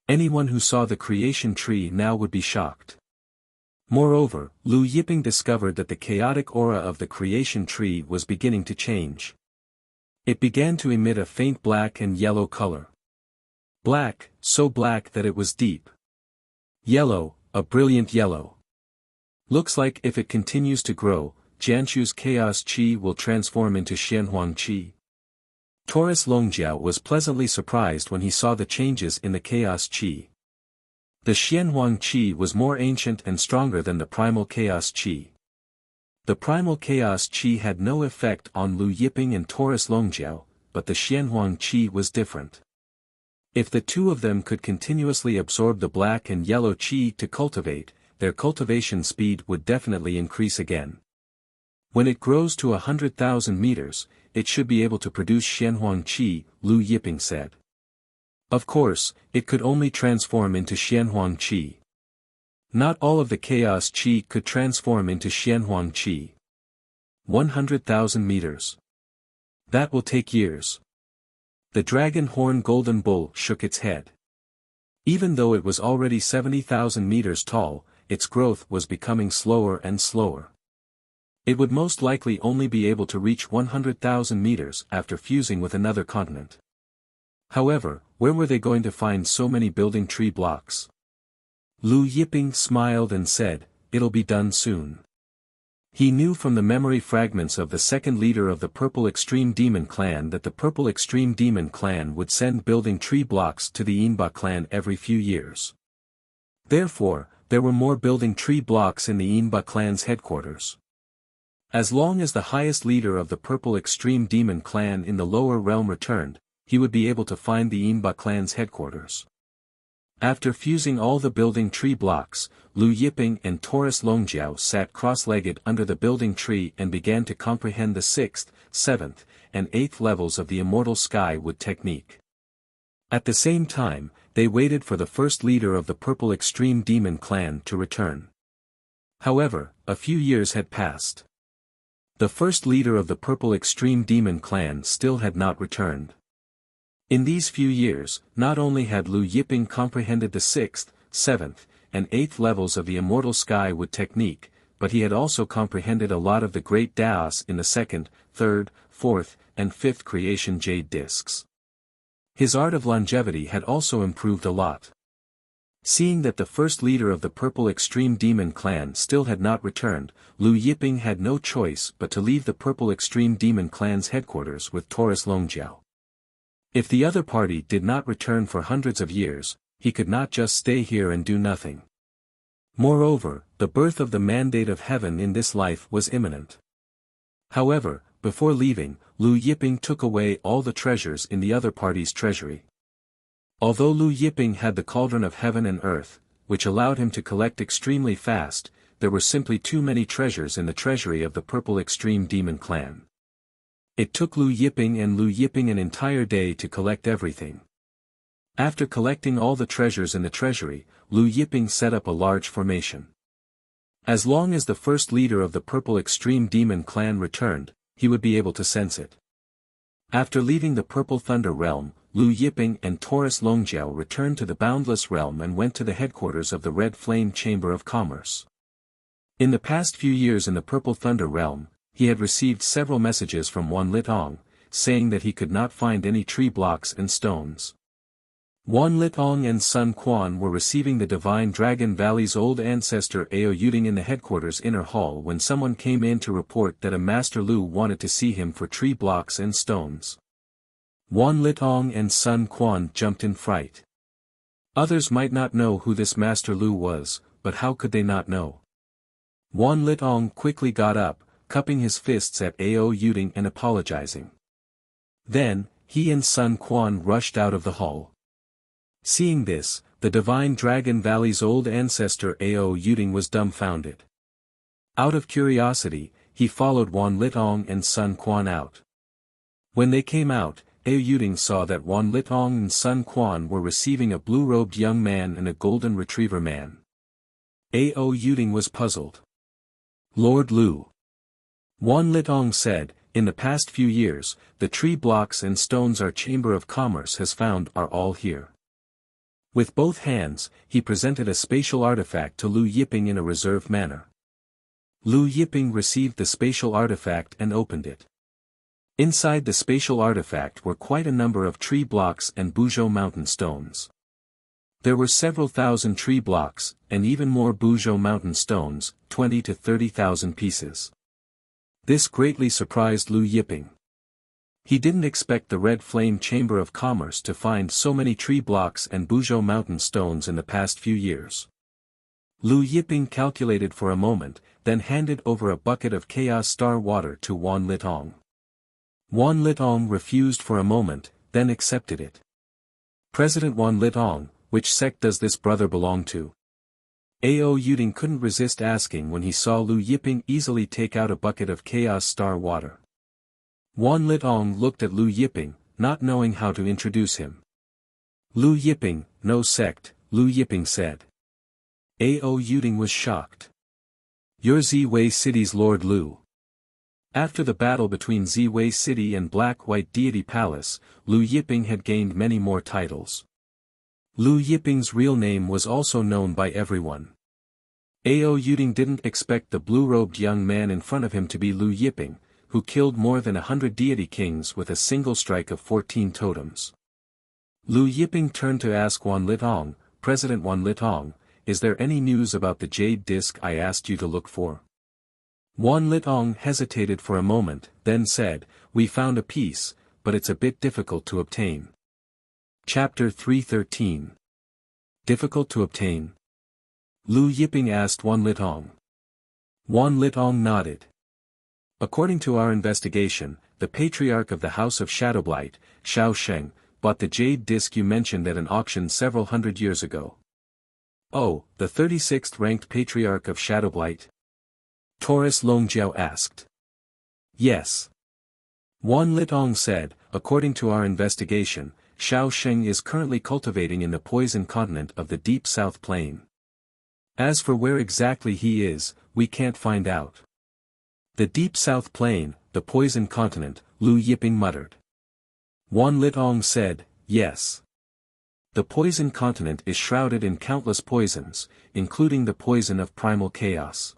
S1: Anyone who saw the creation tree now would be shocked. Moreover, Lu Yiping discovered that the chaotic aura of the creation tree was beginning to change. It began to emit a faint black and yellow color. Black, so black that it was deep. Yellow, a brilliant yellow. Looks like if it continues to grow, Jianshu's chaos qi will transform into Xianhuang qi. Taurus Longjiao was pleasantly surprised when he saw the changes in the chaos qi. The Xianhuang qi was more ancient and stronger than the primal chaos qi. The primal chaos qi had no effect on Lu Yiping and Taurus Longjiao, but the Xianhuang qi was different. If the two of them could continuously absorb the black and yellow qi to cultivate, their cultivation speed would definitely increase again. When it grows to 100,000 meters, it should be able to produce Xianhuang qi, Lu Yiping said. Of course, it could only transform into Xianhuang qi. Not all of the chaos qi could transform into Xianhuang qi. 100,000 meters. That will take years. The dragon horn golden bull shook its head. Even though it was already 70,000 meters tall, its growth was becoming slower and slower. It would most likely only be able to reach 100,000 meters after fusing with another continent. However, where were they going to find so many building tree blocks? Lu Yiping smiled and said, "It'll be done soon." He knew from the memory fragments of the second leader of the Purple Extreme Demon clan that the Purple Extreme Demon clan would send building tree blocks to the Yinba clan every few years. Therefore, there were more building tree blocks in the Inba clan's headquarters. As long as the highest leader of the Purple Extreme Demon clan in the lower realm returned, he would be able to find the Inba clan's headquarters. After fusing all the building tree blocks, Lu Yiping and Taurus Longjiao sat cross-legged under the building tree and began to comprehend the 6th, 7th, and 8th levels of the Immortal Skywood technique. At the same time, they waited for the first leader of the Purple Extreme Demon clan to return. However, a few years had passed. The first leader of the Purple Extreme Demon clan still had not returned. In these few years, not only had Lu Yiping comprehended the 6th, 7th, and 8th levels of the Immortal Skywood technique, but he had also comprehended a lot of the great Daos in the 2nd, 3rd, 4th, and 5th creation jade discs. His art of longevity had also improved a lot. Seeing that the first leader of the Purple Extreme Demon clan still had not returned, Lu Yiping had no choice but to leave the Purple Extreme Demon clan's headquarters with Taurus Longjiao. If the other party did not return for hundreds of years, he could not just stay here and do nothing. Moreover, the birth of the mandate of heaven in this life was imminent. However, before leaving, Lu Yiping took away all the treasures in the other party's treasury. Although Lu Yiping had the cauldron of heaven and earth, which allowed him to collect extremely fast, there were simply too many treasures in the treasury of the Purple Extreme Demon clan. It took Lu Yiping an entire day to collect everything. After collecting all the treasures in the treasury, Lu Yiping set up a large formation. As long as the first leader of the Purple Extreme Demon clan returned, he would be able to sense it. After leaving the Purple Thunder realm, Lu Yiping and Taurus Longjiao returned to the Boundless realm and went to the headquarters of the Red Flame Chamber of Commerce. In the past few years in the Purple Thunder realm, he had received several messages from Wan Litong, saying that he could not find any tree blocks and stones. Wan Litong and Sun Quan were receiving the Divine Dragon Valley's old ancestor Ao Yuding in the headquarters inner hall when someone came in to report that a Master Lu wanted to see him for tree blocks and stones. Wan Litong and Sun Quan jumped in fright. Others might not know who this Master Lu was, but how could they not know? Wan Litong quickly got up, cupping his fists at Ao Yuding and apologizing. Then, he and Sun Quan rushed out of the hall. Seeing this, the Divine Dragon Valley's old ancestor Ao Yuding was dumbfounded. Out of curiosity, he followed Wan Litong and Sun Quan out. When they came out, Ao Yuding saw that Wan Litong and Sun Quan were receiving a blue-robed young man and a golden retriever man. Ao Yuding was puzzled. Lord Lu. Wan Litong said, in the past few years, the tree blocks and stones our Chamber of Commerce has found are all here. With both hands, he presented a spatial artifact to Lu Yiping in a reserved manner. Lu Yiping received the spatial artifact and opened it. Inside the spatial artifact were quite a number of tree blocks and Buzhou mountain stones. There were several thousand tree blocks, and even more Buzhou mountain stones, 20 to 30,000 pieces. This greatly surprised Lu Yiping. He didn't expect the Red Flame Chamber of Commerce to find so many tree blocks and Buzhou mountain stones in the past few years. Lu Yiping calculated for a moment, then handed over a bucket of Chaos Star water to Wan Litong. Wan Litong refused for a moment, then accepted it. President Wan Litong, which sect does this brother belong to? Ao Yuding couldn't resist asking when he saw Lu Yiping easily take out a bucket of Chaos Star water. Wan Litong looked at Lu Yiping, not knowing how to introduce him. Lu Yiping, no sect, Lu Yiping said. Ao Yuding was shocked. You're Ziwei City's Lord Lu. After the battle between Ziwei City and Black-White Deity Palace, Lu Yiping had gained many more titles. Lu Yiping's real name was also known by everyone. Ao Yuding didn't expect the blue-robed young man in front of him to be Lu Yiping, who killed more than 100 deity kings with a single strike of 14 totems. Lu Yiping turned to ask Wan Litong, President Wan Litong, is there any news about the jade disc I asked you to look for? Wan Litong hesitated for a moment, then said, we found a piece, but it's a bit difficult to obtain. Chapter 313. Difficult to obtain. Lu Yiping asked Wan Litong. Wan Litong nodded. According to our investigation, the patriarch of the House of Shadowblight, Xiao Sheng, bought the jade disc you mentioned at an auction several hundred years ago. Oh, the 36th ranked patriarch of Shadowblight? Taurus Longjiao asked. Yes. Wan Litong said, according to our investigation, Xiao Sheng is currently cultivating in the poison continent of the Deep South Plain. As for where exactly he is, we can't find out. The Deep South Plain, the poison continent, Lu Yiping muttered. Wan Litong said, yes. The poison continent is shrouded in countless poisons, including the poison of primal chaos.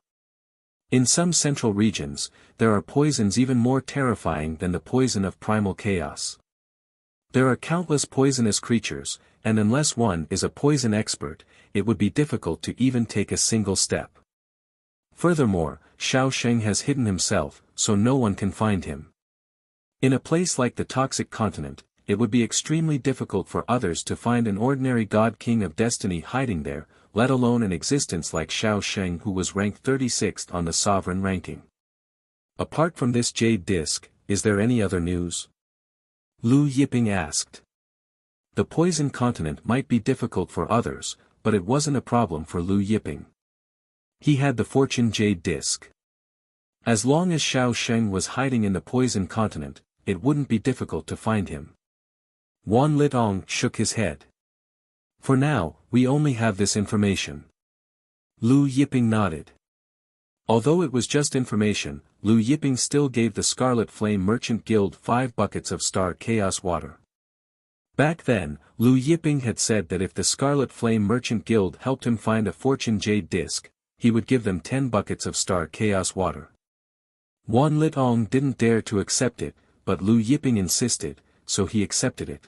S1: In some central regions, there are poisons even more terrifying than the poison of primal chaos. There are countless poisonous creatures, and unless one is a poison expert, it would be difficult to even take a single step. Furthermore, Xiao Sheng has hidden himself, so no one can find him. In a place like the toxic continent, it would be extremely difficult for others to find an ordinary god king of destiny hiding there, let alone an existence like Xiao Sheng who was ranked 36th on the sovereign ranking. Apart from this jade disc, is there any other news? Lu Yiping asked. The poison continent might be difficult for others, but it wasn't a problem for Lu Yiping. He had the fortune jade disc. As long as Xiao Sheng was hiding in the poison continent, it wouldn't be difficult to find him. Wan Litong shook his head. For now, we only have this information. Lu Yiping nodded. Although it was just information, Lu Yiping still gave the Scarlet Flame Merchant Guild 5 buckets of Star Chaos water. Back then, Lu Yiping had said that if the Scarlet Flame Merchant Guild helped him find a fortune jade disc, he would give them 10 buckets of Star Chaos water. Wan Litong didn't dare to accept it, but Lu Yiping insisted, so he accepted it.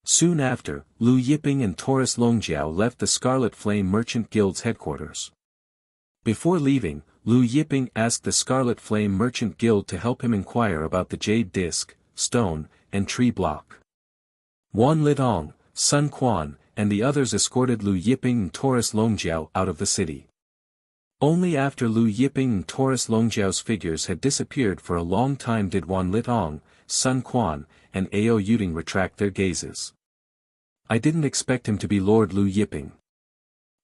S1: Soon after, Lu Yiping and Taurus Longjiao left the Scarlet Flame Merchant Guild's headquarters. Before leaving, Lu Yiping asked the Scarlet Flame Merchant Guild to help him inquire about the jade disc, stone, and tree block. Wan Litong, Sun Quan, and the others escorted Lu Yiping and Taurus Longjiao out of the city. Only after Lu Yiping and Taurus Longjiao's figures had disappeared for a long time did Wan Litong, Sun Quan, and Ao Yuding retract their gazes. I didn't expect him to be Lord Lu Yiping.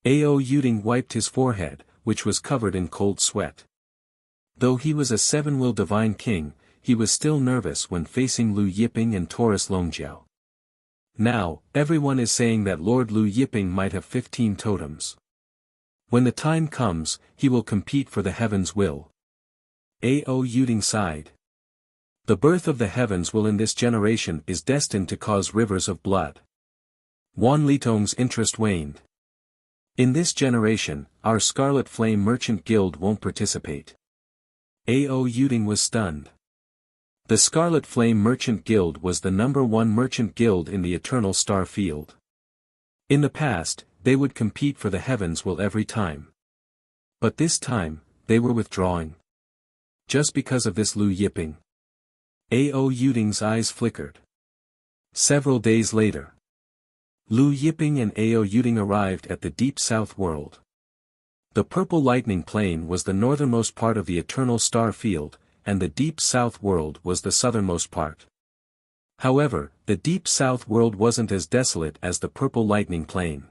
S1: Ao Yuding wiped his forehead, which was covered in cold sweat. Though he was a seven-will divine king, he was still nervous when facing Lu Yiping and Taurus Longjiao. Now, everyone is saying that Lord Lu Yiping might have 15 totems. When the time comes, he will compete for the heavens' will. Ao Yuding sighed. The birth of the heavens will in this generation is destined to cause rivers of blood. Wan Litong's interest waned. In this generation, our Scarlet Flame Merchant Guild won't participate. Ao Yuding was stunned. The Scarlet Flame Merchant Guild was the #1 merchant guild in the Eternal Star Field. In the past, they would compete for the heavens will every time. But this time, they were withdrawing. Just because of this Lu Yiping. Ao Yuding's eyes flickered. Several days later, Lu Yiping and Ao Yuding arrived at the Deep South world. The Purple Lightning Plain was the northernmost part of the Eternal Star Field, and the Deep South world was the southernmost part. However, the Deep South world wasn't as desolate as the Purple Lightning Plain.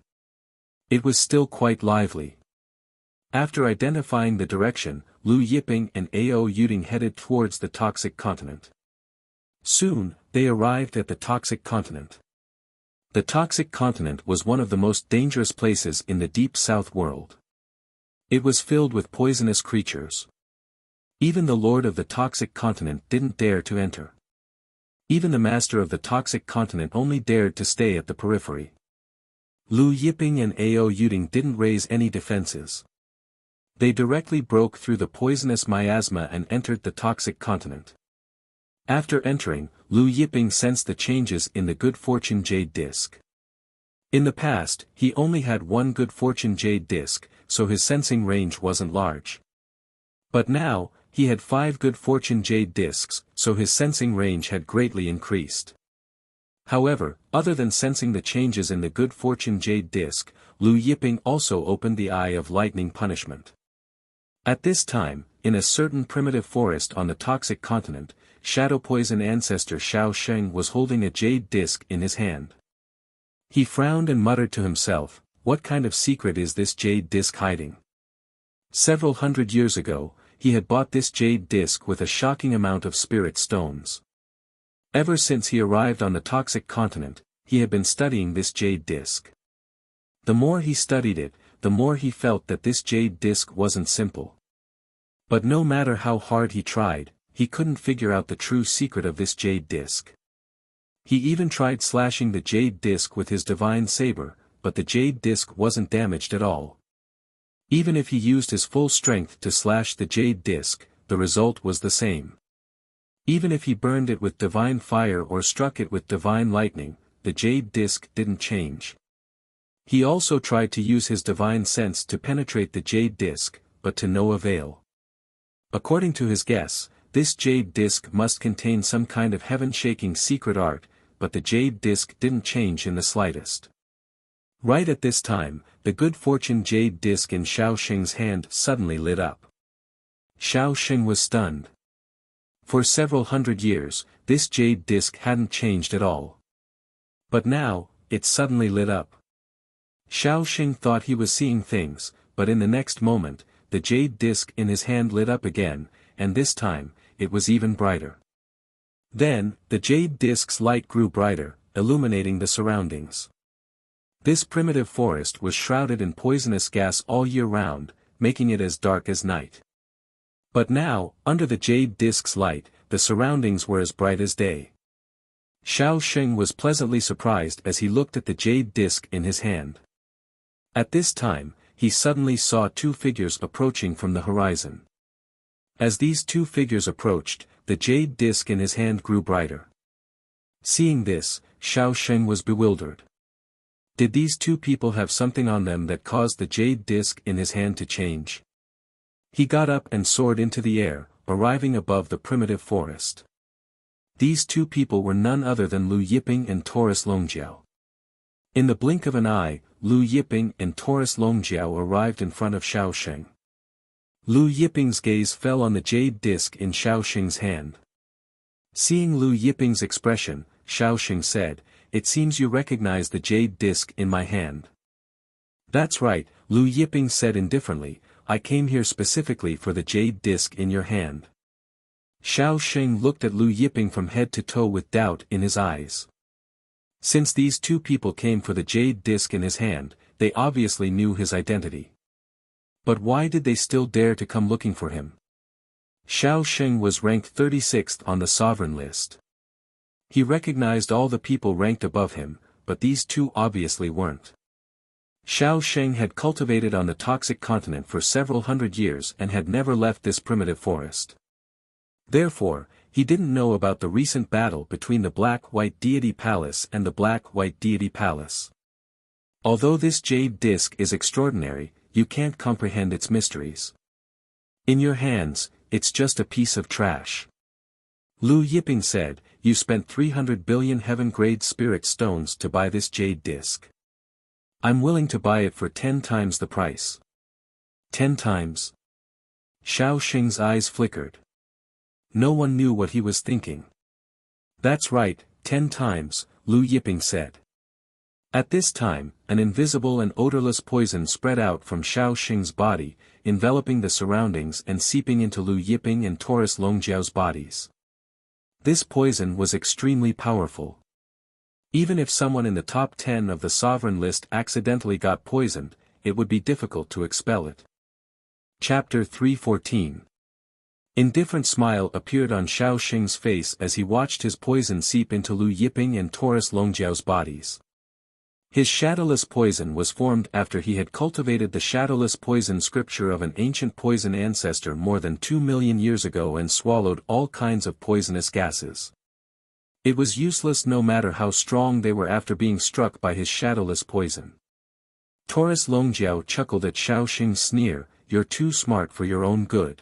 S1: It was still quite lively. After identifying the direction, Lu Yiping and Ao Yuding headed towards the Toxic Continent. Soon, they arrived at the Toxic Continent. The Toxic Continent was one of the most dangerous places in the Deep South world. It was filled with poisonous creatures. Even the Lord of the Toxic Continent didn't dare to enter. Even the Master of the Toxic Continent only dared to stay at the periphery. Lu Yiping and Ao Yuding didn't raise any defenses. They directly broke through the poisonous miasma and entered the Toxic Continent. After entering, Lu Yiping sensed the changes in the Good Fortune Jade Disc. In the past, he only had one Good Fortune Jade Disc, so his sensing range wasn't large. But now, he had 5 Good Fortune Jade Discs, so his sensing range had greatly increased. However, other than sensing the changes in the good fortune jade disc, Lu Yiping also opened the eye of lightning punishment. At this time, in a certain primitive forest on the toxic continent, shadow poison ancestor Shao Sheng was holding a jade disc in his hand. He frowned and muttered to himself, "What kind of secret is this jade disc hiding?" Several hundred years ago, he had bought this jade disc with a shocking amount of spirit stones. Ever since he arrived on the toxic continent, he had been studying this jade disc. The more he studied it, the more he felt that this jade disc wasn't simple. But no matter how hard he tried, he couldn't figure out the true secret of this jade disc. He even tried slashing the jade disc with his divine saber, but the jade disc wasn't damaged at all. Even if he used his full strength to slash the jade disc, the result was the same. Even if he burned it with divine fire or struck it with divine lightning, the jade disc didn't change. He also tried to use his divine sense to penetrate the jade disc, but to no avail. According to his guess, this jade disc must contain some kind of heaven-shaking secret art, but the jade disc didn't change in the slightest. Right at this time, the good fortune jade disc in Shao Sheng's hand suddenly lit up. Shao Sheng was stunned. For several hundred years, this jade disc hadn't changed at all. But now, it suddenly lit up. Shao Sheng thought he was seeing things, but in the next moment, the jade disc in his hand lit up again, and this time, it was even brighter. Then, the jade disc's light grew brighter, illuminating the surroundings. This primitive forest was shrouded in poisonous gas all year round, making it as dark as night. But now, under the jade disc's light, the surroundings were as bright as day. Shao Sheng was pleasantly surprised as he looked at the jade disc in his hand. At this time, he suddenly saw two figures approaching from the horizon. As these two figures approached, the jade disc in his hand grew brighter. Seeing this, Shao Sheng was bewildered. Did these two people have something on them that caused the jade disc in his hand to change? He got up and soared into the air, arriving above the primitive forest. These two people were none other than Lu Yiping and Taurus Longjiao. In the blink of an eye, Lu Yiping and Taurus Longjiao arrived in front of Shao Sheng. Lu Yiping's gaze fell on the jade disc in Shao Sheng's hand. Seeing Lu Yiping's expression, Shao Sheng said, "It seems you recognize the jade disc in my hand." "That's right," Lu Yiping said indifferently, "I came here specifically for the jade disc in your hand." Shao Sheng looked at Lu Yiping from head to toe with doubt in his eyes. Since these two people came for the jade disc in his hand, they obviously knew his identity. But why did they still dare to come looking for him? Shao Sheng was ranked 36th on the sovereign list. He recognized all the people ranked above him, but these two obviously weren't. Shao Sheng had cultivated on the toxic continent for several hundred years and had never left this primitive forest. Therefore, he didn't know about the recent battle between the Black-White Deity Palace and the Black-White Deity Palace. Although this jade disc is extraordinary, you can't comprehend its mysteries. In your hands, it's just a piece of trash. Lu Yiping said, "You spent 300 billion heaven-grade spirit stones to buy this jade disc. I'm willing to buy it for 10 times the price." 10 times? Shao Sheng's eyes flickered. No one knew what he was thinking. "That's right, 10 times, Lu Yiping said. At this time, an invisible and odorless poison spread out from Shao Sheng's body, enveloping the surroundings and seeping into Lu Yiping and Taurus Longjiao's bodies. This poison was extremely powerful. Even if someone in the top 10 of the sovereign list accidentally got poisoned, it would be difficult to expel it. Chapter 314. Indifferent smile appeared on Shao Sheng's face as he watched his poison seep into Lu Yiping and Taurus Longjiao's bodies. His shadowless poison was formed after he had cultivated the shadowless poison scripture of an ancient poison ancestor more than 2 million years ago and swallowed all kinds of poisonous gases. It was useless no matter how strong they were after being struck by his shadowless poison. Taurus Longjiao chuckled at Shao Sheng's sneer, "You're too smart for your own good.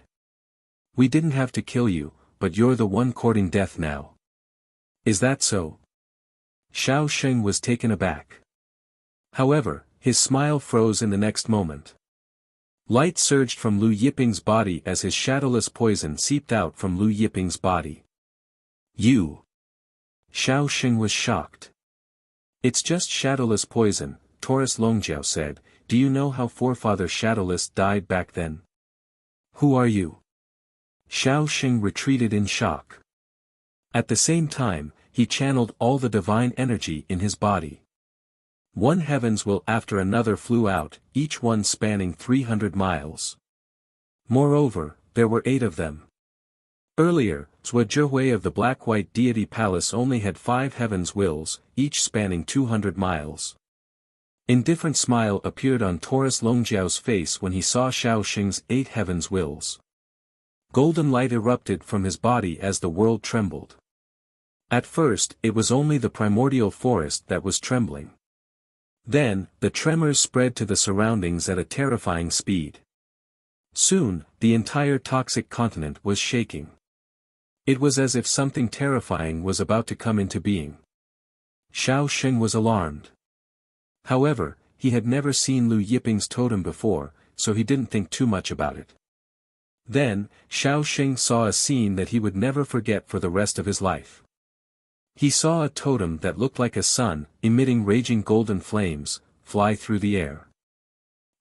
S1: We didn't have to kill you, but you're the one courting death now. Is that so?" Xiao Sheng was taken aback. However, his smile froze in the next moment. Light surged from Lu Yiping's body as his shadowless poison seeped out from Lu Yiping's body. You! Xiao Sheng was shocked. It's just shadowless poison, Taurus Longjiao said. Do you know how forefather Shadowless died back then? Who are you? Xiao Sheng retreated in shock. At the same time, he channeled all the divine energy in his body. One heaven's will after another flew out, each one spanning 300 miles. Moreover, there were 8 of them. Earlier, Zhua Zhihui of the Black-White Deity Palace only had 5 heaven's wills, each spanning 200 miles. Indifferent smile appeared on Taurus Longjiao's face when he saw Xiao Sheng's 8 heaven's wills. Golden light erupted from his body as the world trembled. At first, it was only the primordial forest that was trembling. Then, the tremors spread to the surroundings at a terrifying speed. Soon, the entire toxic continent was shaking. It was as if something terrifying was about to come into being. Xiao Sheng was alarmed. However, he had never seen Lu Yiping's totem before, so he didn't think too much about it. Then, Xiao Sheng saw a scene that he would never forget for the rest of his life. He saw a totem that looked like a sun, emitting raging golden flames, fly through the air.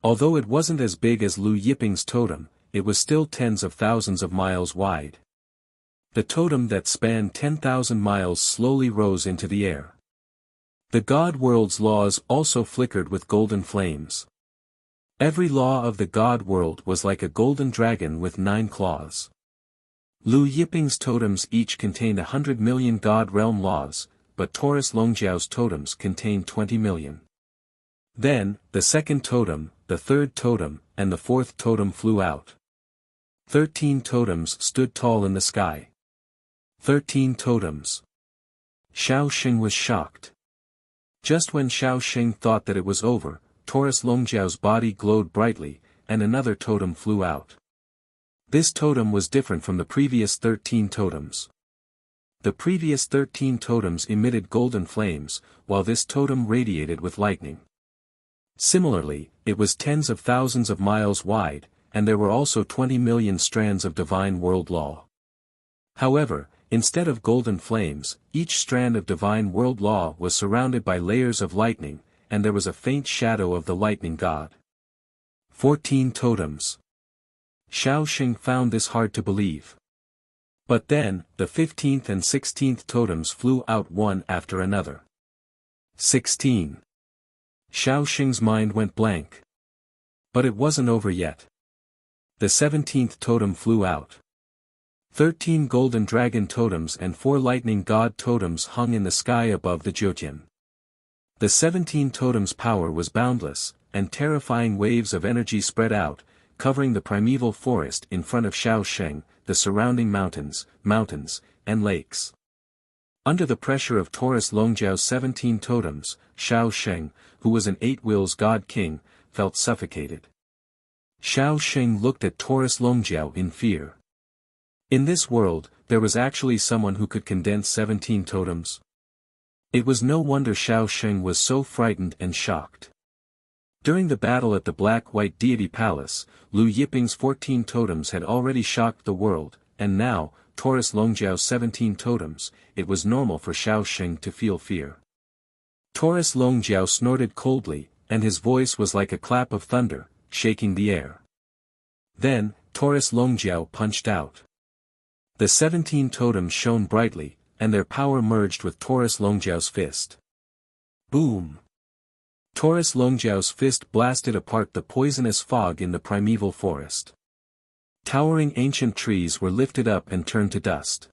S1: Although it wasn't as big as Lu Yiping's totem, it was still tens of thousands of miles wide. The totem that spanned 10,000 miles slowly rose into the air. The God world's laws also flickered with golden flames. Every law of the God world was like a golden dragon with 9 claws. Lu Yiping's totems each contained 100 million God realm laws, but Taurus Longjiao's totems contained 20 million. Then, the second totem, the third totem, and the fourth totem flew out. 13 totems stood tall in the sky. 13 totems. Xiao Sheng was shocked. Just when Xiao Sheng thought that it was over, Taurus Longjiao's body glowed brightly, and another totem flew out. This totem was different from the previous 13 totems. The previous 13 totems emitted golden flames, while this totem radiated with lightning. Similarly, it was tens of thousands of miles wide, and there were also 20 million strands of divine world law. However, instead of golden flames, each strand of divine world law was surrounded by layers of lightning, and there was a faint shadow of the lightning god. 14 totems. Xiao Sheng found this hard to believe. But then, the 15th and 16th totems flew out one after another. 16. Xiao Sheng's mind went blank. But it wasn't over yet. The 17th totem flew out. 13 golden dragon totems and 4 lightning god totems hung in the sky above the Jiutian. The 17 totems' power was boundless, and terrifying waves of energy spread out, covering the primeval forest in front of Xiao Sheng, the surrounding mountains, and lakes. Under the pressure of Taurus Longjiao's 17 totems, Xiao Sheng, who was an 8 wills god king, felt suffocated. Xiao Sheng looked at Taurus Longjiao in fear. In this world, there was actually someone who could condense 17 totems. It was no wonder Xiao Sheng was so frightened and shocked. During the battle at the Black-White Deity Palace, Lu Yiping's 14 totems had already shocked the world, and now, Taurus Longjiao's 17 totems, it was normal for Xiao Sheng to feel fear. Taurus Longjiao snorted coldly, and his voice was like a clap of thunder, shaking the air. Then, Taurus Longjiao punched out. The 17 totems shone brightly, and their power merged with Taurus Longjiao's fist. Boom! Taurus Longjiao's fist blasted apart the poisonous fog in the primeval forest. Towering ancient trees were lifted up and turned to dust.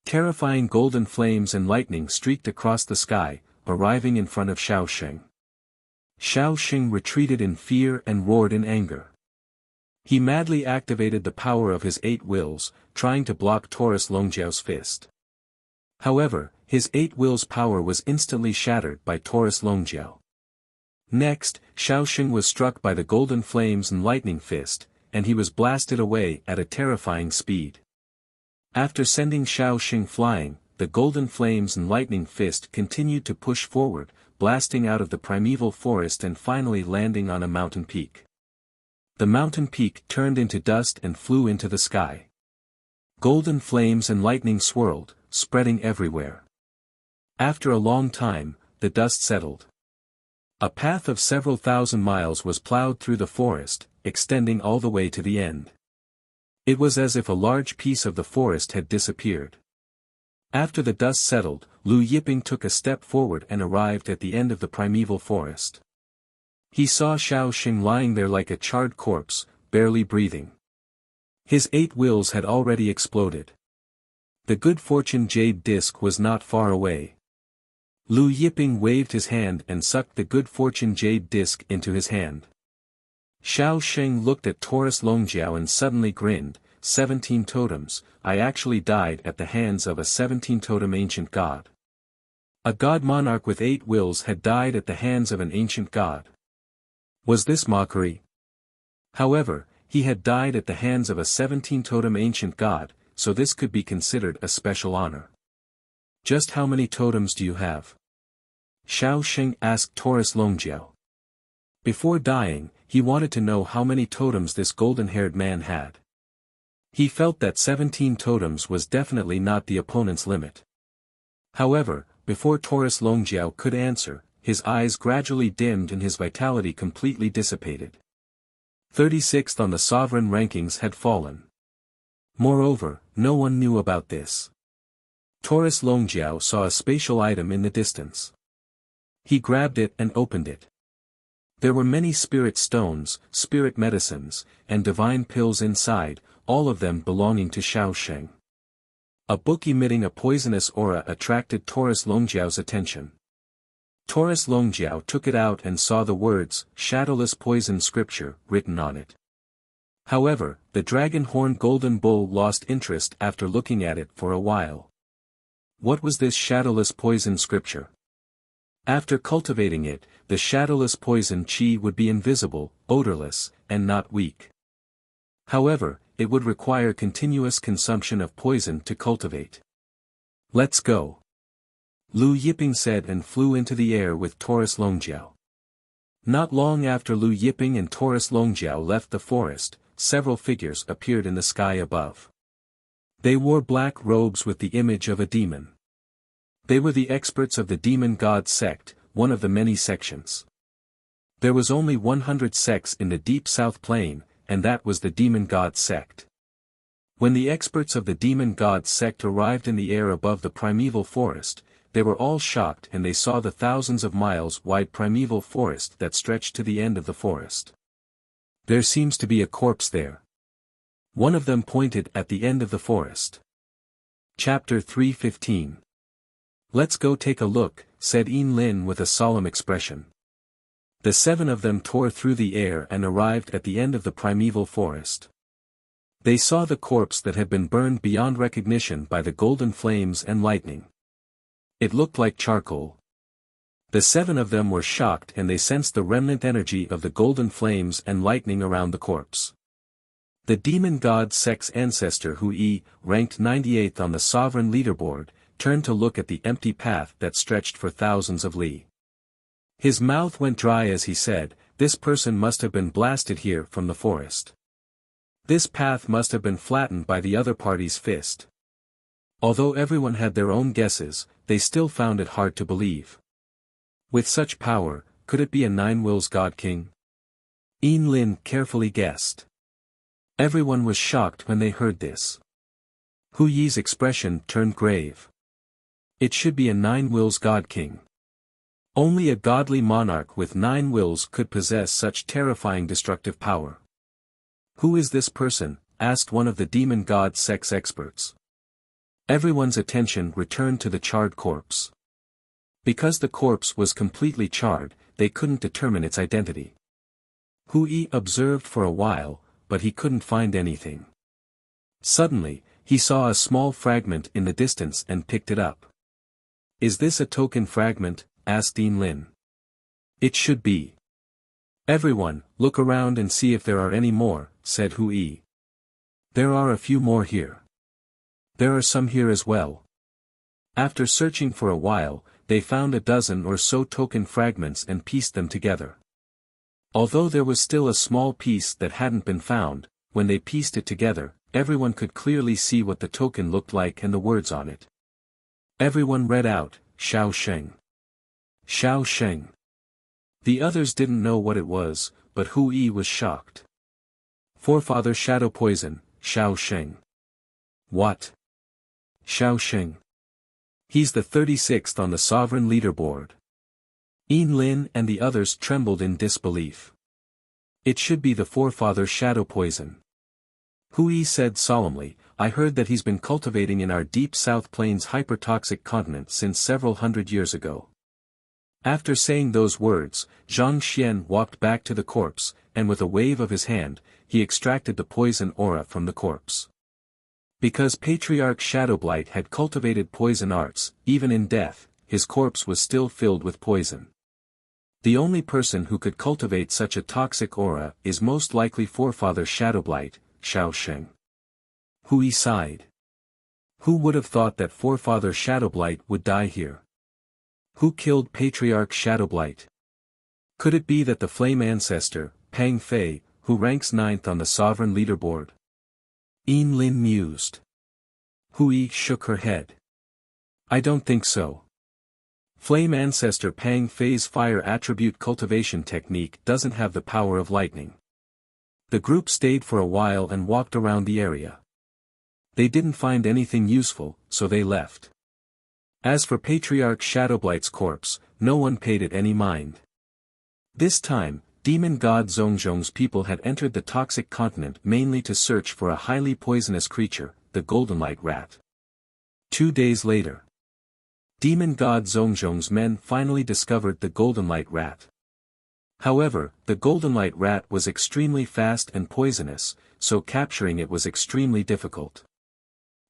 S1: Terrifying golden flames and lightning streaked across the sky, arriving in front of Xiao Sheng. Xiao Sheng retreated in fear and roared in anger. He madly activated the power of his 8 wills, trying to block Taurus Longjiao's fist. However, his 8 wills' power was instantly shattered by Taurus Longjiao. Next, Xiao Sheng was struck by the golden flames and lightning fist, and he was blasted away at a terrifying speed. After sending Xiao Sheng flying, the golden flames and lightning fist continued to push forward, blasting out of the primeval forest and finally landing on a mountain peak. The mountain peak turned into dust and flew into the sky. Golden flames and lightning swirled, spreading everywhere. After a long time, the dust settled. A path of several thousand miles was plowed through the forest, extending all the way to the end. It was as if a large piece of the forest had disappeared. After the dust settled, Lu Yiping took a step forward and arrived at the end of the primeval forest. He saw Xiao Xing lying there like a charred corpse, barely breathing. His 8 wills had already exploded. The good fortune jade disc was not far away. Lu Yiping waved his hand and sucked the good fortune jade disc into his hand. Xiao Xing looked at Taurus Longjiao and suddenly grinned. 17 totems, I actually died at the hands of a 17-totem ancient god. A god monarch with 8 wills had died at the hands of an ancient god. Was this mockery? However, he had died at the hands of a 17-totem ancient god, so this could be considered a special honor. Just how many totems do you have? Xiao Xing asked Taurus Longjiao. Before dying, he wanted to know how many totems this golden-haired man had. He felt that 17 totems was definitely not the opponent's limit. However, before Taurus Longjiao could answer, his eyes gradually dimmed and his vitality completely dissipated. 36th on the sovereign rankings had fallen. Moreover, no one knew about this. Taurus Longjiao saw a spatial item in the distance. He grabbed it and opened it. There were many spirit stones, spirit medicines, and divine pills inside, all of them belonging to Xiao Xing. A book emitting a poisonous aura attracted Taurus Longjiao's attention. Taurus Longjiao took it out and saw the words, Shadowless Poison Scripture, written on it. However, the dragon-horned golden bull lost interest after looking at it for a while. What was this shadowless poison scripture? After cultivating it, the shadowless poison qi would be invisible, odorless, and not weak. However, it would require continuous consumption of poison to cultivate. Let's go. Lu Yiping said and flew into the air with Taurus Longjiao. Not long after Lu Yiping and Taurus Longjiao left the forest, several figures appeared in the sky above. They wore black robes with the image of a demon. They were the experts of the demon god sect, one of the many sections. There was only 100 sects in the deep south plain, and that was the demon god sect. When the experts of the demon god sect arrived in the air above the primeval forest, they were all shocked and they saw the thousands of miles wide primeval forest that stretched to the end of the forest. There seems to be a corpse there. One of them pointed at the end of the forest. Chapter 3:15. Let's go take a look, said Yin Lin with a solemn expression. The 7 of them tore through the air and arrived at the end of the primeval forest. They saw the corpse that had been burned beyond recognition by the golden flames and lightning. It looked like charcoal. The 7 of them were shocked and they sensed the remnant energy of the golden flames and lightning around the corpse. The demon god sect's ancestor Hui, ranked 98th on the sovereign leaderboard, turned to look at the empty path that stretched for thousands of li. His mouth went dry as he said, this person must have been blasted here from the forest. This path must have been flattened by the other party's fist. Although everyone had their own guesses, they still found it hard to believe. With such power, could it be a 9 wills god king? Yin Lin carefully guessed. Everyone was shocked when they heard this. Hu Yi's expression turned grave. It should be a 9 wills god king. Only a godly monarch with 9 wills could possess such terrifying destructive power. Who is this person? Asked one of the demon god sect's experts. Everyone's attention returned to the charred corpse. Because the corpse was completely charred, they couldn't determine its identity. Hu Yi observed for a while, but he couldn't find anything. Suddenly, he saw a small fragment in the distance and picked it up. Is this a token fragment? Asked Yin Lin. It should be. Everyone, look around and see if there are any more, said Hu Yi. There are a few more here. There are some here as well. After searching for a while, they found a dozen or so token fragments and pieced them together. Although there was still a small piece that hadn't been found, when they pieced it together, everyone could clearly see what the token looked like and the words on it. Everyone read out, Xiao Sheng. Xiao Sheng. The others didn't know what it was, but Hu Yi was shocked. Forefather Shadow Poison, Xiao Sheng. What? Xiao Sheng. He's the 36th on the sovereign leaderboard. Yin Lin and the others trembled in disbelief. It should be the forefather Shadow Poison. Hu Yi said solemnly, I heard that he's been cultivating in our deep South Plains hypertoxic continent since several hundred years ago. After saying those words, Zhang Xian walked back to the corpse, and with a wave of his hand, he extracted the poison aura from the corpse. Because Patriarch Shadowblight had cultivated poison arts, even in death, his corpse was still filled with poison. The only person who could cultivate such a toxic aura is most likely forefather Shadowblight, Xiao Sheng. Hu Yi sighed. Who would have thought that forefather Shadowblight would die here? Who killed Patriarch Shadowblight? Could it be that the flame ancestor, Pang Fei, who ranks 9th on the sovereign leaderboard? Yin Lin mused. Hu Yi shook her head. I don't think so. Flame ancestor Pang Fei's fire attribute cultivation technique doesn't have the power of lightning. The group stayed for a while and walked around the area. They didn't find anything useful, so they left. As for Patriarch Shadowblight's corpse, no one paid it any mind. This time, demon god Zhongzhong's people had entered the toxic continent mainly to search for a highly poisonous creature, the Golden Light Rat. 2 days later, demon god Zhongzhong's men finally discovered the Golden Light Rat. However, the Golden Light Rat was extremely fast and poisonous, so capturing it was extremely difficult.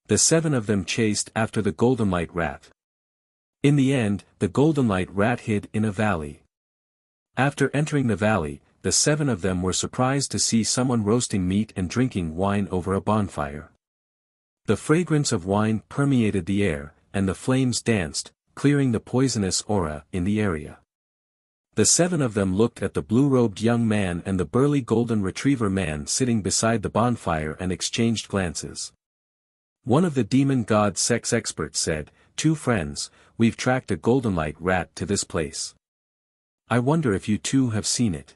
S1: The 7 of them chased after the Golden Light Rat. In the end, the Golden Light Rat hid in a valley. After entering the valley, the 7 of them were surprised to see someone roasting meat and drinking wine over a bonfire. The fragrance of wine permeated the air, and the flames danced, clearing the poisonous aura in the area. The 7 of them looked at the blue-robed young man and the burly golden retriever man sitting beside the bonfire and exchanged glances. One of the demon god sex experts said, 2 friends, we've tracked a Golden Light Rat to this place. I wonder if you two have seen it.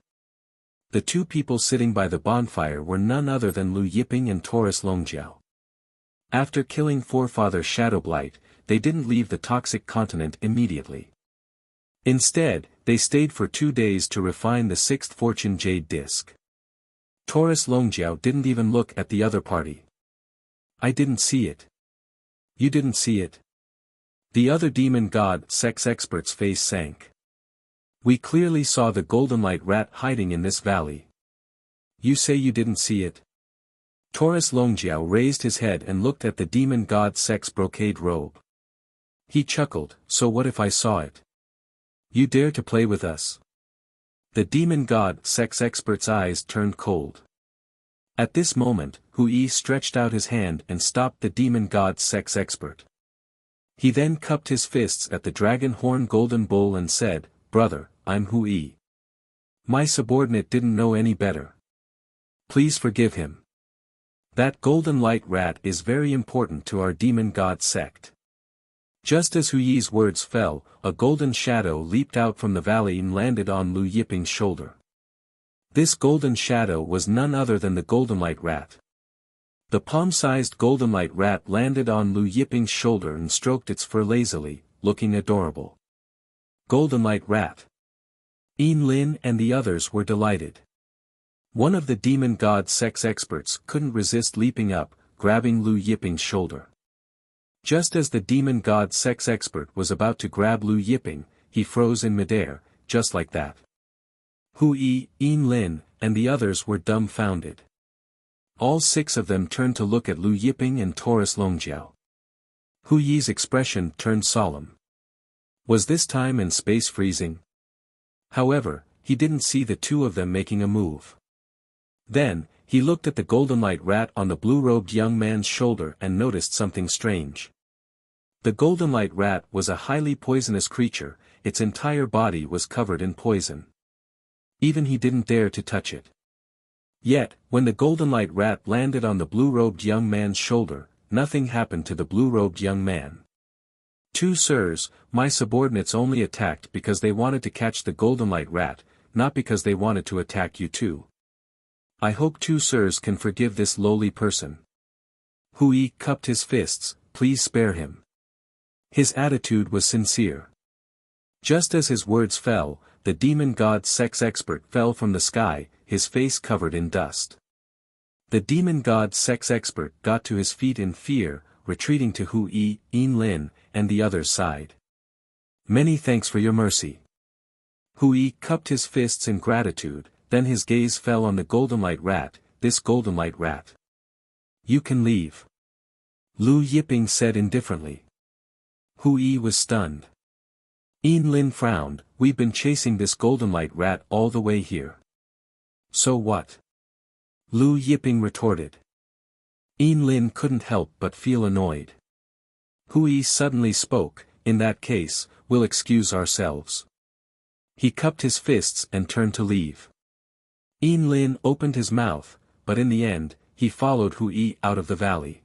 S1: The 2 people sitting by the bonfire were none other than Lu Yiping and Taurus Longjiao. After killing forefather Shadowblight, they didn't leave the toxic continent immediately. Instead, they stayed for 2 days to refine the 6th Fortune Jade Disc. Taurus Longjiao didn't even look at the other party. I didn't see it. You didn't see it? The other demon god sex expert's face sank. We clearly saw the Golden Light Rat hiding in this valley. You say you didn't see it? Taurus Longjiao raised his head and looked at the demon god sex brocade robe. He chuckled, so what if I saw it? You dare to play with us? The demon god sex expert's eyes turned cold. At this moment, Hu Yi stretched out his hand and stopped the demon god sex expert. He then cupped his fists at the dragon horn golden bull and said, Brother, I'm Hu Yi. My subordinate didn't know any better. Please forgive him. That Golden Light Rat is very important to our demon god sect. Just as Hu Yi's words fell, a golden shadow leaped out from the valley and landed on Lu Yiping's shoulder. This golden shadow was none other than the Golden Light Rat. The palm-sized Golden Light Rat landed on Lu Yiping's shoulder and stroked its fur lazily, looking adorable. Golden Light Rat. Yin Lin and the others were delighted. One of the demon god sex experts couldn't resist leaping up, grabbing Lu Yiping's shoulder. Just as the demon god sex expert was about to grab Lu Yiping, he froze in midair, just like that. Hu Yi, Yin Lin, and the others were dumbfounded. All 6 of them turned to look at Lu Yiping and Taurus Longjiao. Hu Yi's expression turned solemn. Was this time and space freezing? However, he didn't see the 2 of them making a move. Then, he looked at the Golden Light Rat on the blue-robed young man's shoulder and noticed something strange. The golden light rat was a highly poisonous creature, its entire body was covered in poison. Even he didn't dare to touch it. Yet, when the golden light rat landed on the blue-robed young man's shoulder, nothing happened to the blue-robed young man. "Two sirs, my subordinates only attacked because they wanted to catch the golden light rat, not because they wanted to attack you too. I hope two sirs can forgive this lowly person." Hui cupped his fists, "Please spare him." His attitude was sincere. Just as his words fell, the demon god sex expert fell from the sky, his face covered in dust. The demon god sex expert got to his feet in fear, retreating to Hui, Lin, and the other's side. "Many thanks for your mercy." Hui cupped his fists in gratitude, then his gaze fell on the golden light rat, "This golden light rat. You can leave." Lu Yiping said indifferently. Hui was stunned. Lin frowned, "We've been chasing this golden light rat all the way here." "So what?" Lu Yiping retorted. Lin couldn't help but feel annoyed. Hui suddenly spoke, "In that case, we'll excuse ourselves." He cupped his fists and turned to leave. Lin opened his mouth, but in the end, he followed Hui out of the valley.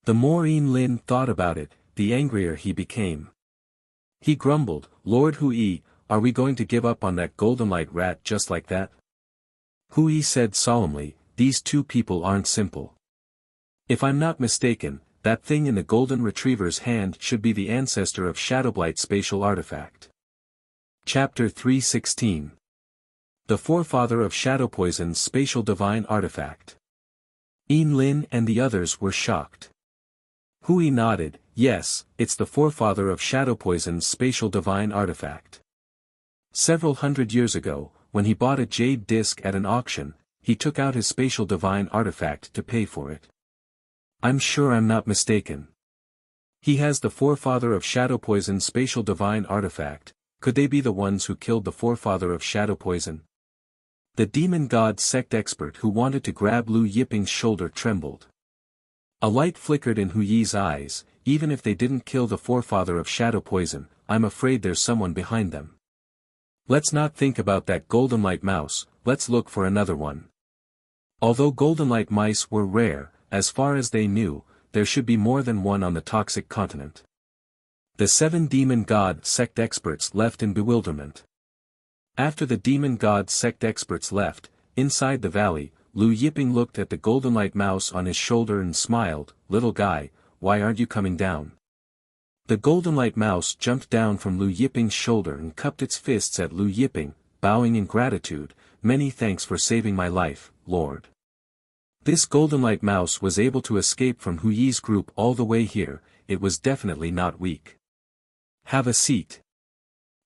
S1: The more Lin thought about it, the angrier he became. He grumbled, "Lord Hui, are we going to give up on that golden light rat just like that?" Hui said solemnly, "These two people aren't simple. If I'm not mistaken, that thing in the golden retriever's hand should be the ancestor of Shadowblight's spatial artifact." Chapter 316. The forefather of Shadowpoison's spatial divine artifact. Lin and the others were shocked. Hui nodded, "Yes, it's the forefather of Shadowpoison's spatial divine artifact. Several hundred years ago, when he bought a jade disc at an auction, he took out his spatial divine artifact to pay for it. I'm sure I'm not mistaken. He has the forefather of Shadowpoison's spatial divine artifact. Could they be the ones who killed the forefather of Shadowpoison?" The demon god sect expert who wanted to grab Lu Yiping's shoulder trembled. A light flickered in Hui's eyes. "Even if they didn't kill the forefather of Shadowpoison, I'm afraid there's someone behind them. Let's not think about that golden light mouse, let's look for another one." Although golden light mice were rare, as far as they knew, there should be more than one on the toxic continent. The 7 demon god sect experts left in bewilderment. After the demon god sect experts left, inside the valley, Lu Yiping looked at the golden light mouse on his shoulder and smiled, "Little guy, why aren't you coming down?" The golden light mouse jumped down from Lu Yiping's shoulder and cupped its fists at Lu Yiping, bowing in gratitude, "Many thanks for saving my life, Lord." This golden light mouse was able to escape from Hui's group all the way here, it was definitely not weak. "Have a seat."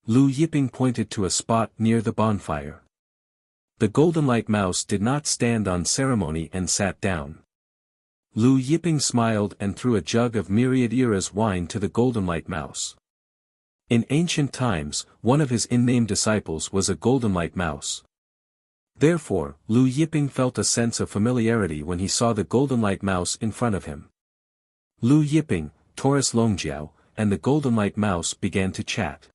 S1: Lu Yiping pointed to a spot near the bonfire. The golden light mouse did not stand on ceremony and sat down. Lu Yiping smiled and threw a jug of myriad eras wine to the golden light mouse. In ancient times, one of his in-name disciples was a golden light mouse. Therefore, Lu Yiping felt a sense of familiarity when he saw the golden light mouse in front of him. Lu Yiping, Taurus Longjiao, and the golden light mouse began to chat.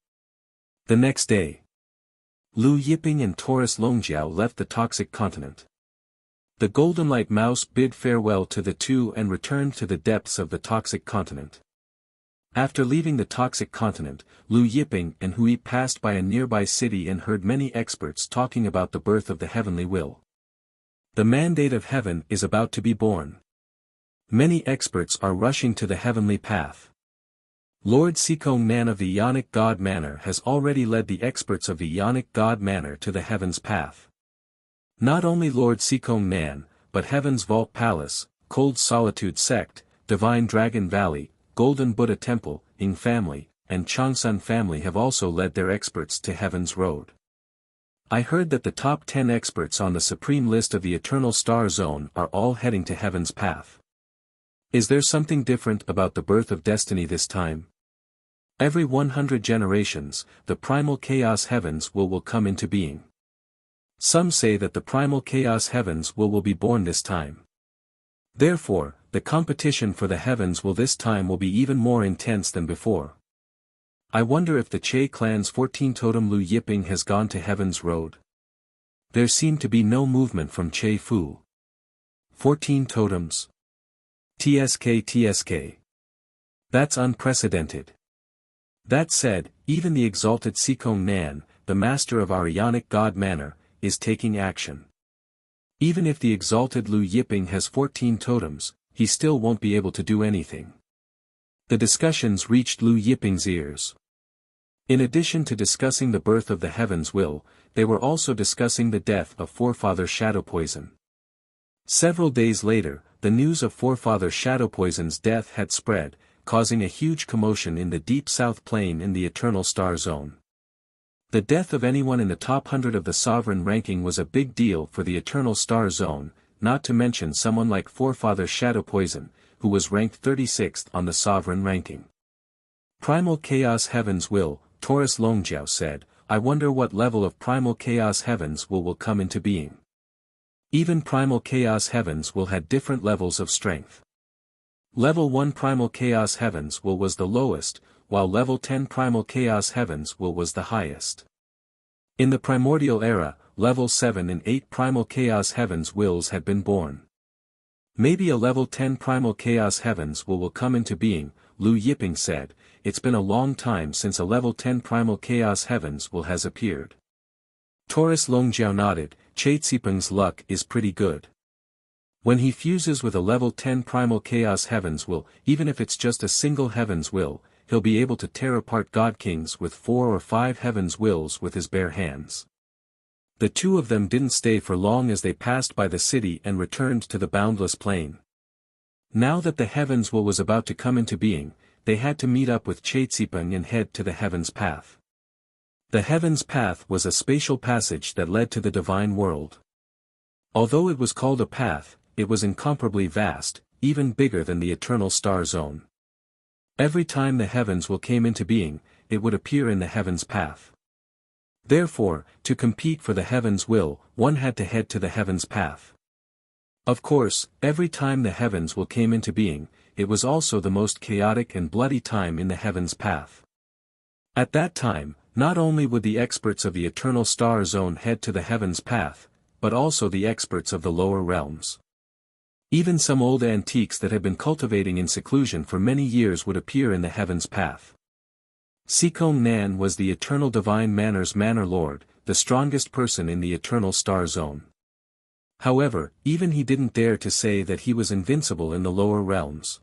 S1: The next day, Lu Yiping and Taurus Longjiao left the toxic continent. The golden light mouse bid farewell to the two and returned to the depths of the toxic continent. After leaving the toxic continent, Lu Yiping and Hui passed by a nearby city and heard many experts talking about the birth of the heavenly will. The mandate of heaven is about to be born. Many experts are rushing to the heavenly path. Lord Sikong Nan of the Ionic God Manor has already led the experts of the Ionic God Manor to the heaven's path. Not only Lord Sikong Nan, but Heaven's Vault Palace, Cold Solitude Sect, Divine Dragon Valley, Golden Buddha Temple, Ing family, and Changsun family have also led their experts to Heaven's Road. I heard that the top 10 experts on the supreme list of the Eternal Star Zone are all heading to Heaven's path. Is there something different about the birth of destiny this time? Every 100 generations, the primal chaos heavens will come into being. Some say that the primal chaos heavens will be born this time. Therefore, the competition for the heavens this time will be even more intense than before. I wonder if the Che clan's 14 totem Lu Yiping has gone to Heaven's Road. There seemed to be no movement from Che Fu. 14 totems. TSK. That's unprecedented. That said, even the exalted Sikong Nan, the master of our Ionic god manner, is taking action. Even if the exalted Lu Yiping has 14 totems, he still won't be able to do anything. The discussions reached Lu Yiping's ears. In addition to discussing the birth of the Heaven's Will, they were also discussing the death of Forefather Shadow Poison. Several days later, the news of Forefather Shadow Poison's death had spread, causing a huge commotion in the deep south plain in the Eternal Star Zone. The death of anyone in the top 100 of the sovereign ranking was a big deal for the Eternal Star Zone, not to mention someone like Forefather Shadow Poison, who was ranked 36th on the sovereign ranking. Primal Chaos Heaven's Will, Taurus Longjiao said, I wonder what level of Primal Chaos Heaven's will come into being. Even Primal Chaos Heaven's Will had different levels of strength. Level 1 Primal Chaos Heaven's Will was the lowest, while Level 10 Primal Chaos Heaven's Will was the highest. In the primordial era, Level 7 and 8 Primal Chaos Heaven's Wills had been born. Maybe a Level 10 Primal Chaos Heaven's will come into being, Lu Yiping said. It's been a long time since a Level 10 Primal Chaos Heaven's Will has appeared. Taurus Longjiao nodded, Chaitsipeng's luck is pretty good. When he fuses with a Level 10 Primal Chaos Heaven's Will, even if it's just a single Heaven's Will, he'll be able to tear apart God Kings with 4 or 5 Heaven's Wills with his bare hands. The two of them didn't stay for long as they passed by the city and returned to the boundless plain. Now that the Heaven's Will was about to come into being, they had to meet up with Chaitsipeng and head to the Heaven's Path. The Heaven's Path was a spatial passage that led to the divine world. Although it was called a path, it was incomparably vast, even bigger than the Eternal Star Zone. Every time the Heaven's Will came into being, it would appear in the Heaven's Path. Therefore, to compete for the Heaven's Will, one had to head to the Heaven's Path. Of course, every time the Heaven's Will came into being, it was also the most chaotic and bloody time in the Heaven's Path. At that time, not only would the experts of the Eternal Star Zone head to the Heaven's Path, but also the experts of the lower realms. Even some old antiques that had been cultivating in seclusion for many years would appear in the Heaven's Path. Sikong Nan was the Eternal Divine Manner's Manor Lord, the strongest person in the Eternal Star Zone. However, even he didn't dare to say that he was invincible in the lower realms.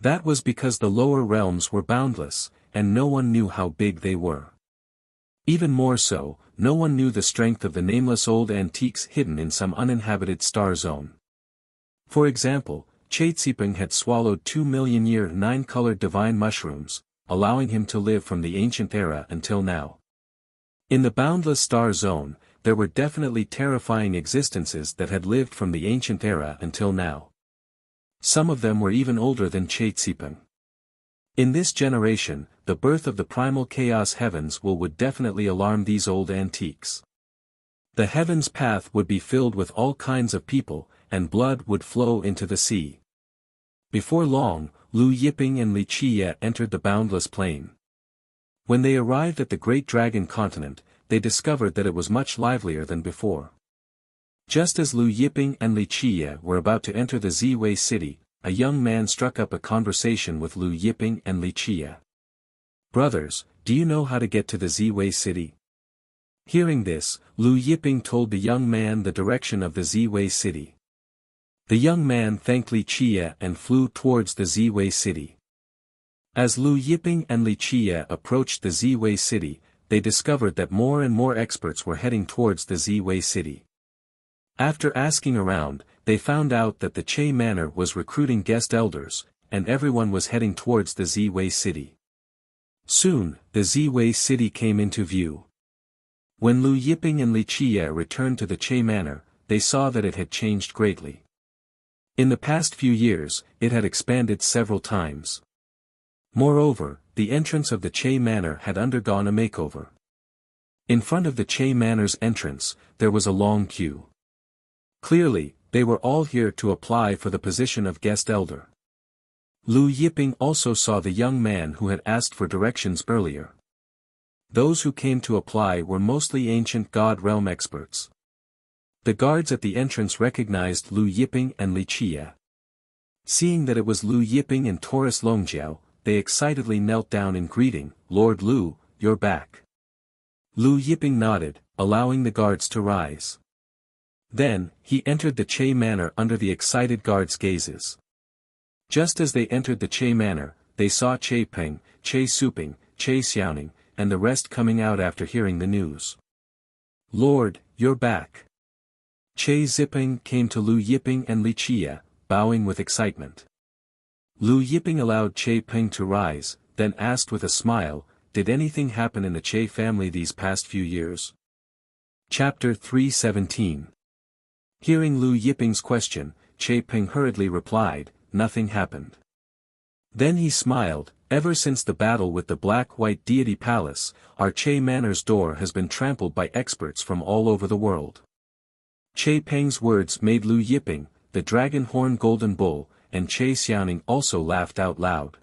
S1: That was because the lower realms were boundless, and no one knew how big they were. Even more so, no one knew the strength of the nameless old antiques hidden in some uninhabited star zone. For example, Chaitsipeng had swallowed 2,000,000-year 9-colored divine mushrooms, allowing him to live from the ancient era until now. In the boundless star zone, there were definitely terrifying existences that had lived from the ancient era until now. Some of them were even older than Chaitsipeng. In this generation, the birth of the Primal Chaos Heaven's Will would definitely alarm these old antiques. The Heaven's Path would be filled with all kinds of people, and blood would flow into the sea. Before long, Lu Yiping and Li Chiye entered the boundless plain. When they arrived at the Great Dragon Continent, they discovered that it was much livelier than before. Just as Lu Yiping and Li Chiye were about to enter the Ziwei city, a young man struck up a conversation with Lu Yiping and Li Chiye. Brothers, do you know how to get to the Ziwei city? Hearing this, Lu Yiping told the young man the direction of the Ziwei city. The young man thanked Li Chiye and flew towards the Ziwei city. As Lu Yiping and Li Chiye approached the Ziwei city, they discovered that more and more experts were heading towards the Ziwei city. After asking around, they found out that the Che Manor was recruiting guest elders, and everyone was heading towards the Ziwei city. Soon, the Ziwei city came into view. When Lu Yiping and Li Chiye returned to the Che Manor, they saw that it had changed greatly. In the past few years, it had expanded several times. Moreover, the entrance of the Che Manor had undergone a makeover. In front of the Che Manor's entrance, there was a long queue. Clearly, They were all here to apply for the position of guest elder. Lu Yiping also saw the young man who had asked for directions earlier. Those who came to apply were mostly ancient God realm experts. The guards at the entrance recognized Lu Yiping and Li Chia. Seeing that it was Lu Yiping and Taurus Longjiao, they excitedly knelt down in greeting. "Lord Lu, you're back." Lu Yiping nodded, allowing the guards to rise. Then, he entered the Che Manor under the excited guards' gazes. Just as they entered the Che Manor, they saw Che Peng, Che Suping, Che Xiaoning, and the rest coming out after hearing the news. "Lord, you're back." Che Ziping came to Lu Yiping and Li Chia, bowing with excitement. Lu Yiping allowed Che Peng to rise, then asked with a smile, "Did anything happen in the Che family these past few years?" Chapter 317. Hearing Lu Yiping's question, Che Peng hurriedly replied, "Nothing happened." Then he smiled, "Ever since the battle with the Black-White Deity Palace, our Che Manor's door has been trampled by experts from all over the world." Che Peng's words made Lu Yiping, the Dragon Horn Golden Bull, and Che Xiaoning also laughed out loud.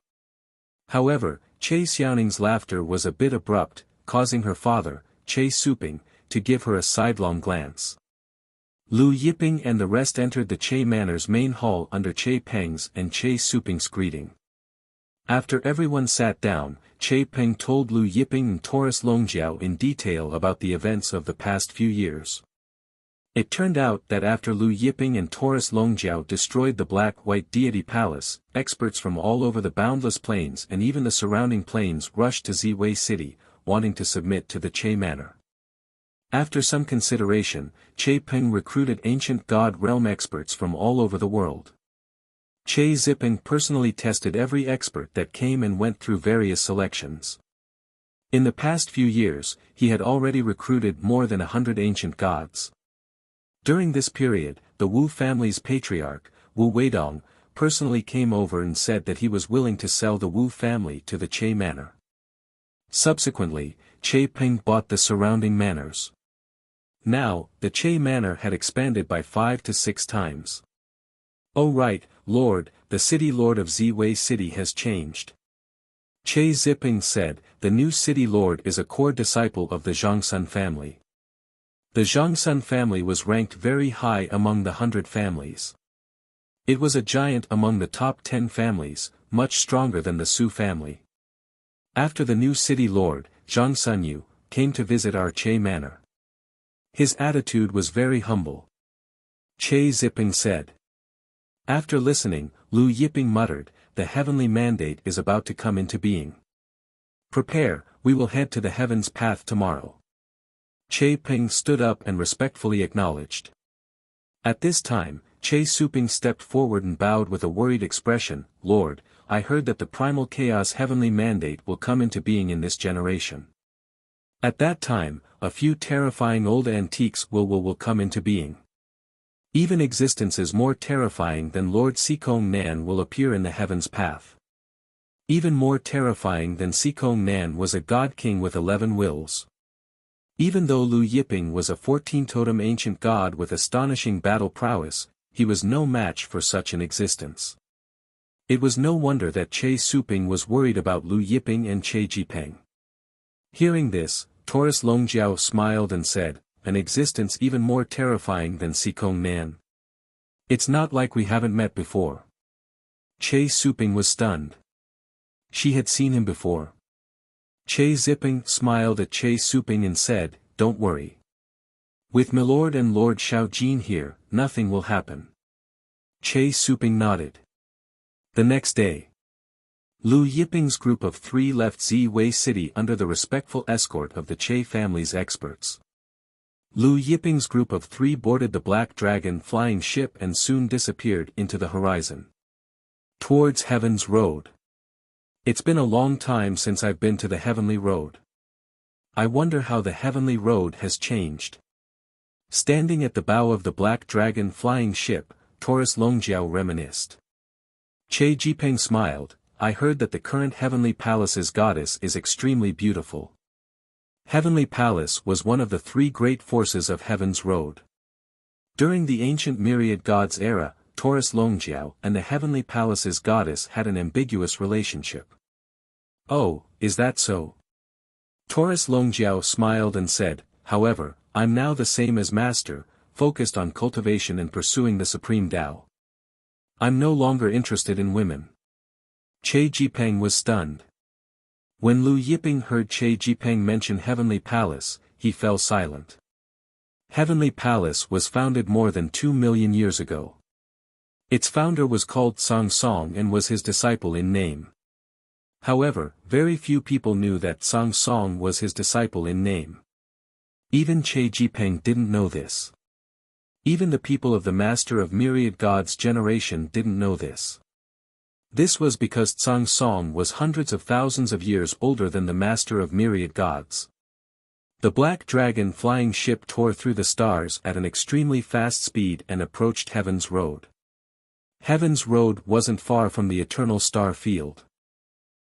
S1: However, Che Xiaoning's laughter was a bit abrupt, causing her father, Che Suping, to give her a sidelong glance. Lu Yiping and the rest entered the Che Manor's main hall under Che Peng's and Che Suping's greeting. After everyone sat down, Che Peng told Lu Yiping and Taurus Longjiao in detail about the events of the past few years. It turned out that after Lu Yiping and Taurus Longjiao destroyed the Black-White Deity Palace, experts from all over the boundless plains and even the surrounding plains rushed to Ziwei City, wanting to submit to the Che Manor. After some consideration, Che Peng recruited ancient God realm experts from all over the world. Che Ziping personally tested every expert that came and went through various selections. In the past few years, he had already recruited more than 100 ancient gods. During this period, the Wu family's patriarch, Wu Weidong, personally came over and said that he was willing to sell the Wu family to the Che Manor. Subsequently, Che Peng bought the surrounding manors. Now, the Che Manor had expanded by 5 to 6 times. "Oh right, Lord, the city lord of Ziwei City has changed." Che Ziping said, "The new city lord is a core disciple of the Zhangsun family." The Zhangsun family was ranked very high among the 100 families. It was a giant among the top 10 families, much stronger than the Su family. After the new city lord, Zhang Sunyu, came to visit our Che Manor. His attitude was very humble. Che Ziping said. After listening, Lu Yiping muttered, "The heavenly mandate is about to come into being. Prepare, we will head to the heaven's path tomorrow." Che Peng stood up and respectfully acknowledged. At this time, Che Suping stepped forward and bowed with a worried expression, "Lord, I heard that the primal chaos heavenly mandate will come into being in this generation. At that time, a few terrifying old antiques will come into being. Even existences more terrifying than Lord Sikong Nan will appear in the heaven's path. Even more terrifying than Sikong Nan was a god king with 11 wills." Even though Lu Yiping was a 14-totem ancient god with astonishing battle prowess, he was no match for such an existence. It was no wonder that Che Suping was worried about Lu Yiping and Che Jipeng. Hearing this, Taurus Longjiao smiled and said, "An existence even more terrifying than Sikong Nan? It's not like we haven't met before." Che Suping was stunned. She had seen him before. Che Ziping smiled at Che Suping and said, "Don't worry. With Milord and Lord Xiaojin here, nothing will happen." Che Suping nodded. The next day, Lu Yiping's group of 3 left Ziwei City under the respectful escort of the Che family's experts. Lu Yiping's group of 3 boarded the Black Dragon flying ship and soon disappeared into the horizon. Towards Heaven's Road. It's been a long time since I've been to the Heavenly Road. I wonder how the Heavenly Road has changed. Standing at the bow of the Black Dragon flying ship, Taurus Longjiao reminisced. Che Jipeng smiled, "I heard that the current Heavenly Palace's goddess is extremely beautiful." Heavenly Palace was one of the 3 great forces of Heaven's Road. During the ancient myriad gods era, Taurus Longjiao and the heavenly palace's goddess had an ambiguous relationship. Oh, is that so? Taurus Longjiao smiled and said, however, I'm now the same as master, focused on cultivation and pursuing the supreme Tao. I'm no longer interested in women. Che Jipeng was stunned. When Lu Yiping heard Che Jipeng mention Heavenly Palace, he fell silent. Heavenly Palace was founded more than 2 million years ago. Its founder was called Song Song and was his disciple in name. However, very few people knew that Song Song was his disciple in name. Even Che Jipeng didn't know this. Even the people of the Master of Myriad Gods generation didn't know this. This was because Song Song was hundreds of thousands of years older than the Master of Myriad Gods. The black dragon flying ship tore through the stars at an extremely fast speed and approached Heaven's Road. Heaven's Road wasn't far from the eternal star field.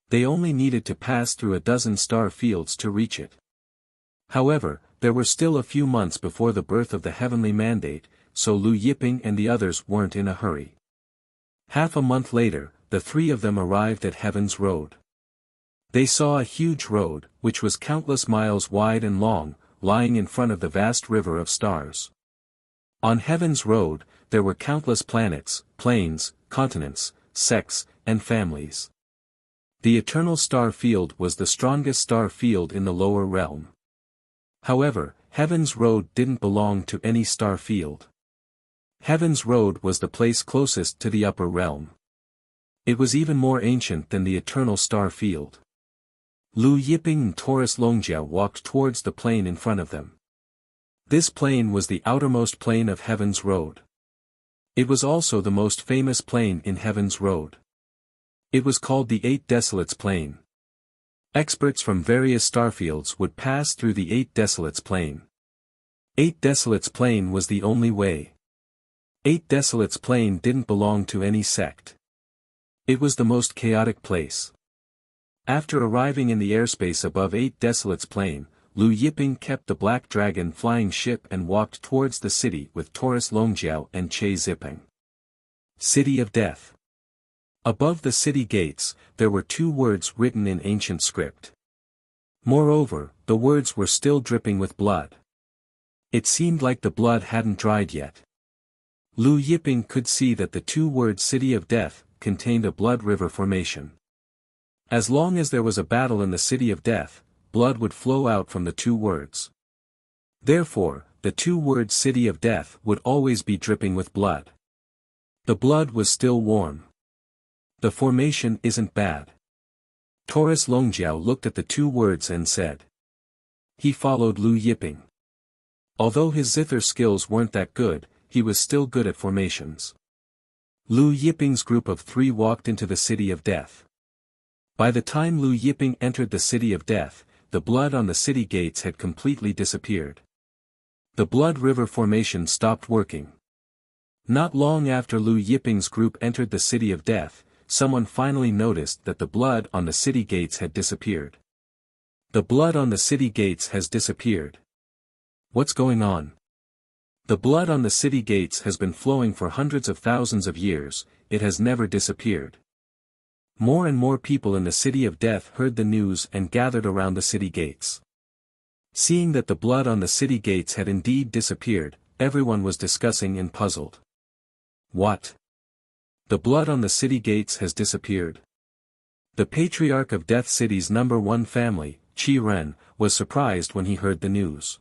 S1: They only needed to pass through a dozen star fields to reach it. However, there were still a few months before the birth of the heavenly mandate, so Lu Yiping and the others weren't in a hurry. Half a month later, the three of them arrived at Heaven's Road. They saw a huge road, which was countless miles wide and long, lying in front of the vast river of stars. On Heaven's Road, there were countless planets, planes, continents, sects, and families. The eternal star field was the strongest star field in the lower realm. However, Heaven's Road didn't belong to any star field. Heaven's Road was the place closest to the upper realm. It was even more ancient than the eternal star field. Lu Yiping and Taurus Longjiao walked towards the plain in front of them. This plain was the outermost plain of Heaven's Road. It was also the most famous plain in Heaven's Road. It was called the Eight Desolates Plain. Experts from various starfields would pass through the Eight Desolates Plain. Eight Desolates Plain was the only way. Eight Desolates Plain didn't belong to any sect. It was the most chaotic place. After arriving in the airspace above Eight Desolates Plain, Lu Yiping kept the black dragon flying ship and walked towards the city with Taurus Longjiao and Che Jipeng. City of Death. Above the city gates, there were 2 words written in ancient script. Moreover, the words were still dripping with blood. It seemed like the blood hadn't dried yet. Lu Yiping could see that the 2 words City of Death contained a blood river formation. As long as there was a battle in the City of Death, blood would flow out from the 2 words. Therefore, the 2 words City of Death would always be dripping with blood. The blood was still warm. The formation isn't bad. Taurus Longjiao looked at the 2 words and said. He followed Lu Yiping. Although his zither skills weren't that good, he was still good at formations. Lu Yiping's group of 3 walked into the City of Death. By the time Lu Yiping entered the City of Death, the blood on the city gates had completely disappeared. The blood river formation stopped working. Not long after Lu Yiping's group entered the City of Death, someone finally noticed that the blood on the city gates had disappeared. The blood on the city gates has disappeared. What's going on? The blood on the city gates has been flowing for hundreds of thousands of years, it has never disappeared. More and more people in the City of Death heard the news and gathered around the city gates. Seeing that the blood on the city gates had indeed disappeared, everyone was discussing and puzzled. What? The blood on the city gates has disappeared. The patriarch of Death City's #1 family, Qi Ren, was surprised when he heard the news.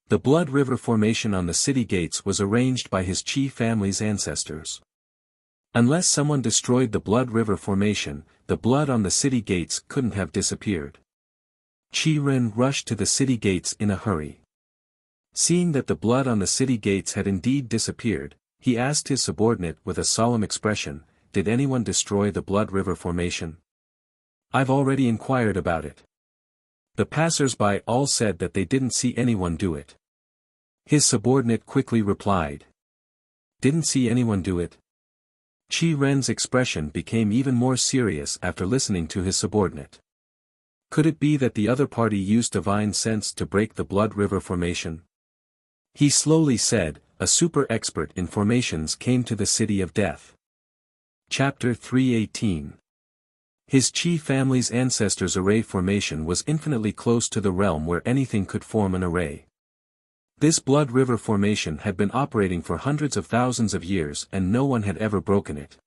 S1: The blood river formation on the city gates was arranged by his Qi family's ancestors. Unless someone destroyed the blood river formation, the blood on the city gates couldn't have disappeared. Qi Ren rushed to the city gates in a hurry. Seeing that the blood on the city gates had indeed disappeared, he asked his subordinate with a solemn expression, "Did anyone destroy the blood river formation?" "I've already inquired about it." The passers-by all said that they didn't see anyone do it. His subordinate quickly replied. "Didn't see anyone do it?" Qi Ren's expression became even more serious after listening to his subordinate. Could it be that the other party used divine sense to break the blood river formation? He slowly said, a super expert in formations came to the City of Death. Chapter 318. His Qi family's ancestors' array formation was infinitely close to the realm where anything could form an array. This blood river formation had been operating for hundreds of thousands of years and no one had ever broken it.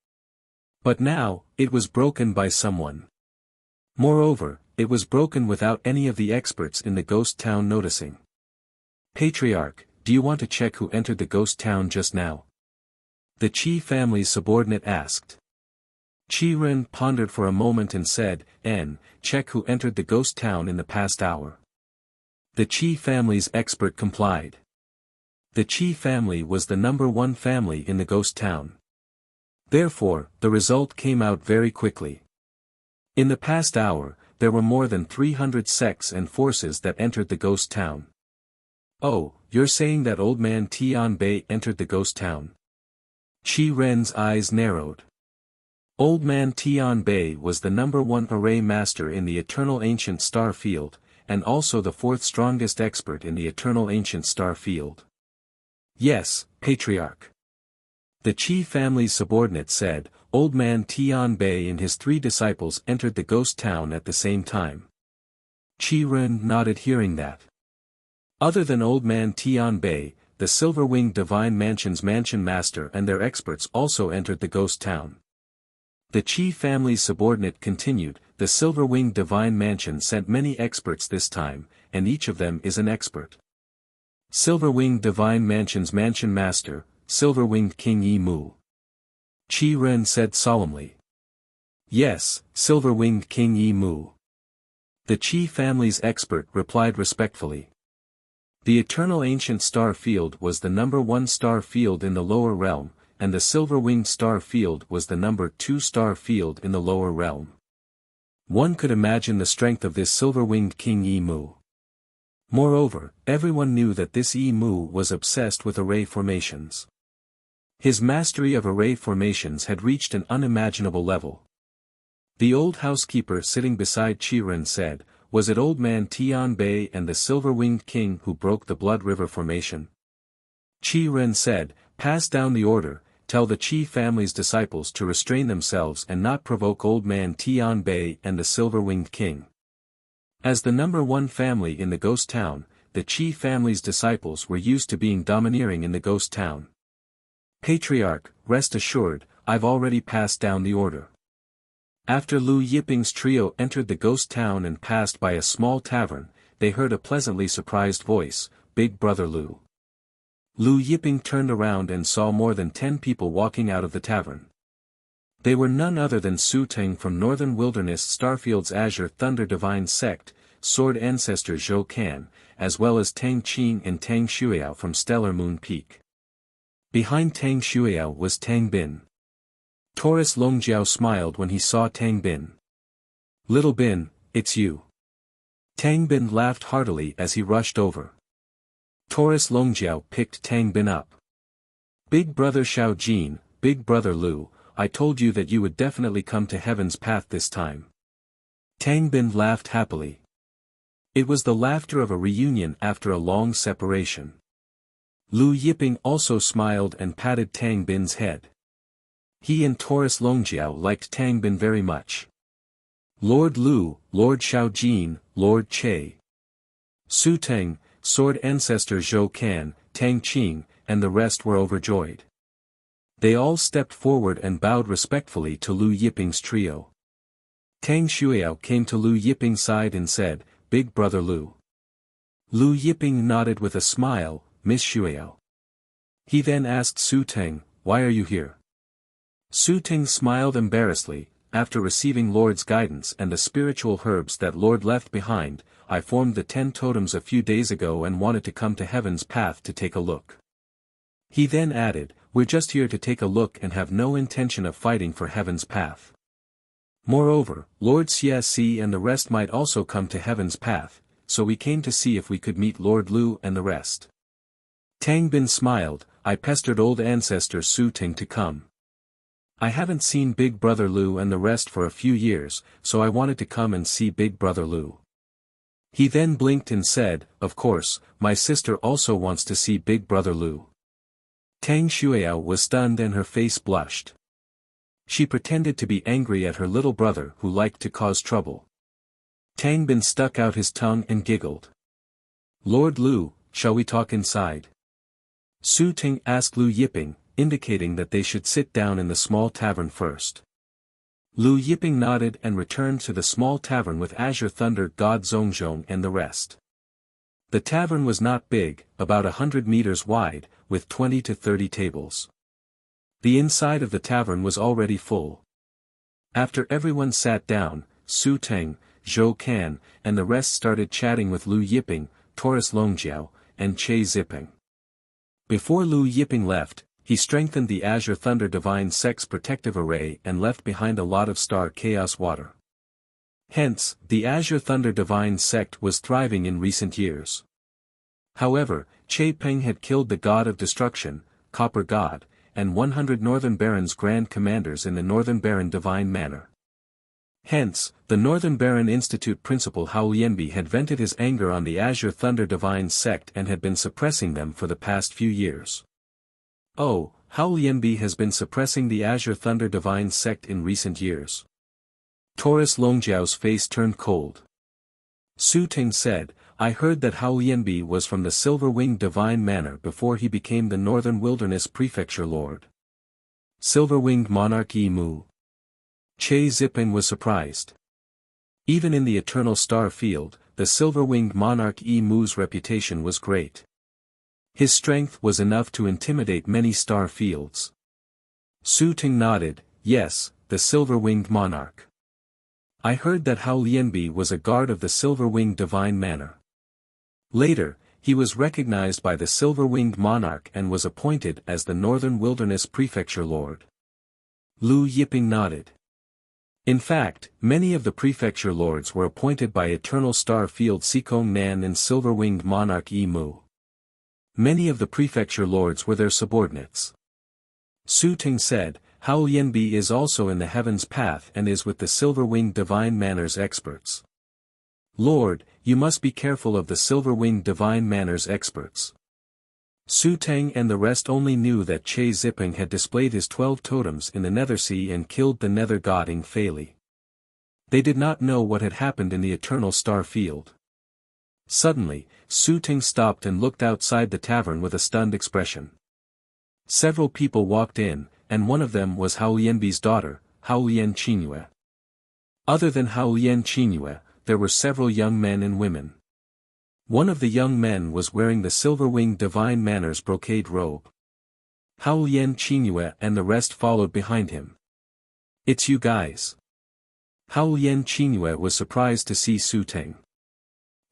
S1: But now, it was broken by someone. Moreover, it was broken without any of the experts in the ghost town noticing. Patriarch, do you want to check who entered the ghost town just now? The Qi family's subordinate asked. Qi Ren pondered for a moment and said, check who entered the ghost town in the past hour. The Qi family's expert complied. The Qi family was the number one family in the ghost town. Therefore, the result came out very quickly. In the past hour, there were more than 300 sects and forces that entered the ghost town. Oh, you're saying that old man Tianbei entered the ghost town? Qi Ren's eyes narrowed. Old man Tianbei was the number one array master in the eternal ancient star field, and also the fourth strongest expert in the eternal ancient star field. Yes, Patriarch. The Qi family's subordinate said, old man Tianbei and his 3 disciples entered the ghost town at the same time. Qi Ren nodded hearing that. Other than old man Tianbei, the Silver-Winged Divine Mansion's mansion master and their experts also entered the ghost town. The Qi family's subordinate continued, the Silver-Winged Divine Mansion sent many experts this time, and each of them is an expert. Silver-Winged Divine Mansion's mansion master, Silver-Winged King Yi Mu. Qi Ren said solemnly. Yes, Silver-Winged King Yi Mu. The Qi family's expert replied respectfully. The eternal ancient star field was the number 1 star field in the lower realm, and the silver-winged star field was the number 2 star field in the lower realm. One could imagine the strength of this silver-winged King Yi Mu. Moreover, everyone knew that this Yi Mu was obsessed with array formations. His mastery of array formations had reached an unimaginable level. The old housekeeper sitting beside Qi Ren said, was it old man Tianbei and the silver-winged king who broke the blood river formation? Qi Ren said, pass down the order, tell the Qi family's disciples to restrain themselves and not provoke old man Tianbei and the silver-winged king. As the number 1 family in the ghost town, the Qi family's disciples were used to being domineering in the ghost town. Patriarch, rest assured, I've already passed down the order. After Lu Yiping's trio entered the ghost town and passed by a small tavern, they heard a pleasantly surprised voice, Big Brother Lu. Lu Yiping turned around and saw more than 10 people walking out of the tavern. They were none other than Su Teng from Northern Wilderness Starfield's Azure Thunder Divine Sect, Sword Ancestor Zhou Kan, as well as Tang Qing and Tang Shuiao from Stellar Moon Peak. Behind Tang Shuiao was Tang Bin. Taurus Longjiao smiled when he saw Tang Bin. Little Bin, it's you. Tang Bin laughed heartily as he rushed over. Taurus Longjiao picked Tang Bin up. Big brother Xiao Jin, Big brother Lu, I told you that you would definitely come to heaven's path this time. Tang Bin laughed happily. It was the laughter of a reunion after a long separation. Lu Yiping also smiled and patted Tang Bin's head. He and Taurus Longjiao liked Tang Bin very much. Lord Lu, Lord Xiao Jin, Lord Che, Su Teng, Sword Ancestor Zhou Kan, Tang Qing, and the rest were overjoyed. They all stepped forward and bowed respectfully to Lu Yiping's trio. Tang Shuiao came to Lu Yiping's side and said, Big brother Lu. Lu Yiping nodded with a smile, Miss Shuiao. He then asked Su Teng, why are you here? Su Teng smiled embarrassedly, after receiving Lord's guidance and the spiritual herbs that Lord left behind, I formed the 10 totems a few days ago and wanted to come to heaven's path to take a look. He then added, we're just here to take a look and have no intention of fighting for heaven's path. Moreover, Lord Xia Si and the rest might also come to heaven's path, so we came to see if we could meet Lord Lu and the rest. Tang Bin smiled, I pestered old ancestor Su Teng to come. I haven't seen Big Brother Lu and the rest for a few years, so I wanted to come and see Big Brother Lu. He then blinked and said, of course, my sister also wants to see Big Brother Lu. Tang Shuiao was stunned and her face blushed. She pretended to be angry at her little brother who liked to cause trouble. Tang Bin stuck out his tongue and giggled. "Lord Lu, shall we talk inside?" Su Ting asked Lu Yiping, indicating that they should sit down in the small tavern first. Lu Yiping nodded and returned to the small tavern with Azure Thunder God Zhongzhong and the rest. The tavern was not big, about 100 meters wide, with 20 to 30 tables. The inside of the tavern was already full. After everyone sat down, Su Teng, Zhou Can, and the rest started chatting with Lu Yiping, Taurus Longjiao, and Che Ziping. Before Lu Yiping left, he strengthened the Azure Thunder Divine Sect's protective array and left behind a lot of Star Chaos water. Hence, the Azure Thunder Divine Sect was thriving in recent years. However, Che Peng had killed the God of Destruction, Copper God, and 100 Northern Barons Grand Commanders in the Northern Baron Divine manner. Hence, the Northern Baron Institute Principal Hao Lianbi had vented his anger on the Azure Thunder Divine Sect and had been suppressing them for the past few years. Oh, Hao Lianbi has been suppressing the Azure Thunder Divine Sect in recent years. Taurus Longjiao's face turned cold. Su Ting said, "I heard that Hao Lianbi was from the Silver-Winged Divine Manor before he became the Northern Wilderness Prefecture Lord." Silver-Winged Monarch Yi Mu. Che Ziping was surprised. Even in the Eternal Star Field, the Silver-Winged Monarch Yi Mu's reputation was great. His strength was enough to intimidate many star fields. Su Ting nodded, "Yes, the Silver-Winged Monarch. I heard that Hao Lianbi was a guard of the Silver-Winged Divine Manor. Later, he was recognized by the Silver-Winged Monarch and was appointed as the Northern Wilderness Prefecture Lord." Lu Yiping nodded. In fact, many of the prefecture lords were appointed by Eternal Star Field Sikong Nan and Silver-Winged Monarch Yi Mu. Many of the prefecture lords were their subordinates. Su Ting said, "Hao Lianbi is also in the Heaven's Path and is with the Silver-Winged Divine Manor's experts." "Lord, you must be careful of the Silver-Winged Divine Manor's experts." Su Teng and the rest only knew that Che Ziping had displayed his 12 totems in the Nethersea and killed the Nether god Ing Fei. They did not know what had happened in the Eternal Star Field. Suddenly, Su Ting stopped and looked outside the tavern with a stunned expression. Several people walked in, and one of them was Hao Lianbi's daughter, Hao Lian Qingyue. Other than Hao Lian Qingyue, there were several young men and women. One of the young men was wearing the Silver-Winged Divine Manor's brocade robe. Hao Lian Qingyue and the rest followed behind him. "It's you guys." Hao Lian Qingyue was surprised to see Su Ting.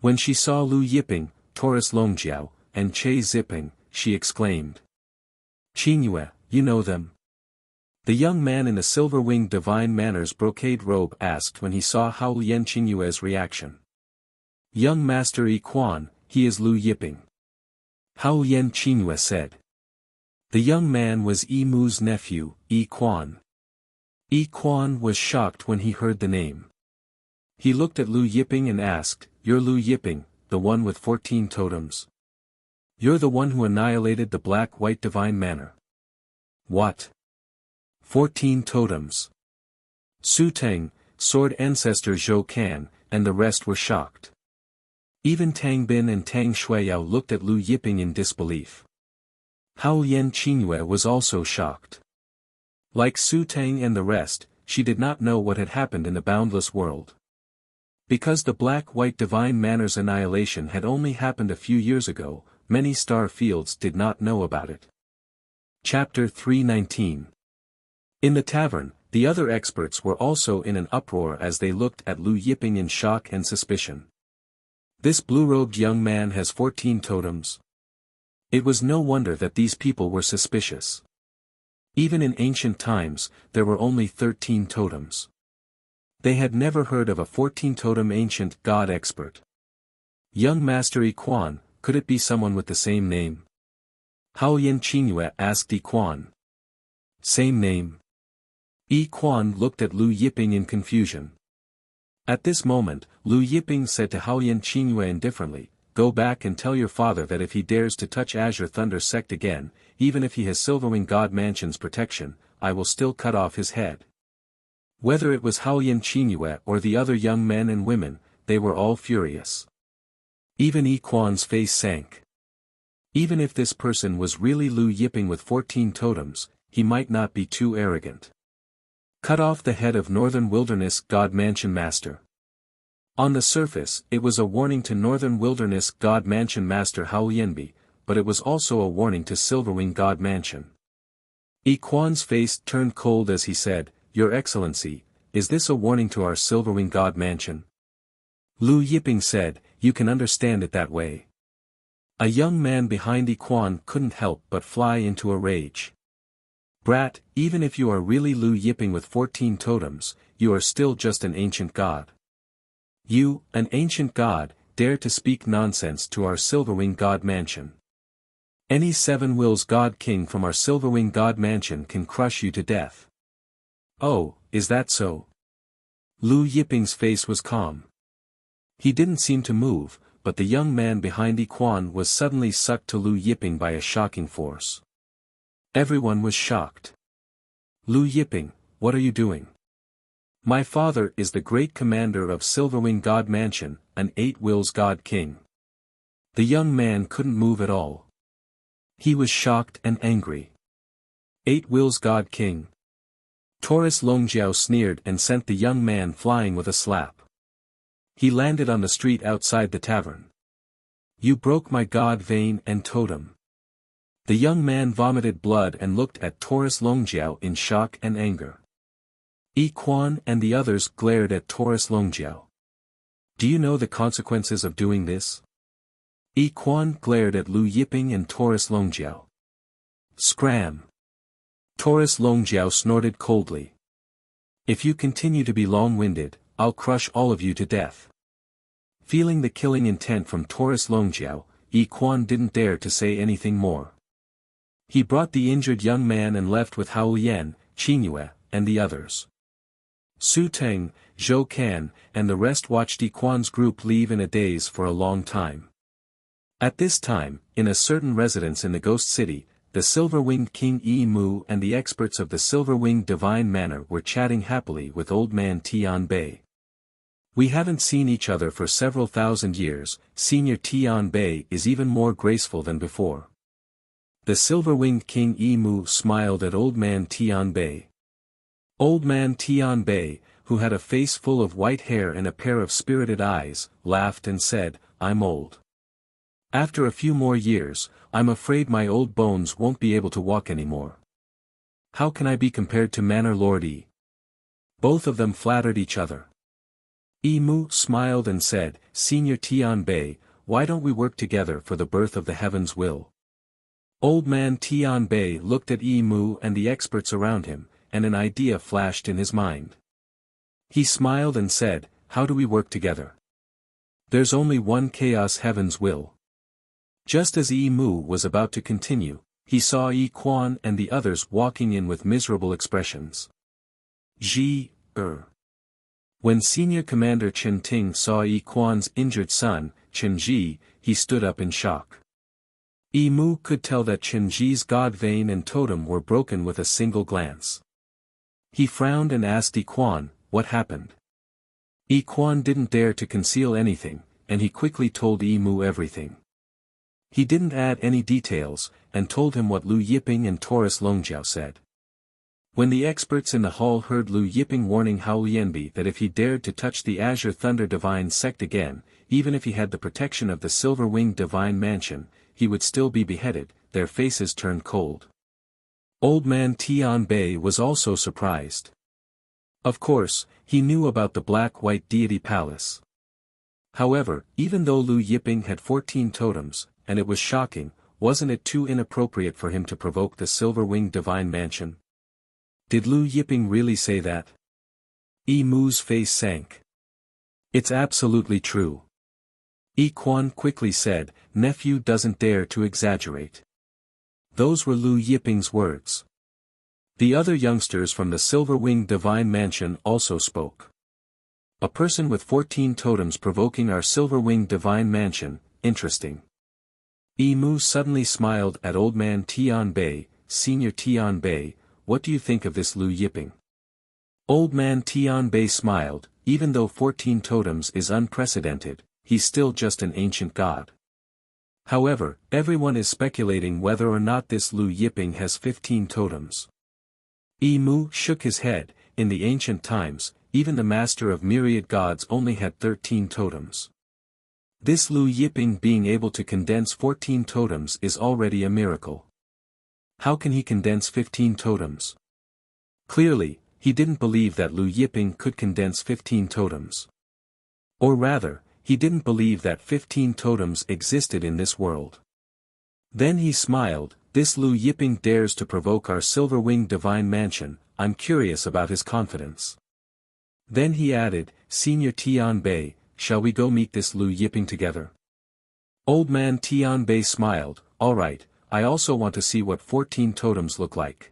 S1: When she saw Lu Yiping, Taurus Longjiao, and Che Ziping, she exclaimed, "Qingyue, you know them?" The young man in the Silver-Winged Divine Manor's brocade robe asked when he saw Hao Lian Qingyue's reaction. "Young Master Yi Quan, he is Lu Yiping." Hao Lian Qingyue said. The young man was Yi Mu's nephew, Yi Quan. Yi Quan was shocked when he heard the name. He looked at Lu Yiping and asked, "You're Lu Yiping, the one with 14 totems? You're the one who annihilated the Black-White Divine Manor?" "What? 14 totems?" Su Teng, Sword Ancestor Zhou Can, and the rest were shocked. Even Tang Bin and Tang Shuiyao looked at Lu Yiping in disbelief. Hao Lian Qingyue was also shocked. Like Su Teng and the rest, she did not know what had happened in the boundless world. Because the Black-White Divine Manor's annihilation had only happened a few years ago, many star fields did not know about it. Chapter 319. In the tavern, the other experts were also in an uproar as they looked at Lu Yiping in shock and suspicion. This blue-robed young man has 14 totems. It was no wonder that these people were suspicious. Even in ancient times, there were only 13 totems. They had never heard of a 14-totem ancient god expert. Young Master Yi Quan, could it be someone with the same name? Hao Lian Qingyue asked Yi Quan. Same name? Yi Quan looked at Lu Yiping in confusion. At this moment, Lu Yiping said to Hao Lian Qingyue indifferently, go back and tell your father that if he dares to touch Azure Thunder Sect again, even if he has Silverwing God Mansion's protection, I will still cut off his head." Whether it was Haoyan Qingyue or the other young men and women, they were all furious. Even Yi Quan's face sank. Even if this person was really Lu Yiping with 14 totems, he might not be too arrogant. Cut off the head of Northern Wilderness God Mansion Master. On the surface, it was a warning to Northern Wilderness God Mansion Master Hao Yanbi, but it was also a warning to Silverwing God Mansion. Yi Quan's face turned cold as he said, "Your Excellency, is this a warning to our Silverwing God Mansion?" Lu Yiping said, "You can understand it that way." A young man behind Yi Quan couldn't help but fly into a rage. "Brat, even if you are really Lu Yiping with 14 totems, you are still just an ancient god. You, an ancient god, dare to speak nonsense to our Silverwing God Mansion. Any 7 Wills God King from our Silverwing God Mansion can crush you to death." "Oh, is that so?" Lu Yiping's face was calm. He didn't seem to move, but the young man behind Yi Quan was suddenly sucked to Lu Yiping by a shocking force. Everyone was shocked. "Lu Yiping, what are you doing?" "My father is the great commander of Silverwing God Mansion, an 8 Wills God King." The young man couldn't move at all. He was shocked and angry. 8 Wills God King. Taurus Longjiao sneered and sent the young man flying with a slap. He landed on the street outside the tavern. "You broke my god vein and totem." The young man vomited blood and looked at Taurus Longjiao in shock and anger. Yi Quan and the others glared at Taurus Longjiao. "Do you know the consequences of doing this?" Yi Quan glared at Lu Yiping and Taurus Longjiao. Scram! Taurus Longjiao snorted coldly. "If you continue to be long-winded, I'll crush all of you to death." Feeling the killing intent from Taurus Longjiao, Yi Quan didn't dare to say anything more. He brought the injured young man and left with Hao Yan, Qingyue, and the others. Su Teng, Zhou Can, and the rest watched Yi Quan's group leave in a daze for a long time. At this time, in a certain residence in the Ghost City, the Silver-Winged King Yi Mu and the experts of the Silver-Winged Divine Manor were chatting happily with Old Man Tian Bei. "We haven't seen each other for several thousand years, Senior Tian Bei is even more graceful than before." The Silver-Winged King Yi Mu smiled at Old Man Tian Bei. Old Man Tian Bei, who had a face full of white hair and a pair of spirited eyes, laughed and said, "I'm old. After a few more years, I'm afraid my old bones won't be able to walk anymore. How can I be compared to Manor Lord Yi?" Both of them flattered each other. Yi Mu smiled and said, "Senior Tian Bei, why don't we work together for the birth of the heaven's will?" Old Man Tian Bei looked at Yi Mu and the experts around him, and an idea flashed in his mind. He smiled and said, "How do we work together? There's only one Chaos Heaven's will." Just as Yi Mu was about to continue, he saw Yi Quan and the others walking in with miserable expressions. When Senior Commander Chen Ting saw Yi Quan's injured son, Chen Ji, he stood up in shock. Yi Mu could tell that Chen Ji's god vein and totem were broken with a single glance. He frowned and asked Yi Quan, "What happened?" Yi Quan didn't dare to conceal anything, and he quickly told Yi Mu everything. He didn't add any details, and told him what Lu Yiping and Taurus Longjiao said. When the experts in the hall heard Lu Yiping warning Hao Yanbi that if he dared to touch the Azure Thunder Divine Sect again, even if he had the protection of the Silver-Winged Divine Mansion, he would still be beheaded, their faces turned cold. Old Man Tian Bei was also surprised. Of course, he knew about the Black-White Deity Palace. However, even though Lu Yiping had 14 totems, and it was shocking, wasn't it too inappropriate for him to provoke the Silver-Winged Divine Mansion? Did Lu Yiping really say that? Yi Mu's face sank. "It's absolutely true." Yi Quan quickly said, "Nephew doesn't dare to exaggerate." Those were Lu Yiping's words. The other youngsters from the Silver-Winged Divine Mansion also spoke. "A person with 14 totems provoking our Silver-Winged Divine Mansion, interesting. Emu suddenly smiled at Old Man Tianbei. Senior Tianbei, what do you think of this Lu Yiping? Old Man Tianbei smiled. Even though 14 totems is unprecedented, he's still just an ancient god. However, everyone is speculating whether or not this Lu Yiping has 15 totems. Emu shook his head. In the ancient times, even the master of myriad gods only had 13 totems. This Lu Yiping being able to condense 14 totems is already a miracle. How can he condense 15 totems? Clearly, he didn't believe that Lu Yiping could condense 15 totems. Or rather, he didn't believe that 15 totems existed in this world. Then he smiled. This Lu Yiping dares to provoke our silver-winged divine mansion. I'm curious about his confidence. Then he added, Senior Tianbei, shall we go meet this Lu Yiping together? Old Man Tianbei smiled. Alright, I also want to see what 14 totems look like.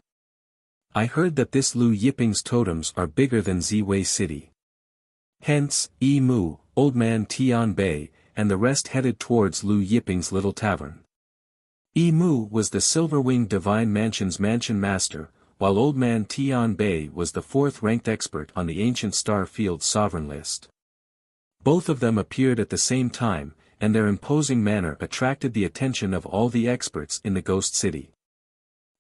S1: I heard that this Lu Yiping's totems are bigger than Ziwei City. Hence, Emu, Old Man Tianbei, and the rest headed towards Lu Yiping's little tavern. Emu was the Silver-Winged Divine Mansion's mansion master, while Old Man Tianbei was the 4th-ranked expert on the Ancient Star Field Sovereign list. Both of them appeared at the same time, and their imposing manner attracted the attention of all the experts in the Ghost City.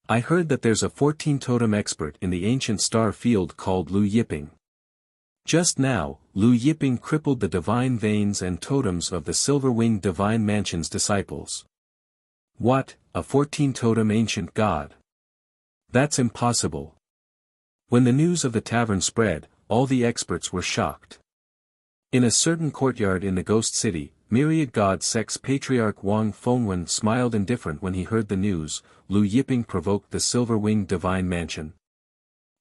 S1: I heard that there's a 14-totem expert in the Ancient Star Field called Lu Yiping. Just now, Lu Yiping crippled the divine veins and totems of the Silver-Winged Divine Mansion's disciples. What, a 14-totem ancient god? That's impossible. When the news of the tavern spread, all the experts were shocked. In a certain courtyard in the Ghost City, Myriad God Sect's Patriarch Wang Fengwen smiled indifferent when he heard the news. Lu Yiping provoked the Silver-Winged Divine Mansion.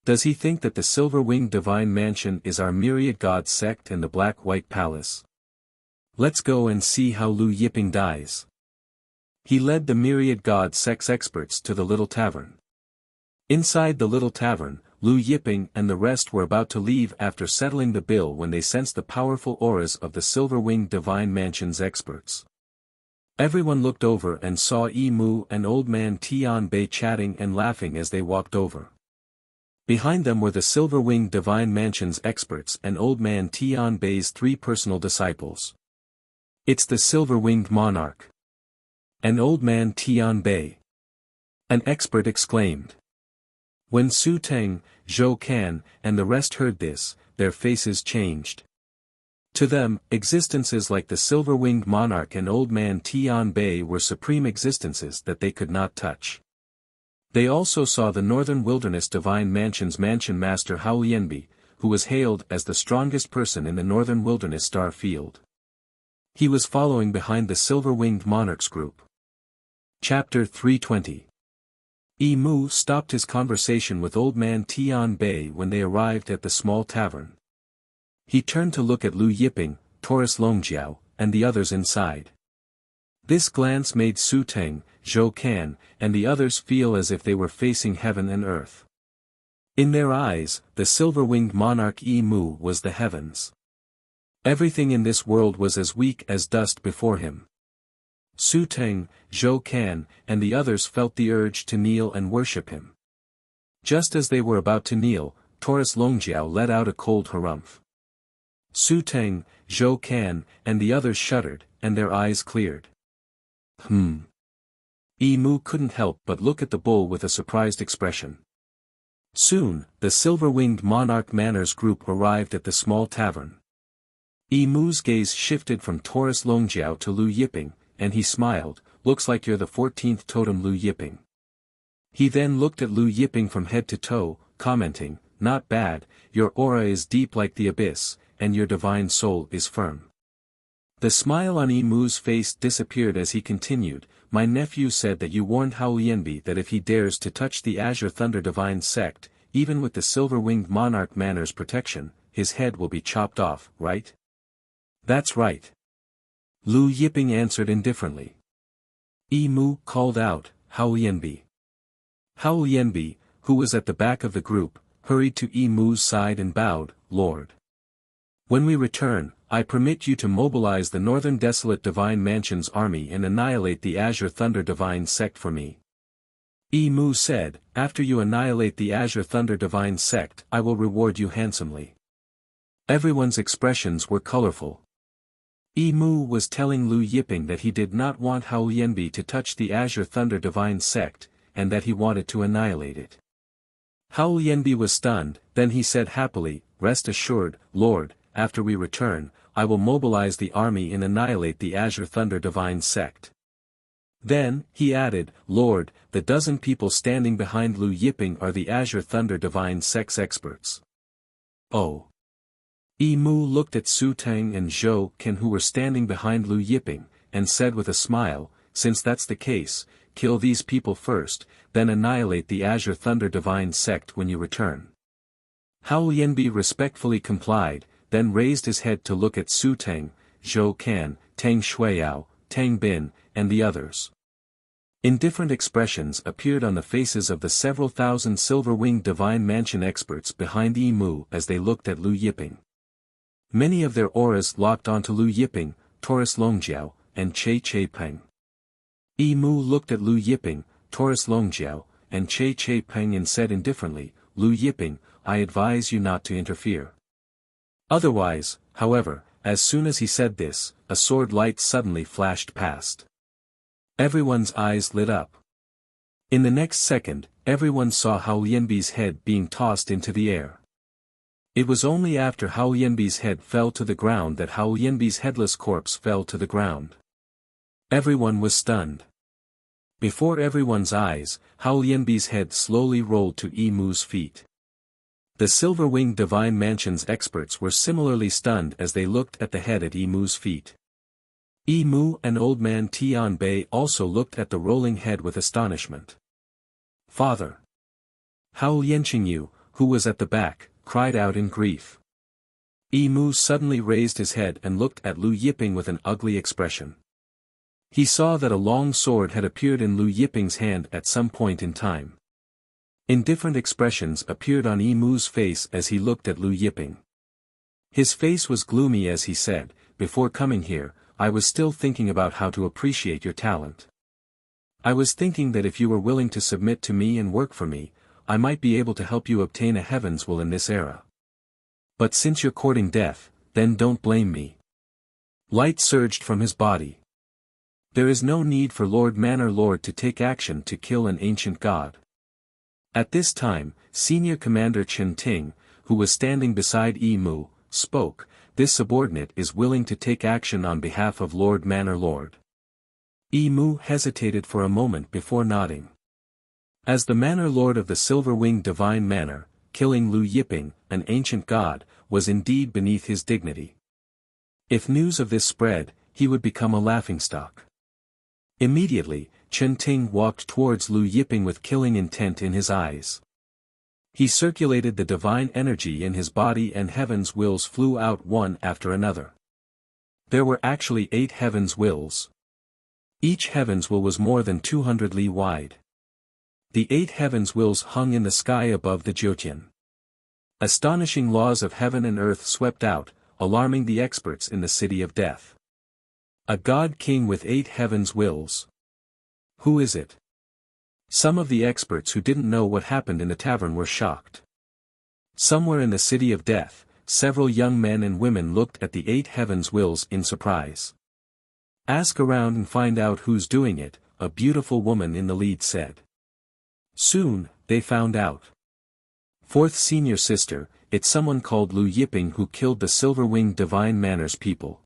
S1: Does he think that the Silver-Winged Divine Mansion is our Myriad God Sect and the Black-White Palace? Let's go and see how Lu Yiping dies. He led the Myriad God Sect's experts to the little tavern. Inside the little tavern, Lu Yiping and the rest were about to leave after settling the bill when they sensed the powerful auras of the Silver-Winged Divine Mansion's experts. Everyone looked over and saw Emu and Old Man Tianbei chatting and laughing as they walked over. Behind them were the Silver-Winged Divine Mansion's experts and Old Man Tianbei's 3 personal disciples. It's the Silver-Winged Monarch. And Old Man Tianbei. An expert exclaimed. When Su Teng, Zhou Can, and the rest heard this, their faces changed. To them, existences like the Silver-Winged Monarch and Old Man Tianbei were supreme existences that they could not touch. They also saw the Northern Wilderness Divine Mansion's Mansion Master Hao Lianbi, who was hailed as the strongest person in the Northern Wilderness Star Field. He was following behind the Silver-Winged Monarch's group. Chapter 320. Emu stopped his conversation with Old Man Tianbei when they arrived at the small tavern. He turned to look at Lu Yiping, Taurus Longjiao, and the others inside. This glance made Su Teng, Zhou Can, and the others feel as if they were facing heaven and earth. In their eyes, the Silver-Winged Monarch Emu was the heavens. Everything in this world was as weak as dust before him. Su Teng, Zhou Can, and the others felt the urge to kneel and worship him. Just as they were about to kneel, Taurus Longjiao let out a cold harumph. Su Teng, Zhou Can, and the others shuddered, and their eyes cleared. Emu couldn't help but look at the bull with a surprised expression. Soon, the Silver-Winged Monarch Manor's group arrived at the small tavern. Emu's gaze shifted from Taurus Longjiao to Lu Yiping, and he smiled. Looks like you're the 14th totem Lu Yiping. He then looked at Lu Yiping from head to toe, commenting, not bad, your aura is deep like the abyss, and your divine soul is firm. The smile on Emu's face disappeared as he continued, my nephew said that you warned Hao Lianbi that if he dares to touch the Azure Thunder Divine Sect, even with the Silver-Winged Monarch Manor's protection, his head will be chopped off, right? That's right. Lu Yiping answered indifferently. Emu called out, Hao Lianbi. Hao Lianbi, who was at the back of the group, hurried to Emu's side and bowed, Lord. When we return, I permit you to mobilize the Northern Desolate Divine Mansion's army and annihilate the Azure Thunder Divine sect for me. Mu said, after you annihilate the Azure Thunder Divine sect, I will reward you handsomely. Everyone's expressions were colorful. Mu was telling Lu Yiping that he did not want Hao Lianbi to touch the Azure Thunder Divine sect, and that he wanted to annihilate it. Hao Lianbi was stunned, then he said happily, rest assured, Lord, after we return, I will mobilize the army and annihilate the Azure Thunder Divine sect. Then, he added, Lord, the dozen people standing behind Lu Yiping are the Azure Thunder Divine sect's experts. Oh. Mu looked at Su Teng and Zhou Ken who were standing behind Lu Yiping, and said with a smile, since that's the case, kill these people first, then annihilate the Azure Thunder Divine sect when you return. Hao Lianbi respectfully complied, then raised his head to look at Su Teng, Zhou Ken, Tang Shuiyao, Tang Bin, and the others. Indifferent expressions appeared on the faces of the several thousand silver-winged Divine Mansion experts behind Mu as they looked at Lu Yiping. Many of their auras locked onto Lu Yiping, Taurus Longjiao, and Che Peng. Mu looked at Lu Yiping, Taurus Longjiao, and Che Peng and said indifferently, Lu Yiping, I advise you not to interfere. Otherwise, however, as soon as he said this, a sword light suddenly flashed past. Everyone's eyes lit up. In the next second, everyone saw Hao Lianbi's head being tossed into the air. It was only after Hao Lianbi's head fell to the ground that Hao Lianbi's headless corpse fell to the ground. Everyone was stunned. Before everyone's eyes, Hao Lianbi's head slowly rolled to Mu's feet. The Silver-Winged Divine Mansion's experts were similarly stunned as they looked at the head at Mu's feet. Mu and Old Man Tian Bei also looked at the rolling head with astonishment. Father! Hao Lianqingyu, who was at the back, cried out in grief. Mu suddenly raised his head and looked at Lu Yiping with an ugly expression. He saw that a long sword had appeared in Lu Yiping's hand at some point in time. Indifferent expressions appeared on Mu's face as he looked at Lu Yiping. His face was gloomy as he said, before coming here, I was still thinking about how to appreciate your talent. I was thinking that if you were willing to submit to me and work for me, I might be able to help you obtain a heaven's will in this era. But since you're courting death, then don't blame me. Light surged from his body. There is no need for Lord Manor Lord to take action to kill an ancient god. At this time, Senior Commander Chen Ting, who was standing beside Mu, spoke, this subordinate is willing to take action on behalf of Lord Manor Lord. Mu hesitated for a moment before nodding. As the Manor Lord of the Silver-Winged Divine Manor, killing Lu Yiping, an ancient god, was indeed beneath his dignity. If news of this spread, he would become a laughingstock. Immediately, Chen Ting walked towards Lu Yiping with killing intent in his eyes. He circulated the divine energy in his body and heaven's wills flew out one after another. There were actually 8 heaven's wills. Each heaven's will was more than 200 li wide. The 8 heaven's wills hung in the sky above the Jyotian. Astonishing laws of heaven and earth swept out, alarming the experts in the city of death. A god-king with 8 heaven's wills. Who is it? Some of the experts who didn't know what happened in the tavern were shocked. Somewhere in the city of death, several young men and women looked at the 8 heaven's wills in surprise. Ask around and find out who's doing it, a beautiful woman in the lead said. Soon, they found out. 4th senior sister, it's someone called Lu Yiping who killed the Silver-Winged Divine Manor's people.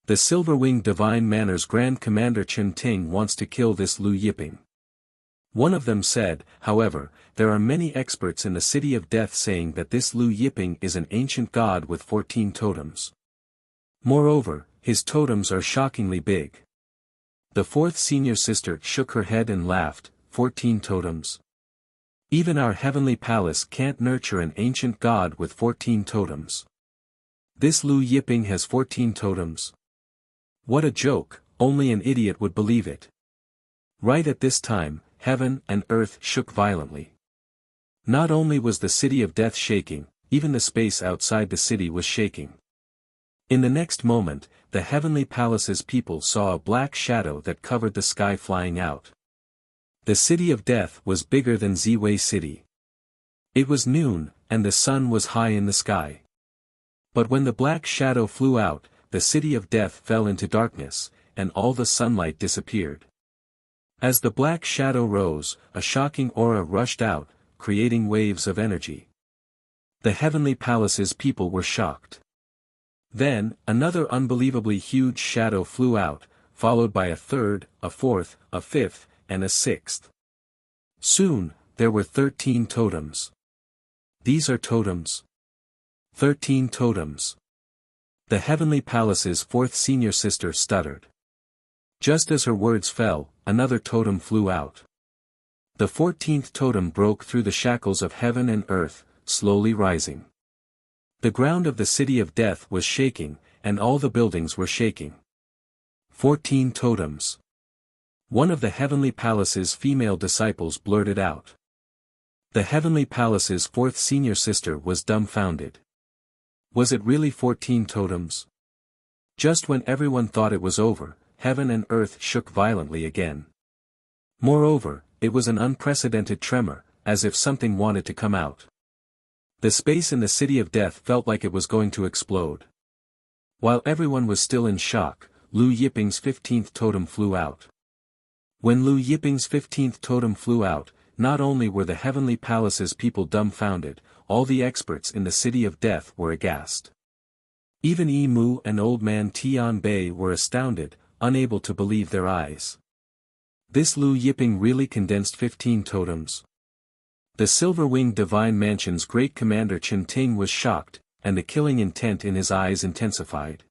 S1: The Silver-Winged Divine Manor's Grand Commander Chen Ting wants to kill this Lu Yiping. One of them said, however, there are many experts in the city of death saying that this Lu Yiping is an ancient god with 14 totems. Moreover, his totems are shockingly big. The 4th senior sister shook her head and laughed, 14 totems. Even our heavenly palace can't nurture an ancient god with 14 totems. This Lu Yiping has 14 totems. What a joke, only an idiot would believe it. Right at this time, heaven and earth shook violently. Not only was the city of death shaking, even the space outside the city was shaking. In the next moment, the heavenly palace's people saw a black shadow that covered the sky flying out. The city of death was bigger than Ziwei City. It was noon, and the sun was high in the sky. But when the black shadow flew out, the city of death fell into darkness, and all the sunlight disappeared. As the black shadow rose, a shocking aura rushed out, creating waves of energy. The heavenly palace's people were shocked. Then, another unbelievably huge shadow flew out, followed by a third, a fourth, a fifth, and a sixth. Soon, there were 13 totems. These are totems. 13 totems. The heavenly palace's fourth senior sister stuttered. Just as her words fell, another totem flew out. The 14th totem broke through the shackles of heaven and earth, slowly rising. The ground of the city of death was shaking, and all the buildings were shaking. 14 totems. One of the heavenly palace's female disciples blurted out. The heavenly palace's fourth senior sister was dumbfounded. Was it really 14 totems? Just when everyone thought it was over, heaven and earth shook violently again. Moreover, it was an unprecedented tremor, as if something wanted to come out. The space in the city of death felt like it was going to explode. While everyone was still in shock, Lu Yiping's 15th totem flew out. When Lu Yiping's 15th totem flew out, not only were the heavenly palace's people dumbfounded, all the experts in the city of death were aghast. Even Yi Mu and old man Tian Bei were astounded, unable to believe their eyes. This Lu Yiping really condensed 15 totems. The silver-winged divine mansion's great commander Chen Ting was shocked, and the killing intent in his eyes intensified.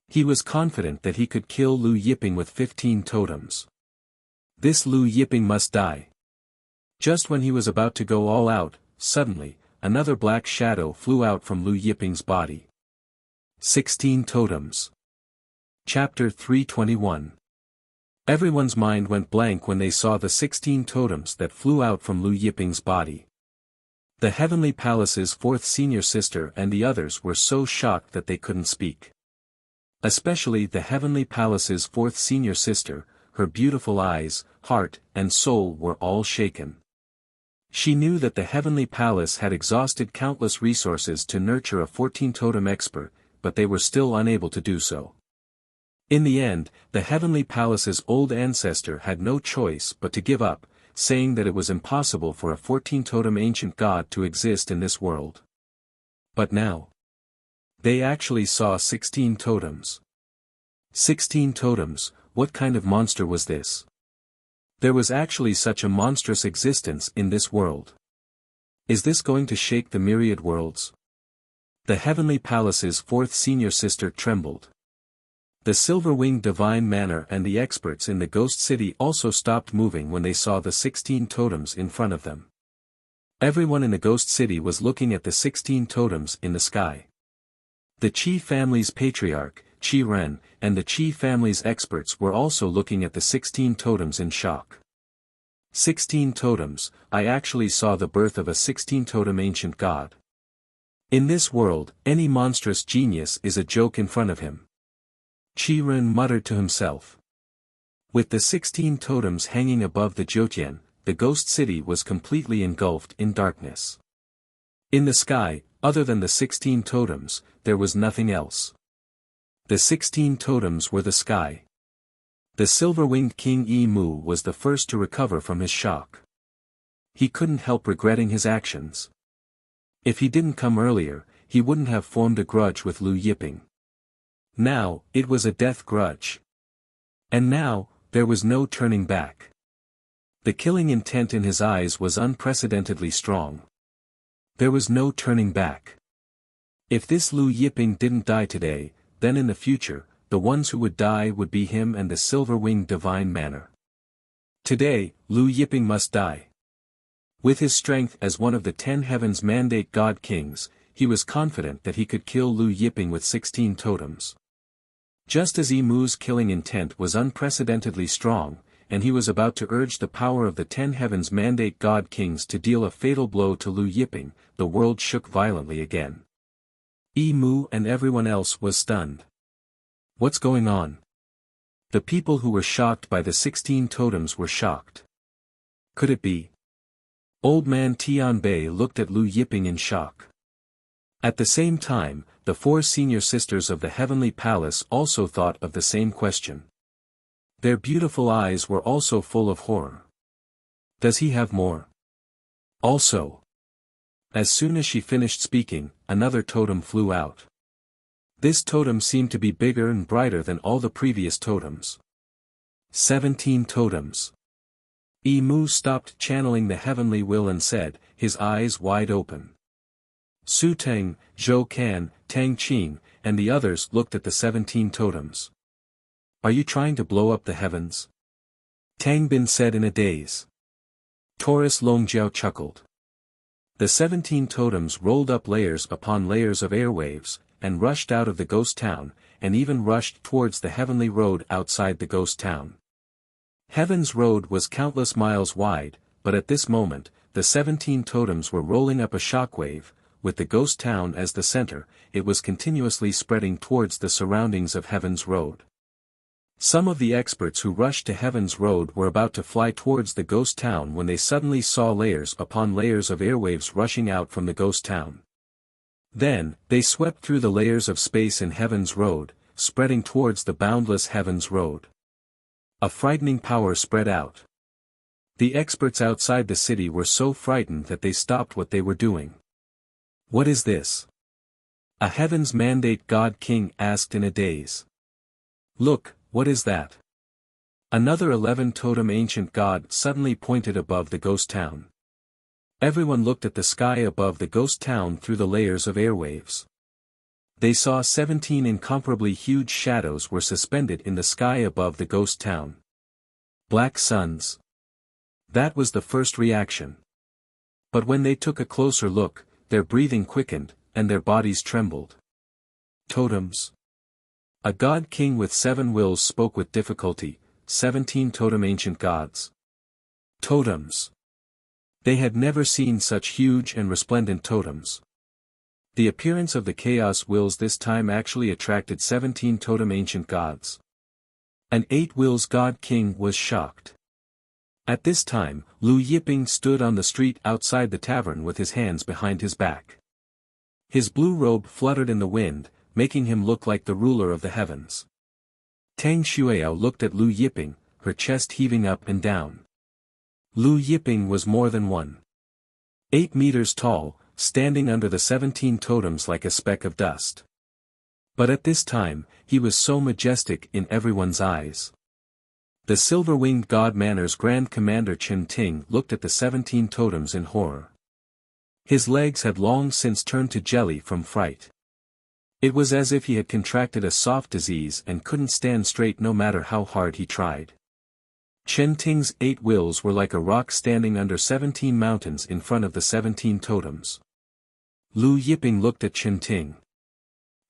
S1: He was confident that he could kill Lu Yiping with 15 totems. This Lu Yiping must die. Just when he was about to go all out, suddenly, another black shadow flew out from Lu Yiping's body. 16 totems. Chapter 321. Everyone's mind went blank when they saw the 16 totems that flew out from Lu Yiping's body. The heavenly palace's fourth senior sister and the others were so shocked that they couldn't speak. Especially the heavenly palace's fourth senior sister, her beautiful eyes, heart, and soul were all shaken. She knew that the heavenly palace had exhausted countless resources to nurture a 14-totem expert, but they were still unable to do so. In the end, the heavenly palace's old ancestor had no choice but to give up, saying that it was impossible for a 14-totem ancient god to exist in this world. But now, they actually saw 16 totems. 16 totems, what kind of monster was this? There was actually such a monstrous existence in this world. Is this going to shake the myriad worlds? The heavenly palace's fourth senior sister trembled. The silver-winged divine manor and the experts in the ghost city also stopped moving when they saw the 16 totems in front of them. Everyone in the ghost city was looking at the 16 totems in the sky. The Qi family's patriarch, Qi Ren, and the Qi family's experts were also looking at the 16 totems in shock. 16 totems, I actually saw the birth of a 16-totem ancient god. In this world, any monstrous genius is a joke in front of him. Qi Ren muttered to himself. With the 16 totems hanging above the Jiutian, the ghost city was completely engulfed in darkness. In the sky, other than the 16 totems, there was nothing else. The 16 totems were the sky. The silver-winged King Yi Mu was the first to recover from his shock. He couldn't help regretting his actions. If he didn't come earlier, he wouldn't have formed a grudge with Lu Yiping. Now, it was a death grudge. And now, there was no turning back. The killing intent in his eyes was unprecedentedly strong. There was no turning back. If this Lu Yiping didn't die today, then in the future, the ones who would die would be him and the silver-winged divine manor. Today, Lu Yiping must die. With his strength as one of the 10 heavens mandate god kings, he was confident that he could kill Lu Yiping with 16 totems. Just as Yi Mu's killing intent was unprecedentedly strong, and he was about to urge the power of the 10 heavens mandate god kings to deal a fatal blow to Lu Yiping, the world shook violently again. Mu and everyone else was stunned. What's going on? The people who were shocked by the 16 totems were shocked. Could it be? Old man Tianbei looked at Lu Yiping in shock. At the same time, the 4 senior sisters of the heavenly palace also thought of the same question. Their beautiful eyes were also full of horror. Does he have more? Also. As soon as she finished speaking, another totem flew out. This totem seemed to be bigger and brighter than all the previous totems. 17 totems. Mu stopped channeling the heavenly will and said, his eyes wide open. Su Teng, Zhou Kan, Tang Qing, and the others looked at the 17 totems. Are you trying to blow up the heavens? Tang Bin said in a daze. Taurus Longjiao chuckled. The 17 totems rolled up layers upon layers of airwaves, and rushed out of the ghost town, and even rushed towards the heavenly road outside the ghost town. Heaven's road was countless miles wide, but at this moment, the 17 totems were rolling up a shockwave, with the ghost town as the center. It was continuously spreading towards the surroundings of Heaven's road. Some of the experts who rushed to Heaven's road were about to fly towards the ghost town when they suddenly saw layers upon layers of airwaves rushing out from the ghost town. Then, they swept through the layers of space in Heaven's road, spreading towards the boundless Heaven's road. A frightening power spread out. The experts outside the city were so frightened that they stopped what they were doing. What is this? A Heaven's Mandate God King asked in a daze. Look, what is that? Another 11 totem ancient god suddenly pointed above the ghost town. Everyone looked at the sky above the ghost town through the layers of airwaves. They saw 17 incomparably huge shadows were suspended in the sky above the ghost town. Black suns. That was the first reaction. But when they took a closer look, their breathing quickened, and their bodies trembled. Totems. A god king with 7 wills spoke with difficulty, 17 totem ancient gods. Totems. They had never seen such huge and resplendent totems. The appearance of the chaos wills this time actually attracted 17 totem ancient gods. An 8 wills god king was shocked. At this time, Lu Yiping stood on the street outside the tavern with his hands behind his back. His blue robe fluttered in the wind, making him look like the ruler of the heavens. Tang Xueyao looked at Lu Yiping, her chest heaving up and down. Lu Yiping was more than 1.8 meters tall, standing under the 17 totems like a speck of dust. But at this time, he was so majestic in everyone's eyes. The silver-winged god Manor's Grand Commander Chen Ting looked at the 17 totems in horror. His legs had long since turned to jelly from fright. It was as if he had contracted a soft disease and couldn't stand straight no matter how hard he tried. Chen Ting's 8 wills were like a rock standing under 17 mountains in front of the 17 totems. Lu Yiping looked at Chen Ting.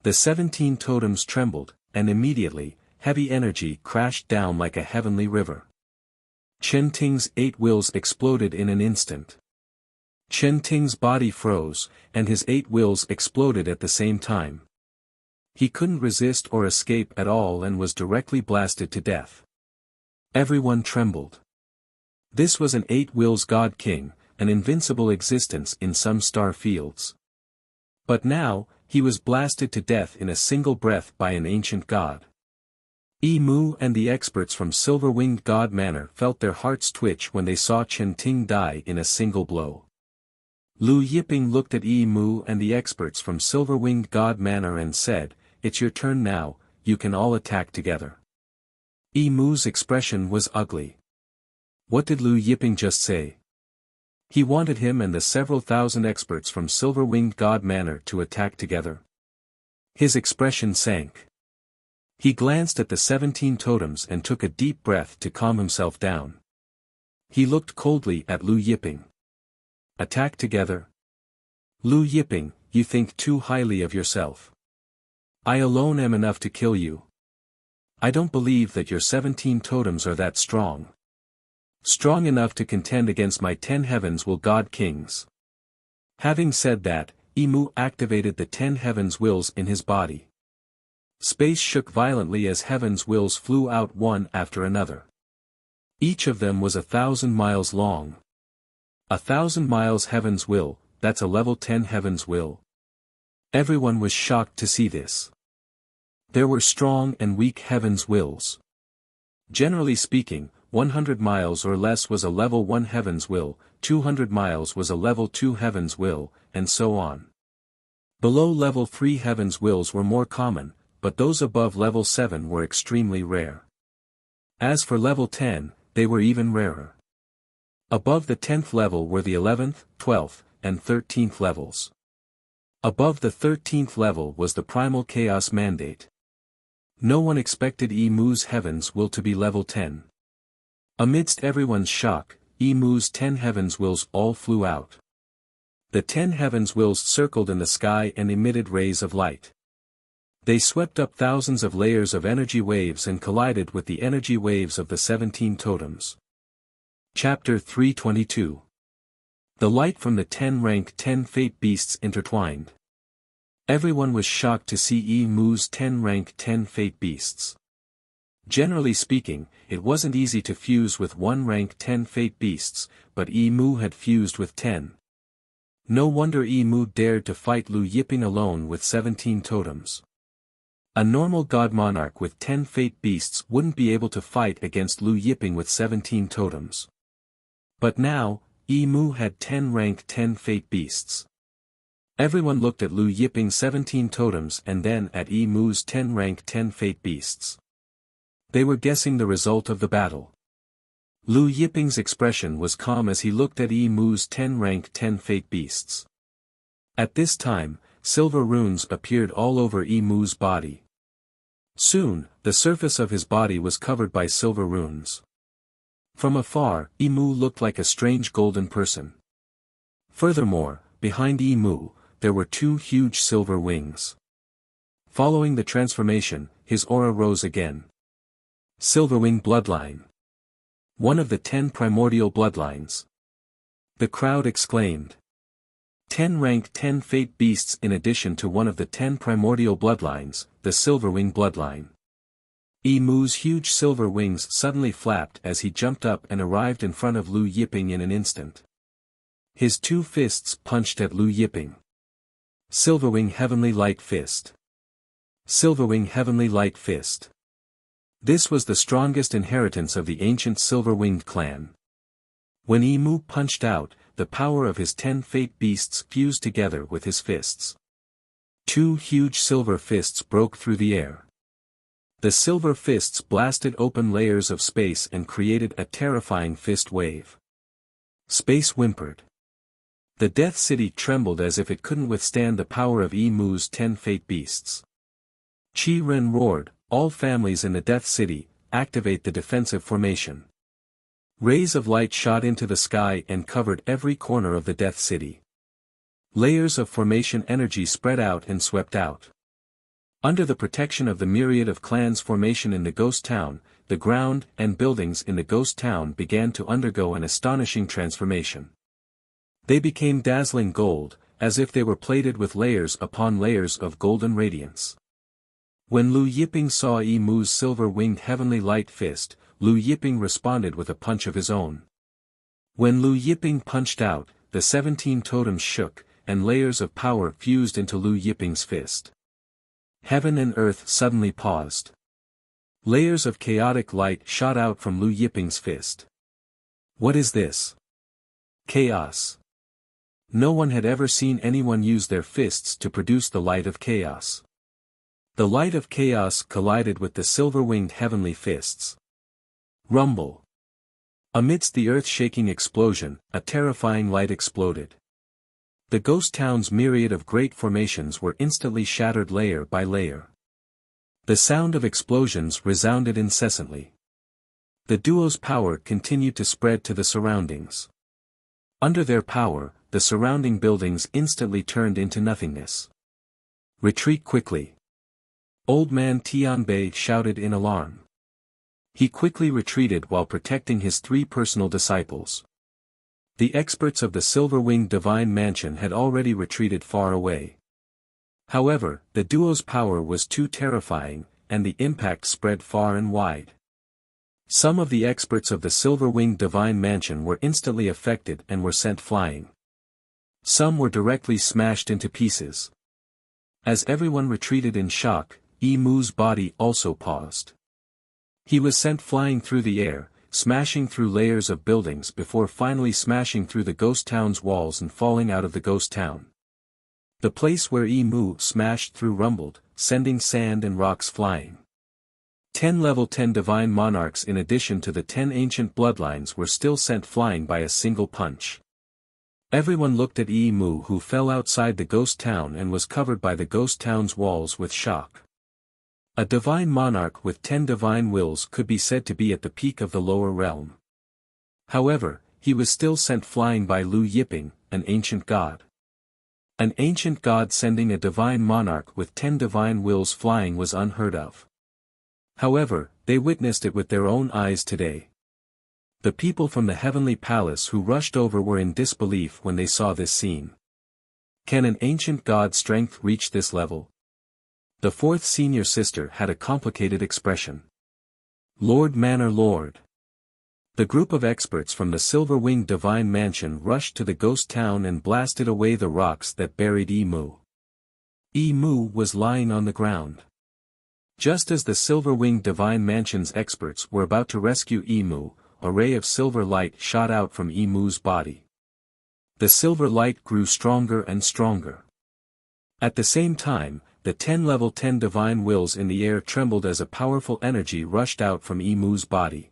S1: The 17 totems trembled, and immediately, heavy energy crashed down like a heavenly river. Chen Ting's 8 wills exploded in an instant. Chen Ting's body froze, and his 8 wills exploded at the same time. He couldn't resist or escape at all and was directly blasted to death. Everyone trembled. This was an 8 wills god king, an invincible existence in some star fields. But now, he was blasted to death in a single breath by an ancient god. Mu and the experts from Silver-Winged God Manor felt their hearts twitch when they saw Chen Ting die in a single blow. Lu Yiping looked at Mu and the experts from Silver-Winged God Manor and said, "It's your turn now, you can all attack together." Mu's expression was ugly. What did Lu Yiping just say? He wanted him and the several thousand experts from Silver-Winged God Manor to attack together. His expression sank. He glanced at the 17 totems and took a deep breath to calm himself down. He looked coldly at Lu Yiping. Attack together? Lu Yiping, you think too highly of yourself. I alone am enough to kill you. I don't believe that your 17 totems are that strong. Strong enough to contend against my 10 heavens will god kings. Having said that, Imu activated the 10 heavens wills in his body. Space shook violently as heavens wills flew out one after another. Each of them was 1,000 miles long. 1,000 miles heavens will, that's a level 10 heavens will. Everyone was shocked to see this. There were strong and weak heavens wills. Generally speaking, 100 miles or less was a level 1 heavens will, 200 miles was a level 2 heavens will, and so on. Below level 3 heavens wills were more common, but those above level 7 were extremely rare. As for level 10, they were even rarer. Above the 10th level were the 11th, 12th, and 13th levels. Above the 13th level was the primal chaos mandate. No one expected Imu's heavens will to be level 10. Amidst everyone's shock, Imu's 10 heavens wills all flew out. The 10 heavens wills circled in the sky and emitted rays of light. They swept up thousands of layers of energy waves and collided with the energy waves of the 17 totems. Chapter 322. The light from the 10 rank 10 fate beasts intertwined. Everyone was shocked to see Imu's 10 rank 10 fate beasts. Generally speaking, it wasn't easy to fuse with 1 rank 10 fate beasts, but Imu had fused with 10. No wonder Imu dared to fight Lu Yiping alone with 17 totems. A normal god monarch with 10 fate beasts wouldn't be able to fight against Lu Yiping with 17 totems. But now, Imu had 10 rank 10 fate beasts. Everyone looked at Lu Yiping's 17 totems and then at Imu's 10 rank 10 fate beasts. They were guessing the result of the battle. Lu Yiping's expression was calm as he looked at Imu's 10 rank 10 fate beasts. At this time, silver runes appeared all over Imu's body. Soon, the surface of his body was covered by silver runes. From afar, Imu looked like a strange golden person. Furthermore, behind Imu, there were 2 huge silver wings. Following the transformation, his aura rose again. Silverwing bloodline. One of the 10 primordial bloodlines. The crowd exclaimed. 10 rank 10 fate beasts in addition to one of the 10 primordial bloodlines, the Silverwing bloodline. Imu's huge silver wings suddenly flapped as he jumped up and arrived in front of Lu Yiping in an instant. His 2 fists punched at Lu Yiping. Silverwing Heavenly Light Fist. Silverwing Heavenly Light Fist. This was the strongest inheritance of the ancient silver-winged clan. When Imu punched out, the power of his 10 fate beasts fused together with his fists. 2 huge silver fists broke through the air. The silver fists blasted open layers of space and created a terrifying fist wave. Space whimpered. The Death City trembled as if it couldn't withstand the power of Imu's 10 fate beasts. Chi Ren roared, "All families in the Death City, activate the defensive formation." Rays of light shot into the sky and covered every corner of the Death City. Layers of formation energy spread out and swept out. Under the protection of the myriad of clans formation in the ghost town, the ground and buildings in the ghost town began to undergo an astonishing transformation. They became dazzling gold, as if they were plated with layers upon layers of golden radiance. When Lu Yiping saw Imu's silver-winged heavenly light fist, Lu Yiping responded with a punch of his own. When Lu Yiping punched out, the 17 totems shook, and layers of power fused into Lu Yiping's fist. Heaven and earth suddenly paused. Layers of chaotic light shot out from Lu Yiping's fist. What is this? Chaos. No one had ever seen anyone use their fists to produce the light of chaos. The light of chaos collided with the silver-winged heavenly fists. Rumble. Amidst the earth-shaking explosion, a terrifying light exploded. The ghost town's myriad of great formations were instantly shattered layer by layer. The sound of explosions resounded incessantly. The duo's power continued to spread to the surroundings. Under their power, the surrounding buildings instantly turned into nothingness. Retreat quickly. Old man Tianbei shouted in alarm. He quickly retreated while protecting his 3 personal disciples. The experts of the silver-winged divine mansion had already retreated far away. However, the duo's power was too terrifying, and the impact spread far and wide. Some of the experts of the silver-winged divine mansion were instantly affected and were sent flying. Some were directly smashed into pieces. As everyone retreated in shock, Mu's body also paused. He was sent flying through the air, smashing through layers of buildings before finally smashing through the ghost town's walls and falling out of the ghost town. The place where Mu smashed through rumbled, sending sand and rocks flying. 10 level 10 divine monarchs in addition to the 10 ancient bloodlines were still sent flying by a single punch. Everyone looked at Mu, who fell outside the ghost town and was covered by the ghost town's walls with shock. A divine monarch with 10 divine wills could be said to be at the peak of the lower realm. However, he was still sent flying by Lu Yiping, an ancient god. An ancient god sending a divine monarch with 10 divine wills flying was unheard of. However, they witnessed it with their own eyes today. The people from the heavenly palace who rushed over were in disbelief when they saw this scene. Can an ancient god's strength reach this level? The fourth senior sister had a complicated expression. Lord Manor Lord. The group of experts from the silver-winged divine mansion rushed to the ghost town and blasted away the rocks that buried Mu. Mu was lying on the ground. Just as the silver-winged divine mansion's experts were about to rescue Mu, a ray of silver light shot out from Mu's body. The silver light grew stronger and stronger. At the same time, the 10 level 10 divine wills in the air trembled as a powerful energy rushed out from Mu's body.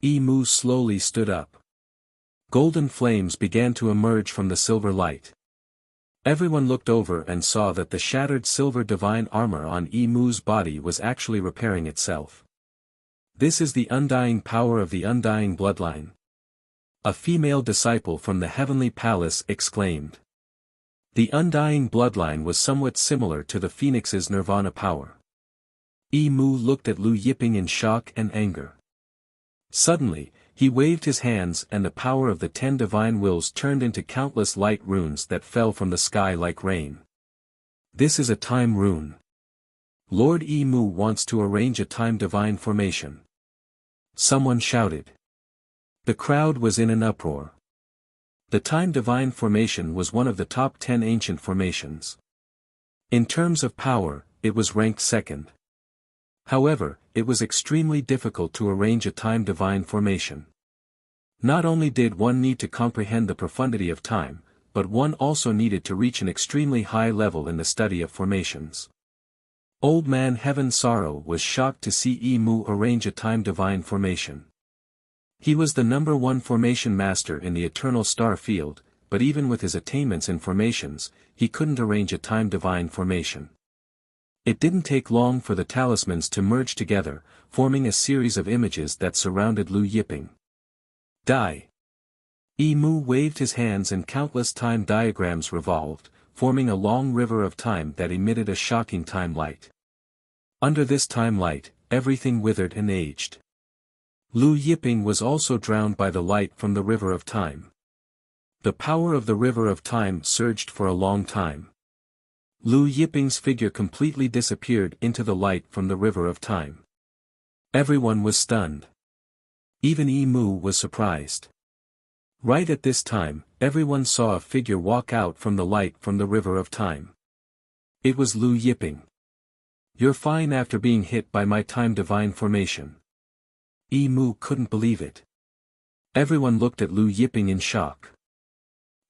S1: Mu slowly stood up. Golden flames began to emerge from the silver light. Everyone looked over and saw that the shattered silver divine armor on Mu's body was actually repairing itself. This is the undying power of the undying bloodline. A female disciple from the heavenly palace exclaimed. The undying bloodline was somewhat similar to the phoenix's nirvana power. Mu looked at Lu Yiping in shock and anger. Suddenly, he waved his hands and the power of the 10 divine wills turned into countless light runes that fell from the sky like rain. This is a time rune. Lord Mu wants to arrange a time divine formation. Someone shouted. The crowd was in an uproar. The time divine formation was one of the top 10 ancient formations. In terms of power, it was ranked second. However, it was extremely difficult to arrange a time divine formation. Not only did one need to comprehend the profundity of time, but one also needed to reach an extremely high level in the study of formations. Old Man Heaven Sorrow was shocked to see Mu arrange a time divine formation. He was the number 1 formation master in the eternal star field, but even with his attainments in formations, he couldn't arrange a time divine formation. It didn't take long for the talismans to merge together, forming a series of images that surrounded Lu Yiping. Die. Mu waved his hands and countless time diagrams revolved, forming a long river of time that emitted a shocking time light. Under this time light, everything withered and aged. Lu Yiping was also drowned by the light from the river of time. The power of the river of time surged for a long time. Lu Yiping's figure completely disappeared into the light from the river of time. Everyone was stunned. Even Mu was surprised. Right at this time, everyone saw a figure walk out from the light from the river of time. It was Lu Yiping. You're fine after being hit by my time divine formation. Mu couldn't believe it. Everyone looked at Lu Yiping in shock.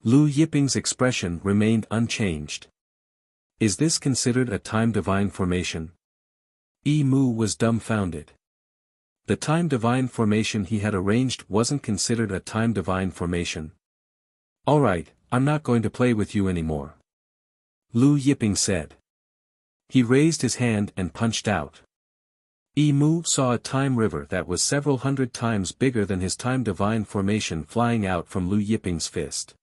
S1: Lu Yiping's expression remained unchanged. Is this considered a time divine formation? Mu was dumbfounded. The time divine formation he had arranged wasn't considered a time divine formation. Alright, I'm not going to play with you anymore. Lu Yiping said. He raised his hand and punched out. Mu saw a time river that was several hundred times bigger than his time divine formation flying out from Lu Yiping's fist.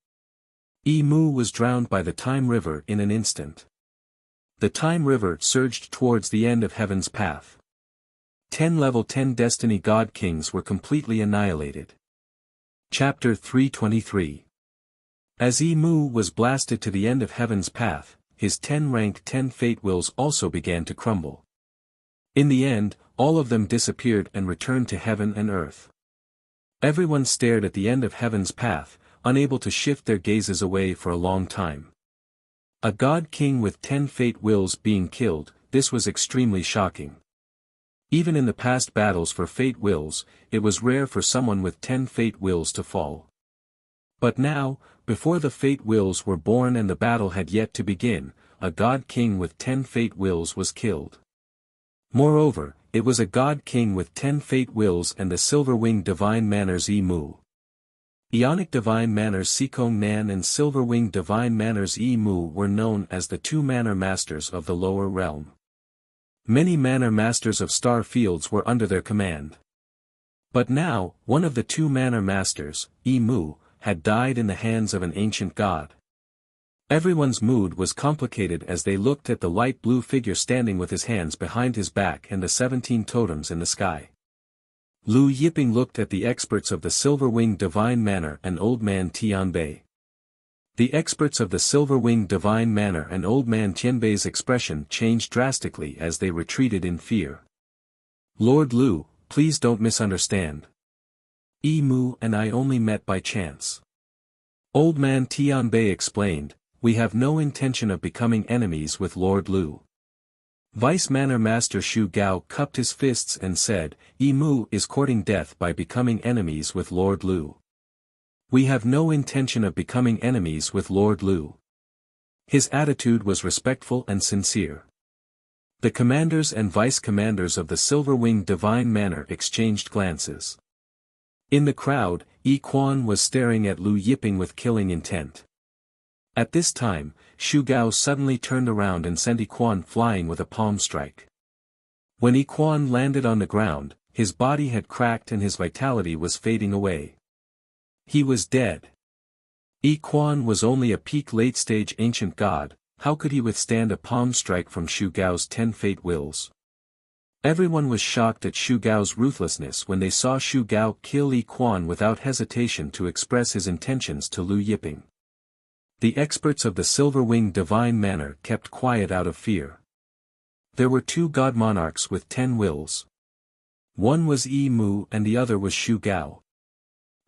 S1: Mu was drowned by the time river in an instant. The time river surged towards the end of heaven's path. 10 level 10 destiny god kings were completely annihilated. Chapter 323. As Mu was blasted to the end of heaven's path, his 10 ranked 10 fate wills also began to crumble. In the end, all of them disappeared and returned to heaven and earth. Everyone stared at the end of heaven's path, unable to shift their gazes away for a long time. A god king with 10 fate wills being killed, this was extremely shocking. Even in the past battles for fate wills, it was rare for someone with 10 fate wills to fall. But now, before the fate wills were born and the battle had yet to begin, a god king with 10 fate wills was killed. Moreover, it was a god king with 10 fate wills and the silver-winged divine manners Mu. Ionic divine manners Sikong Nan and silver-winged divine manners Mu were known as the 2 manner masters of the lower realm. Many manner masters of star fields were under their command. But now, one of the 2 manner masters, Mu, had died in the hands of an ancient god. Everyone's mood was complicated as they looked at the light blue figure standing with his hands behind his back and the 17 totems in the sky. Lu Yiping looked at the experts of the silver-winged divine manner and old man Tianbei. The experts of the silver-winged divine manner and old man Tianbei's expression changed drastically as they retreated in fear. Lord Lu, please don't misunderstand. Mu and I only met by chance. Old man Tianbei explained, we have no intention of becoming enemies with Lord Lu. Vice Manor Master Shu Gao cupped his fists and said, Mu is courting death by becoming enemies with Lord Lu. We have no intention of becoming enemies with Lord Lu. His attitude was respectful and sincere. The commanders and vice-commanders of the silver-winged divine manor exchanged glances. In the crowd, Yi Quan was staring at Lu Yiping with killing intent. At this time, Shu Gao suddenly turned around and sent Yi Quan flying with a palm strike. When Yi Quan landed on the ground, his body had cracked and his vitality was fading away. He was dead. Yi Quan was only a peak late-stage ancient god, how could he withstand a palm strike from Shu Gao's 10 fate wills? Everyone was shocked at Shu Gao's ruthlessness when they saw Shu Gao kill Yi Quan without hesitation to express his intentions to Lu Yiping. The experts of the silver-winged divine manor kept quiet out of fear. There were 2 god monarchs with 10 wills. One was Mu and the other was Shu Gao.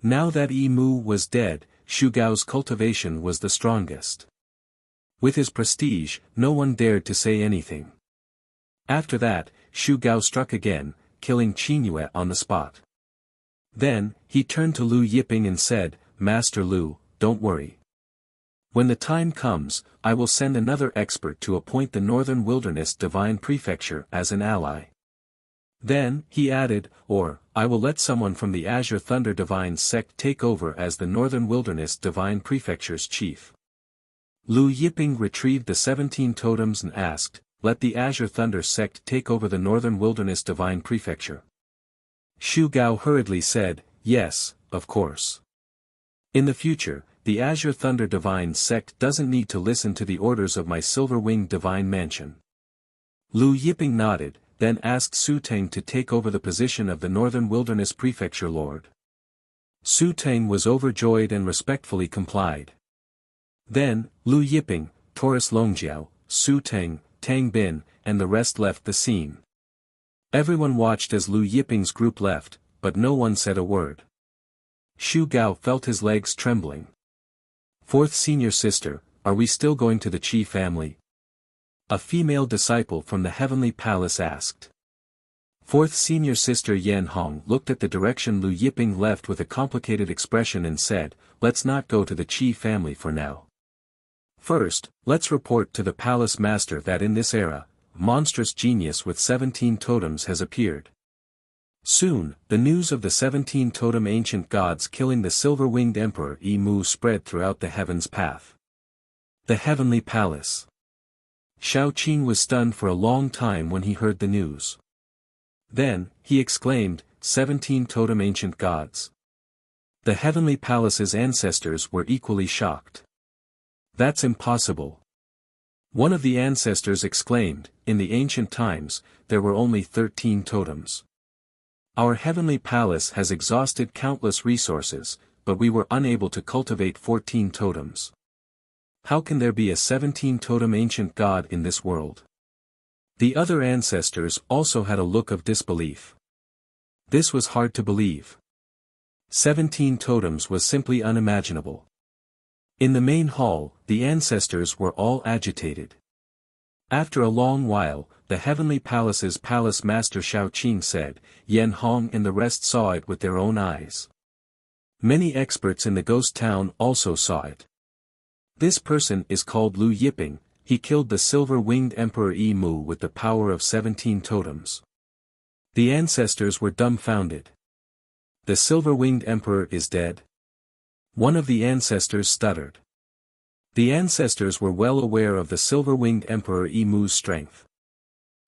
S1: Now that Mu was dead, Shu Gao's cultivation was the strongest. With his prestige, no one dared to say anything. After that, Shu Gao struck again, killing Qinyue on the spot. Then, he turned to Lu Yiping and said, Master Lu, don't worry. When the time comes, I will send another expert to appoint the Northern Wilderness Divine Prefecture as an ally. Then, he added, or, I will let someone from the Azure Thunder Divine sect take over as the Northern Wilderness Divine Prefecture's chief. Lu Yiping retrieved the 17 totems and asked, let the Azure Thunder sect take over the Northern Wilderness Divine Prefecture. Shu Gao hurriedly said, yes, of course. In the future, the Azure Thunder Divine sect doesn't need to listen to the orders of my silver-winged divine mansion. Lu Yiping nodded, then asked Su Teng to take over the position of the Northern Wilderness Prefecture Lord. Su Teng was overjoyed and respectfully complied. Then, Lu Yiping, Taurus Longjiao, Su Teng, Tang Bin, and the rest left the scene. Everyone watched as Lu Yiping's group left, but no one said a word. Shu Gao felt his legs trembling. 4th senior sister, are we still going to the Qi family? A female disciple from the heavenly palace asked. 4th senior sister Yan Hong looked at the direction Lu Yiping left with a complicated expression and said, let's not go to the Qi family for now. First, let's report to the palace master that in this era, a monstrous genius with 17 totems has appeared. Soon, the news of the 17 totem ancient gods killing the silver-winged emperor Mu spread throughout the heavens path. The heavenly palace. Shao Qin was stunned for a long time when he heard the news. Then, he exclaimed, 17 totem ancient gods. The heavenly palace's ancestors were equally shocked. That's impossible. One of the ancestors exclaimed, in the ancient times, there were only 13 totems. Our heavenly palace has exhausted countless resources, but we were unable to cultivate 14 totems. How can there be a 17-totem ancient god in this world? The other ancestors also had a look of disbelief. This was hard to believe. 17 totems was simply unimaginable. In the main hall, the ancestors were all agitated. After a long while, the Heavenly Palace's palace master Shaoqing said, Yan Hong and the rest saw it with their own eyes. Many experts in the ghost town also saw it. This person is called Lu Yiping. He killed the silver-winged Emperor Yi Mu with the power of 17 totems. The ancestors were dumbfounded. The silver-winged Emperor is dead? One of the ancestors stuttered. The ancestors were well aware of the silver-winged Emperor Yi Mu's strength.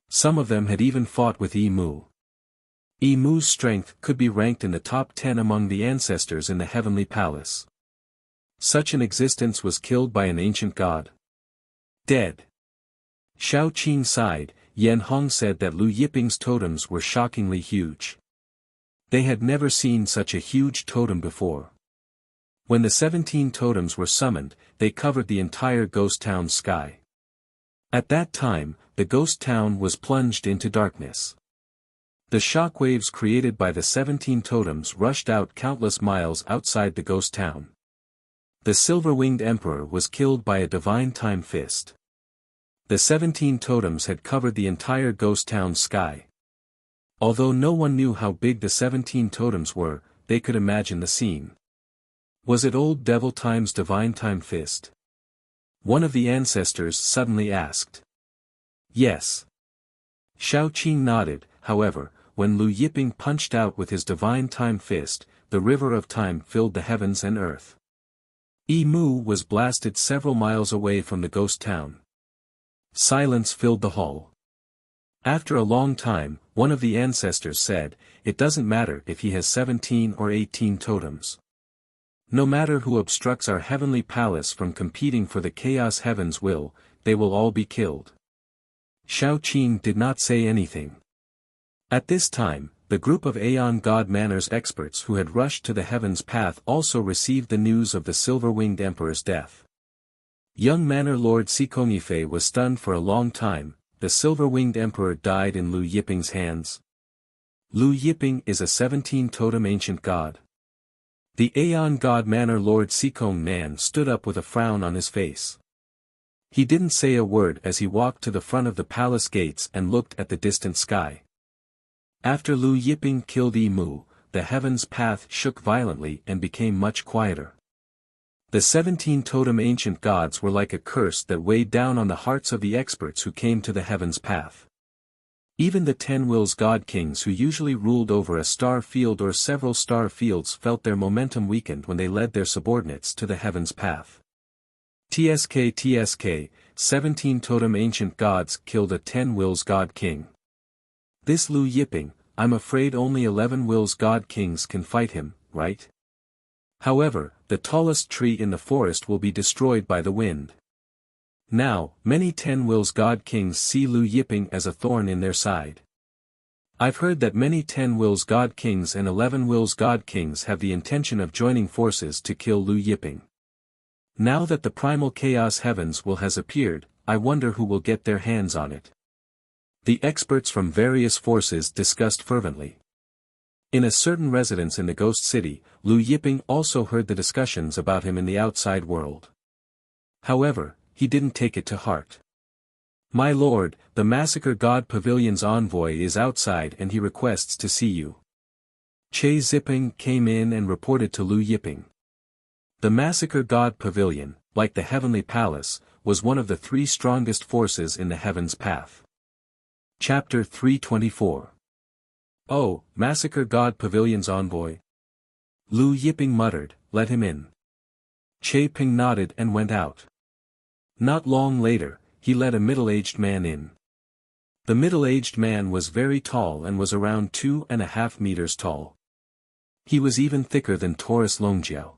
S1: Some of them had even fought with Yi Mu. Yi Mu's strength could be ranked in the top 10 among the ancestors in the Heavenly Palace. Such an existence was killed by an ancient god. Dead. Shaoqing sighed. Yan Hong said that Lu Yiping's totems were shockingly huge. They had never seen such a huge totem before. When the 17 totems were summoned, they covered the entire ghost town sky. At that time, the ghost town was plunged into darkness. The shockwaves created by the 17 totems rushed out countless miles outside the ghost town. The silver-winged emperor was killed by a divine time fist. The 17 totems had covered the entire ghost town sky. Although no one knew how big the 17 totems were, they could imagine the scene. Was it old devil time's divine time fist? One of the ancestors suddenly asked. Yes. Shaoqing nodded. However, when Lu Yiping punched out with his divine time fist, the river of time filled the heavens and earth. Yi Mu was blasted several miles away from the ghost town. Silence filled the hall. After a long time, one of the ancestors said, "It doesn't matter if he has 17 or 18 totems. No matter who obstructs our heavenly palace from competing for the chaos heaven's will, they will all be killed." Shaoqing did not say anything. At this time, the group of Aeon God Manners experts who had rushed to the Heaven's Path also received the news of the Silver-Winged Emperor's death. Young Manor Lord Sikongifei was stunned for a long time. The Silver-Winged Emperor died in Lu Yiping's hands. Lu Yiping is a 17-totem ancient god. The Aeon God Manor Lord Sikong Nan stood up with a frown on his face. He didn't say a word as he walked to the front of the palace gates and looked at the distant sky. After Lu Yiping killed Yi Mu, the heaven's path shook violently and became much quieter. The 17 totem ancient gods were like a curse that weighed down on the hearts of the experts who came to the heaven's path. Even the 10 Wills God Kings who usually ruled over a star field or several star fields felt their momentum weakened when they led their subordinates to the heaven's path. TSK, 17 totem ancient gods killed a 10 Wills God King. This Lu Yiping, I'm afraid only 11 Wills God Kings can fight him, right? However, the tallest tree in the forest will be destroyed by the wind. Now, many 10 Wills God Kings see Lu Yiping as a thorn in their side. I've heard that many 10 Wills God Kings and 11 Wills God Kings have the intention of joining forces to kill Lu Yiping. Now that the primal chaos heavens will has appeared, I wonder who will get their hands on it. The experts from various forces discussed fervently. In a certain residence in the ghost city, Lu Yiping also heard the discussions about him in the outside world. However, he didn't take it to heart. "My lord, the Massacre God Pavilion's envoy is outside and he requests to see you." Che Ziping came in and reported to Lu Yiping. The Massacre God Pavilion, like the Heavenly Palace, was one of the 3 strongest forces in the Heaven's Path. Chapter 324. "Oh, Massacre God Pavilion's envoy?" Lu Yiping muttered, "Let him in." Che Ping nodded and went out. Not long later, he let a middle-aged man in. The middle-aged man was very tall and was around 2.5 meters tall. He was even thicker than Taurus Longjiao.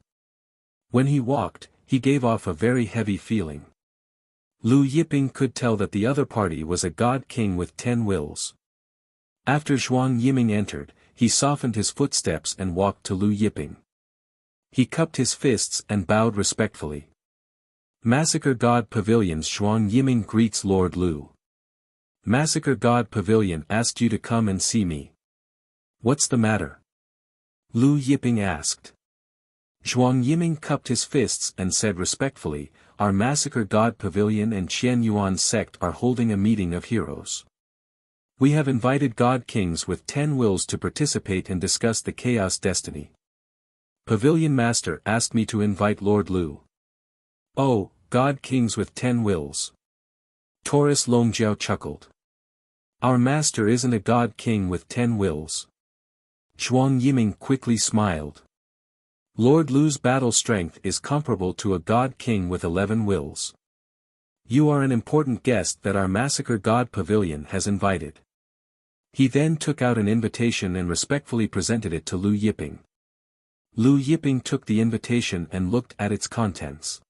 S1: When he walked, he gave off a very heavy feeling. Lu Yiping could tell that the other party was a god king with 10 wills. After Zhuang Yiming entered, he softened his footsteps and walked to Lu Yiping. He cupped his fists and bowed respectfully. Massacre God Pavilion's Zhuang Yiming greets Lord Lu. Massacre God Pavilion asked you to come and see me. What's the matter? Lu Yiping asked. Zhuang Yiming cupped his fists and said respectfully, our Massacre God Pavilion and Qian Yuan sect are holding a meeting of heroes. We have invited God Kings with 10 wills to participate and discuss the Chaos Destiny. Pavilion Master asked me to invite Lord Lu. Oh, God Kings with 10 wills. Taurus Longjiao chuckled. Our master isn't a God King with 10 wills. Zhuang Yiming quickly smiled. Lord Lu's battle strength is comparable to a God King with 11 wills. You are an important guest that our Massacre God Pavilion has invited. He then took out an invitation and respectfully presented it to Lu Yiping. Lu Yiping took the invitation and looked at its contents.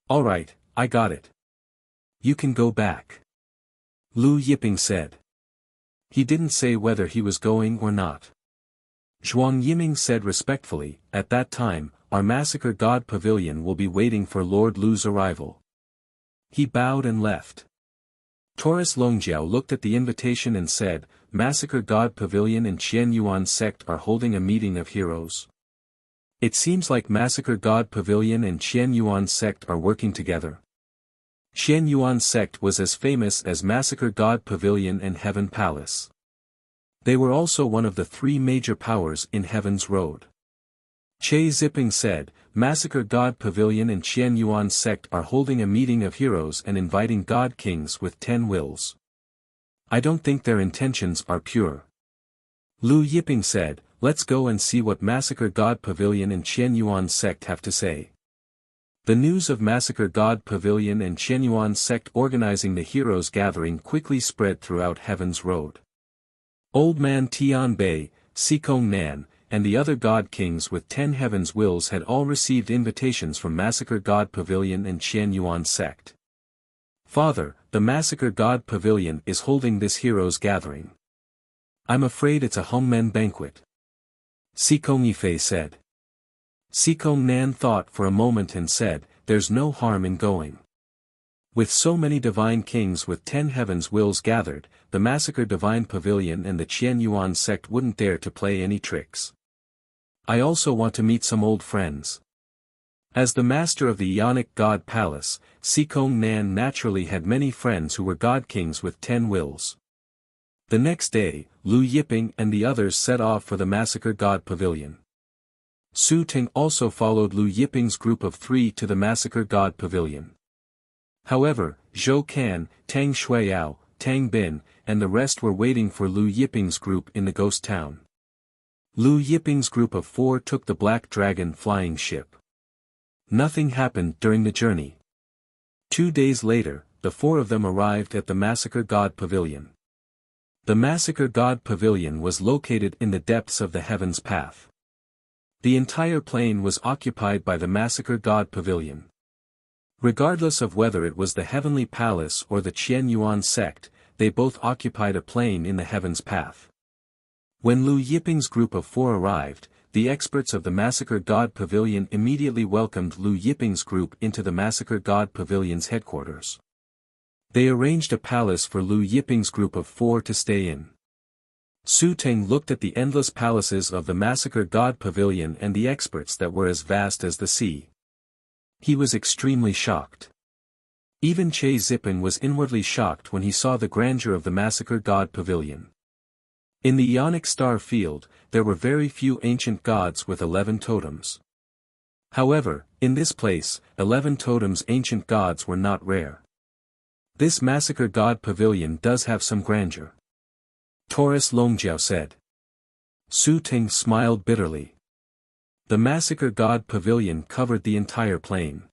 S1: All right, I got it. You can go back. Lu Yiping said. He didn't say whether he was going or not. Zhuang Yiming said respectfully, at that time, our Massacre God Pavilion will be waiting for Lord Lu's arrival. He bowed and left. Taurus Longjiao looked at the invitation and said, Massacre God Pavilion and Qian Yuan sect are holding a meeting of heroes. It seems like Massacre God Pavilion and Qian Yuan sect are working together. Qian Yuan sect was as famous as Massacre God Pavilion and Heaven Palace. They were also one of the 3 major powers in Heaven's Road. Che Ziping said, Massacre God Pavilion and Qian Yuan sect are holding a meeting of heroes and inviting God Kings with 10 wills. I don't think their intentions are pure. Lu Yiping said, let's go and see what Massacre God Pavilion and Qian Yuan sect have to say. The news of Massacre God Pavilion and Qian Yuan sect organizing the heroes gathering quickly spread throughout Heaven's Road. Old Man Tian Bei, Sikong Nan, and the other God Kings with 10 Heaven's wills had all received invitations from Massacre God Pavilion and Qian Yuan sect. Father, the Massacre God Pavilion is holding this heroes gathering. I'm afraid it's a Hongmen banquet. Sikong Yifei said. Sikong Nan thought for a moment and said, there's no harm in going. With so many divine kings with 10 heavens wills gathered, the Massacre Divine Pavilion and the Qian Yuan sect wouldn't dare to play any tricks. I also want to meet some old friends. As the master of the Ionic God Palace, Sikong Nan naturally had many friends who were God Kings with 10 wills. The next day, Lu Yiping and the others set off for the Massacre God Pavilion. Su Ting also followed Lu Yiping's group of 3 to the Massacre God Pavilion. However, Zhou Kan, Tang Shuiyao, Tang Bin, and the rest were waiting for Lu Yiping's group in the ghost town. Lu Yiping's group of 4 took the Black Dragon flying ship. Nothing happened during the journey. 2 days later, the 4 of them arrived at the Massacre God Pavilion. The Massacre God Pavilion was located in the depths of the Heaven's Path. The entire plain was occupied by the Massacre God Pavilion. Regardless of whether it was the Heavenly Palace or the Qian Yuan sect, they both occupied a plain in the Heaven's Path. When Lu Yiping's group of 4 arrived, the experts of the Massacre God Pavilion immediately welcomed Lu Yiping's group into the Massacre God Pavilion's headquarters. They arranged a palace for Lu Yiping's group of 4 to stay in. Su Ting looked at the endless palaces of the Massacre God Pavilion and the experts that were as vast as the sea. He was extremely shocked. Even Che Ziping was inwardly shocked when he saw the grandeur of the Massacre God Pavilion. In the Ionic star field, there were very few ancient gods with 11 totems. However, in this place, 11 totems ancient gods were not rare. This Massacre God Pavilion does have some grandeur. Taurus Longjiao said. Su Ting smiled bitterly. The Massacre God Pavilion covered the entire plain.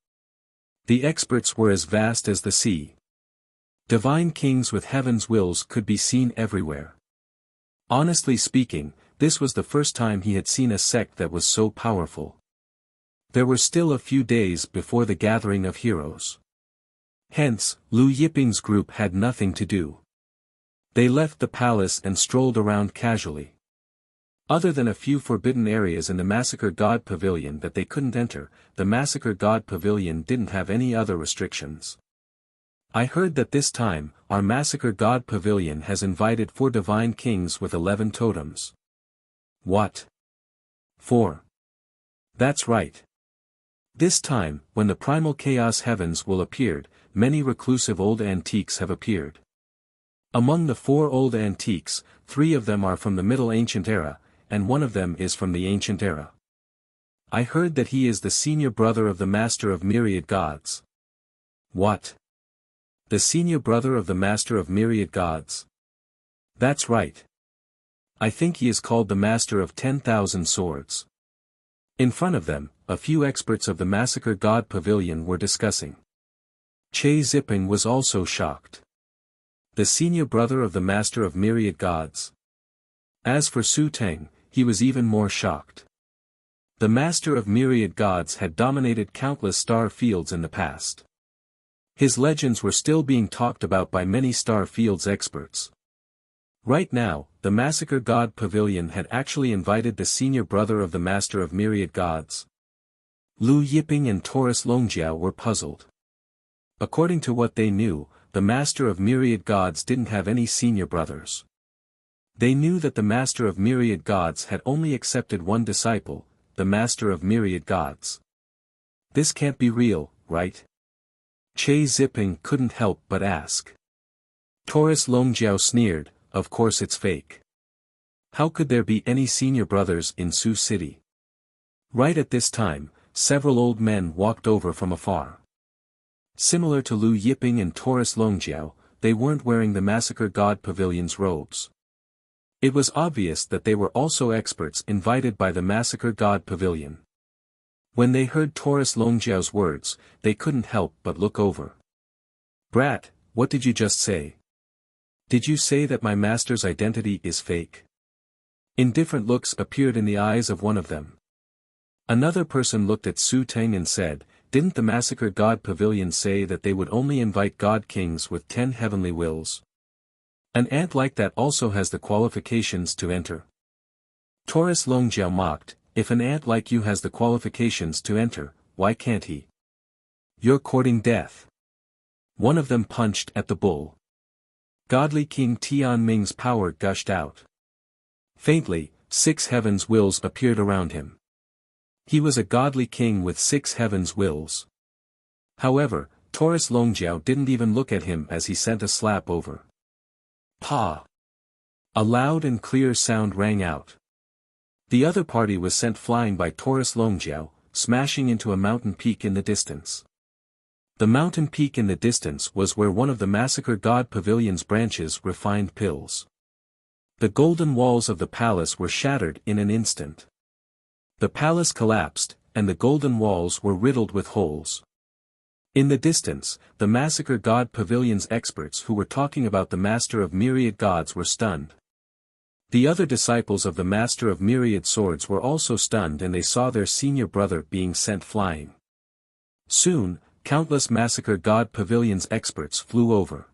S1: The experts were as vast as the sea. Divine kings with heaven's wills could be seen everywhere. Honestly speaking, this was the first time he had seen a sect that was so powerful. There were still a few days before the gathering of heroes. Hence, Lu Yiping's group had nothing to do. They left the palace and strolled around casually. Other than a few forbidden areas in the Massacre God Pavilion that they couldn't enter, the Massacre God Pavilion didn't have any other restrictions. I heard that this time, our Massacre God Pavilion has invited 4 divine kings with 11 totems. What? 4. That's right. This time, when the primal chaos heavens will appeared, many reclusive old antiques have appeared. Among the 4 old antiques, 3 of them are from the Middle Ancient Era, and 1 of them is from the Ancient Era. I heard that he is the senior brother of the Master of Myriad Gods. What? The senior brother of the Master of Myriad Gods? That's right. I think he is called the Master of 10,000 Swords. In front of them, a few experts of the Massacre God Pavilion were discussing. Che Ziping was also shocked. The senior brother of the Master of Myriad Gods. As for Su Teng, he was even more shocked. The Master of Myriad Gods had dominated countless star fields in the past. His legends were still being talked about by many star fields experts. Right now, the Massacre God Pavilion had actually invited the senior brother of the Master of Myriad Gods. Lu Yiping and Taurus Longjiao were puzzled. According to what they knew, the Master of Myriad Gods didn't have any senior brothers. They knew that the Master of Myriad Gods had only accepted 1 disciple, the Master of Myriad Gods. This can't be real, right? Che Ziping couldn't help but ask. Taurus Longjiao sneered, of course it's fake. How could there be any senior brothers in Sioux City? Right at this time, several old men walked over from afar. Similar to Lu Yiping and Taurus Longjiao, they weren't wearing the Massacre God Pavilion's robes. It was obvious that they were also experts invited by the Massacre God Pavilion. When they heard Taurus Longjiao's words, they couldn't help but look over. Brat, what did you just say? Did you say that my master's identity is fake? Indifferent looks appeared in the eyes of one of them. Another person looked at Su Teng and said, didn't the Massacre God Pavilion say that they would only invite God Kings with 10 heavenly wills? An ant like that also has the qualifications to enter. Taurus Longjiao mocked, if an ant like you has the qualifications to enter, why can't he? You're courting death. One of them punched at the bull. Godly King Tianming's power gushed out. Faintly, 6 heaven's wills appeared around him. He was a godly king with 6 heaven's wills. However, Taurus Longjiao didn't even look at him as he sent a slap over. Pa! A loud and clear sound rang out. The other party was sent flying by Taurus Longjiao, smashing into a mountain peak in the distance. The mountain peak in the distance was where one of the Massacre God Pavilion's branches refined pills. The golden walls of the palace were shattered in an instant. The palace collapsed, and the golden walls were riddled with holes. In the distance, the Massacre God Pavilion's experts who were talking about the Master of Myriad Gods were stunned. The other disciples of the Master of Myriad Swords were also stunned and they saw their senior brother being sent flying. Soon, countless Massacre God Pavilion's experts flew over.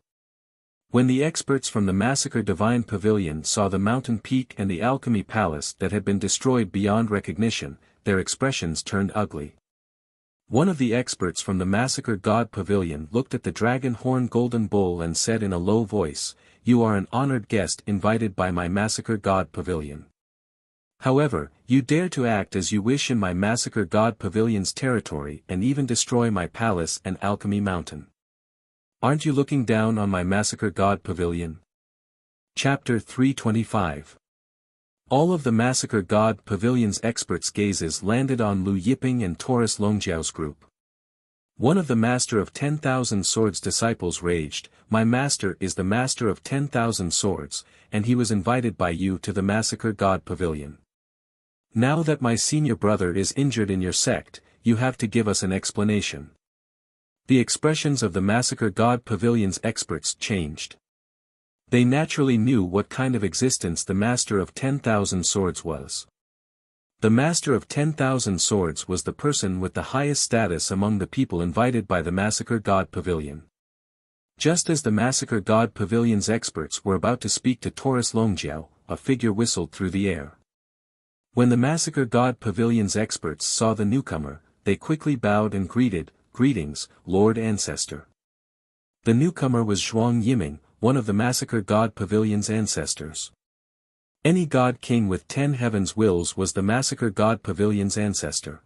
S1: When the experts from the Massacre Divine Pavilion saw the mountain peak and the alchemy palace that had been destroyed beyond recognition, their expressions turned ugly. One of the experts from the Massacre God Pavilion looked at the dragon horn golden bull and said in a low voice, "You are an honored guest invited by my Massacre God Pavilion. However, you dare to act as you wish in my Massacre God Pavilion's territory and even destroy my palace and alchemy mountain. Aren't you looking down on my Massacre God Pavilion?" Chapter 325. All of the Massacre God Pavilion's experts' gazes landed on Lu Yiping and Taurus Longjiao's group. One of the Master of 10,000 Swords disciples raged, "My master is the Master of 10,000 Swords, and he was invited by you to the Massacre God Pavilion. Now that my senior brother is injured in your sect, you have to give us an explanation." The expressions of the Massacre God Pavilion's experts changed. They naturally knew what kind of existence the Master of 10,000 Swords was. The Master of 10,000 Swords was the person with the highest status among the people invited by the Massacre God Pavilion. Just as the Massacre God Pavilion's experts were about to speak to Taurus Longjiao, a figure whistled through the air. When the Massacre God Pavilion's experts saw the newcomer, they quickly bowed and greeted, "Greetings, Lord Ancestor." The newcomer was Zhuang Yiming, one of the Massacre God Pavilion's ancestors. Any God King with 10 heavens' wills was the Massacre God Pavilion's ancestor.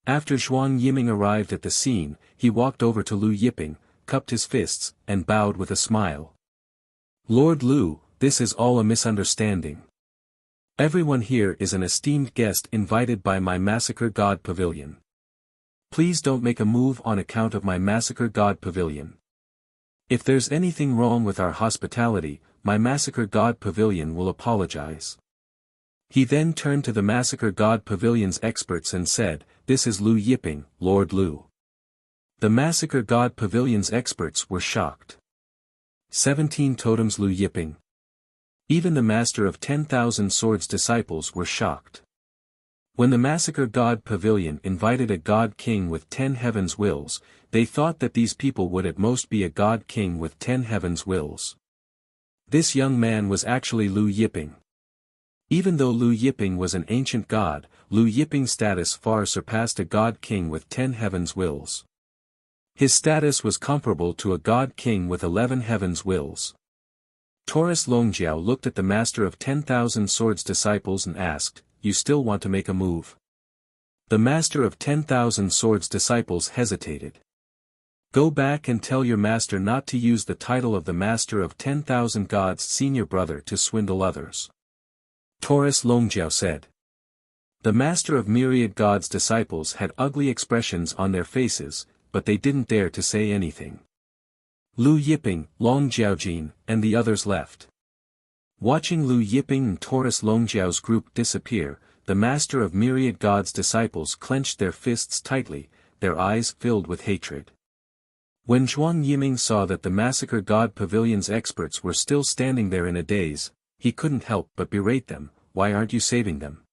S1: After Zhuang Yiming arrived at the scene, he walked over to Lu Yiping, cupped his fists, and bowed with a smile. "Lord Lu, this is all a misunderstanding. Everyone here is an esteemed guest invited by my Massacre God Pavilion. Please don't make a move on account of my Massacre God Pavilion. If there's anything wrong with our hospitality, my Massacre God Pavilion will apologize." He then turned to the Massacre God Pavilion's experts and said, "This is Lu Yiping, Lord Lu." The Massacre God Pavilion's experts were shocked. 17 totems Lu Yiping. Even the Master of 10,000 Swords disciples were shocked. When the Massacre God Pavilion invited a God King with 10 heavens' wills, they thought that these people would at most be a God King with 10 heavens' wills. This young man was actually Lu Yiping. Even though Lu Yiping was an ancient god, Lu Yiping's status far surpassed a God King with 10 heavens' wills. His status was comparable to a God King with 11 heavens' wills. Taurus Longjiao looked at the Master of 10,000 Swords disciples and asked, "You still want to make a move?" The Master of 10,000 Swords disciples hesitated. "Go back and tell your master not to use the title of the Master of 10,000 Gods' senior brother to swindle others," Taurus Longjiao said. The Master of Myriad Gods' disciples had ugly expressions on their faces, but they didn't dare to say anything. Lu Yiping, Long Jiaojin, and the others left. Watching Lu Yiping and Taurus Longjiao's group disappear, the Master of Myriad Gods' disciples clenched their fists tightly, their eyes filled with hatred. When Zhuang Yiming saw that the Massacre God Pavilion's experts were still standing there in a daze, he couldn't help but berate them, "Why aren't you saving them?"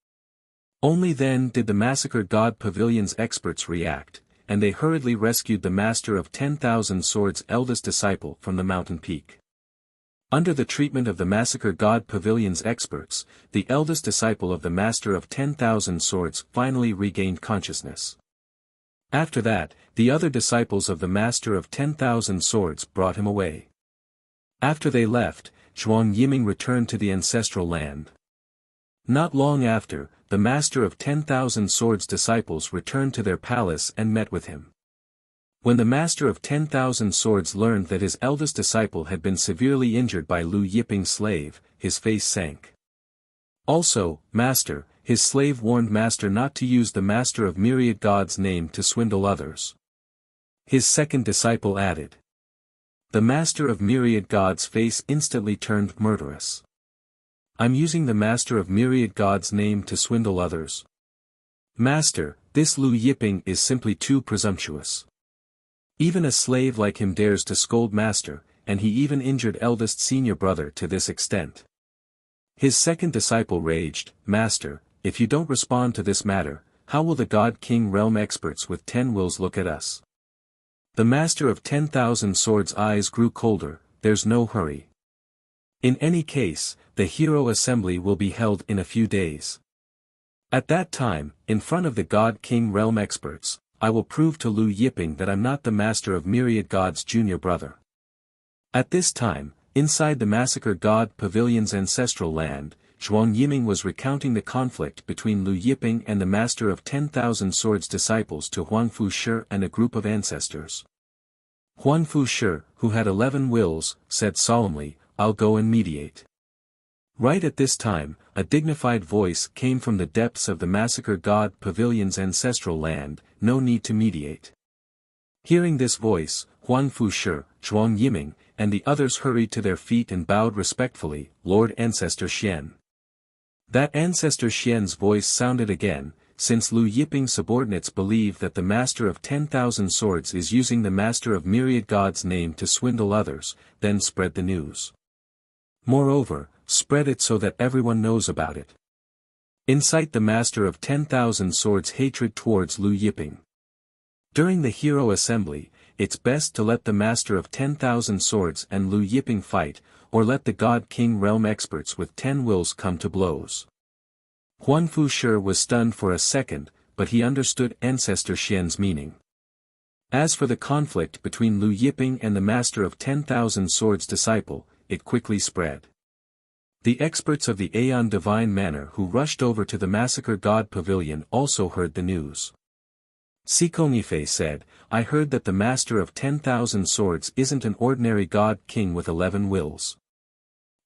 S1: Only then did the Massacre God Pavilion's experts react, and they hurriedly rescued the Master of 10,000 Swords' eldest disciple from the mountain peak. Under the treatment of the Massacre God Pavilion's experts, the eldest disciple of the Master of 10,000 Swords finally regained consciousness. After that, the other disciples of the Master of 10,000 Swords brought him away. After they left, Zhuang Yiming returned to the ancestral land. Not long after, the Master of 10,000 Swords disciples returned to their palace and met with him. When the Master of 10,000 Swords learned that his eldest disciple had been severely injured by Lu Yiping's slave, his face sank. Also, Master, his slave warned Master not to use the Master of Myriad Gods' name to swindle others. His second disciple added. The Master of Myriad Gods' face instantly turned murderous. "I'm using the Master of Myriad Gods' name to swindle others. Master, this Lu Yiping is simply too presumptuous. Even a slave like him dares to scold Master, and he even injured eldest senior brother to this extent." His second disciple raged, "Master, if you don't respond to this matter, how will the God King realm experts with 10 wills look at us?" The Master of 10,000 Swords' eyes grew colder. "There's no hurry. In any case, the hero assembly will be held in a few days. At that time, in front of the God King realm experts, I will prove to Lu Yiping that I'm not the Master of Myriad Gods' junior brother." At this time, inside the Massacre God Pavilion's ancestral land, Zhuang Yiming was recounting the conflict between Lu Yiping and the Master of 10,000 Swords disciples to Huangfu Shi and a group of ancestors. Huangfu Shi, who had 11 wills, said solemnly, "I'll go and mediate." Right at this time, a dignified voice came from the depths of the Massacre God Pavilion's ancestral land, "No need to mediate." Hearing this voice, Huangfu Shi, Zhuang Yiming, and the others hurried to their feet and bowed respectfully, "Lord Ancestor Xian." That Ancestor Xian's voice sounded again, since Lu Yiping's subordinates believe that the Master of 10,000 Swords is using the Master of Myriad Gods' name to swindle others, then spread the news. Moreover, spread it so that everyone knows about it. Incite the Master of 10,000 Swords' hatred towards Lu Yiping. During the hero assembly, it's best to let the Master of 10,000 Swords and Lu Yiping fight, or let the God King realm experts with 10 wills come to blows. Huanfu Shi was stunned for a second, but he understood Ancestor Xian's meaning. As for the conflict between Lu Yiping and the Master of 10,000 Swords disciple, it quickly spread. The experts of the Aeon Divine Manor who rushed over to the Massacre God Pavilion also heard the news. Sikong said, "I heard that the Master of 10,000 Swords isn't an ordinary God King with 11 wills.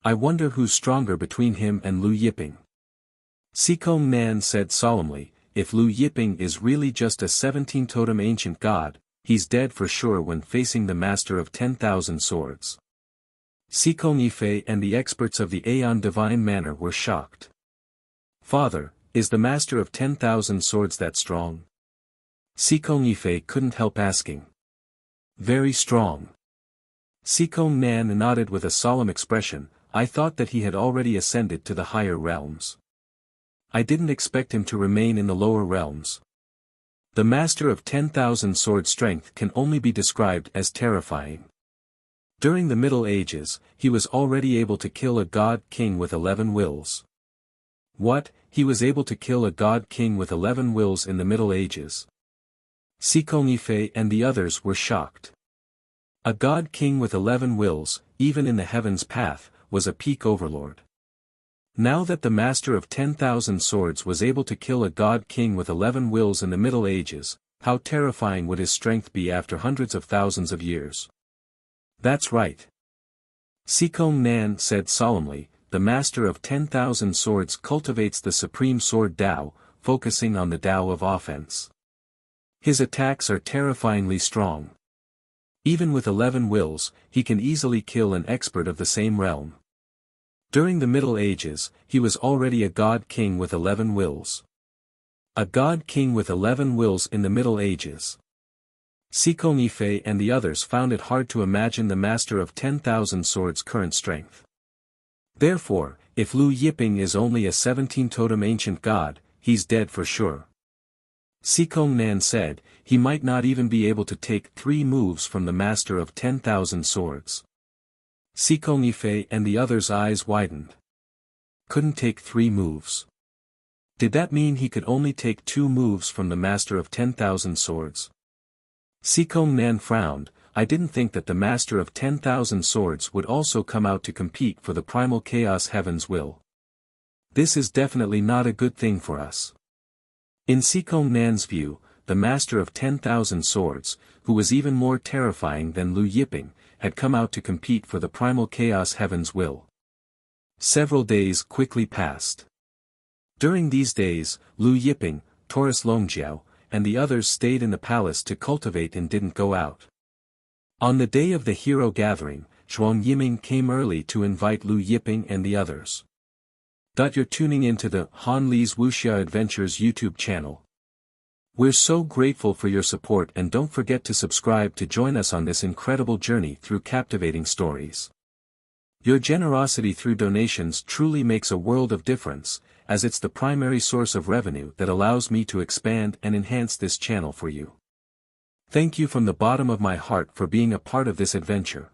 S1: I wonder who's stronger between him and Lu Yiping." Sikong Nan said solemnly, "If Lu Yiping is really just a 17-totem ancient god, he's dead for sure when facing the Master of 10,000 Swords." Sikong Yifei and the experts of the Aeon Divine Manor were shocked. "Father, is the Master of 10,000 Swords that strong?" Sikong Yifei couldn't help asking. "Very strong." Sikong Nan nodded with a solemn expression. "I thought that he had already ascended to the higher realms. I didn't expect him to remain in the lower realms." The Master of 10,000 Sword strength can only be described as terrifying. During the Middle Ages, he was already able to kill a god king with 11 wills. What, he was able to kill a god king with 11 wills in the Middle Ages? Sikong Yifei and the others were shocked. A god king with 11 wills, even in the Heaven's Path, was a peak overlord. Now that the Master of 10,000 Swords was able to kill a god king with 11 wills in the Middle Ages, how terrifying would his strength be after hundreds of thousands of years? "That's right." Sikong Nan said solemnly, "The Master of 10,000 Swords cultivates the Supreme Sword Tao, focusing on the Tao of offense. His attacks are terrifyingly strong. Even with 11 wills, he can easily kill an expert of the same realm. During the Middle Ages, he was already a god king with 11 wills. A god king with 11 wills in the Middle Ages." Sikong Yifei and the others found it hard to imagine the Master of 10,000 Swords' current strength. Therefore, if Lu Yiping is only a 17-totem ancient god, he's dead for sure. Sikong Nan said, "He might not even be able to take 3 moves from the Master of 10,000 Swords." Sikong Yifei and the others' eyes widened. Couldn't take 3 moves. Did that mean he could only take 2 moves from the Master of 10,000 Swords? Sikong Nan frowned. "I didn't think that the Master of 10,000 Swords would also come out to compete for the primal chaos heaven's will. This is definitely not a good thing for us." In Sikong Nan's view, the Master of 10,000 Swords, who was even more terrifying than Lu Yiping, had come out to compete for the primal chaos heaven's will. Several days quickly passed. During these days, Lu Yiping, Taurus Longjiao, and the others stayed in the palace to cultivate and didn't go out. On the day of the hero gathering, Zhuang Yiming came early to invite Lu Yiping and the others. You're tuning into the Han Li's Wuxia Adventures YouTube channel. We're so grateful for your support, and don't forget to subscribe to join us on this incredible journey through captivating stories. Your generosity through donations truly makes a world of difference, as it's the primary source of revenue that allows me to expand and enhance this channel for you. Thank you from the bottom of my heart for being a part of this adventure.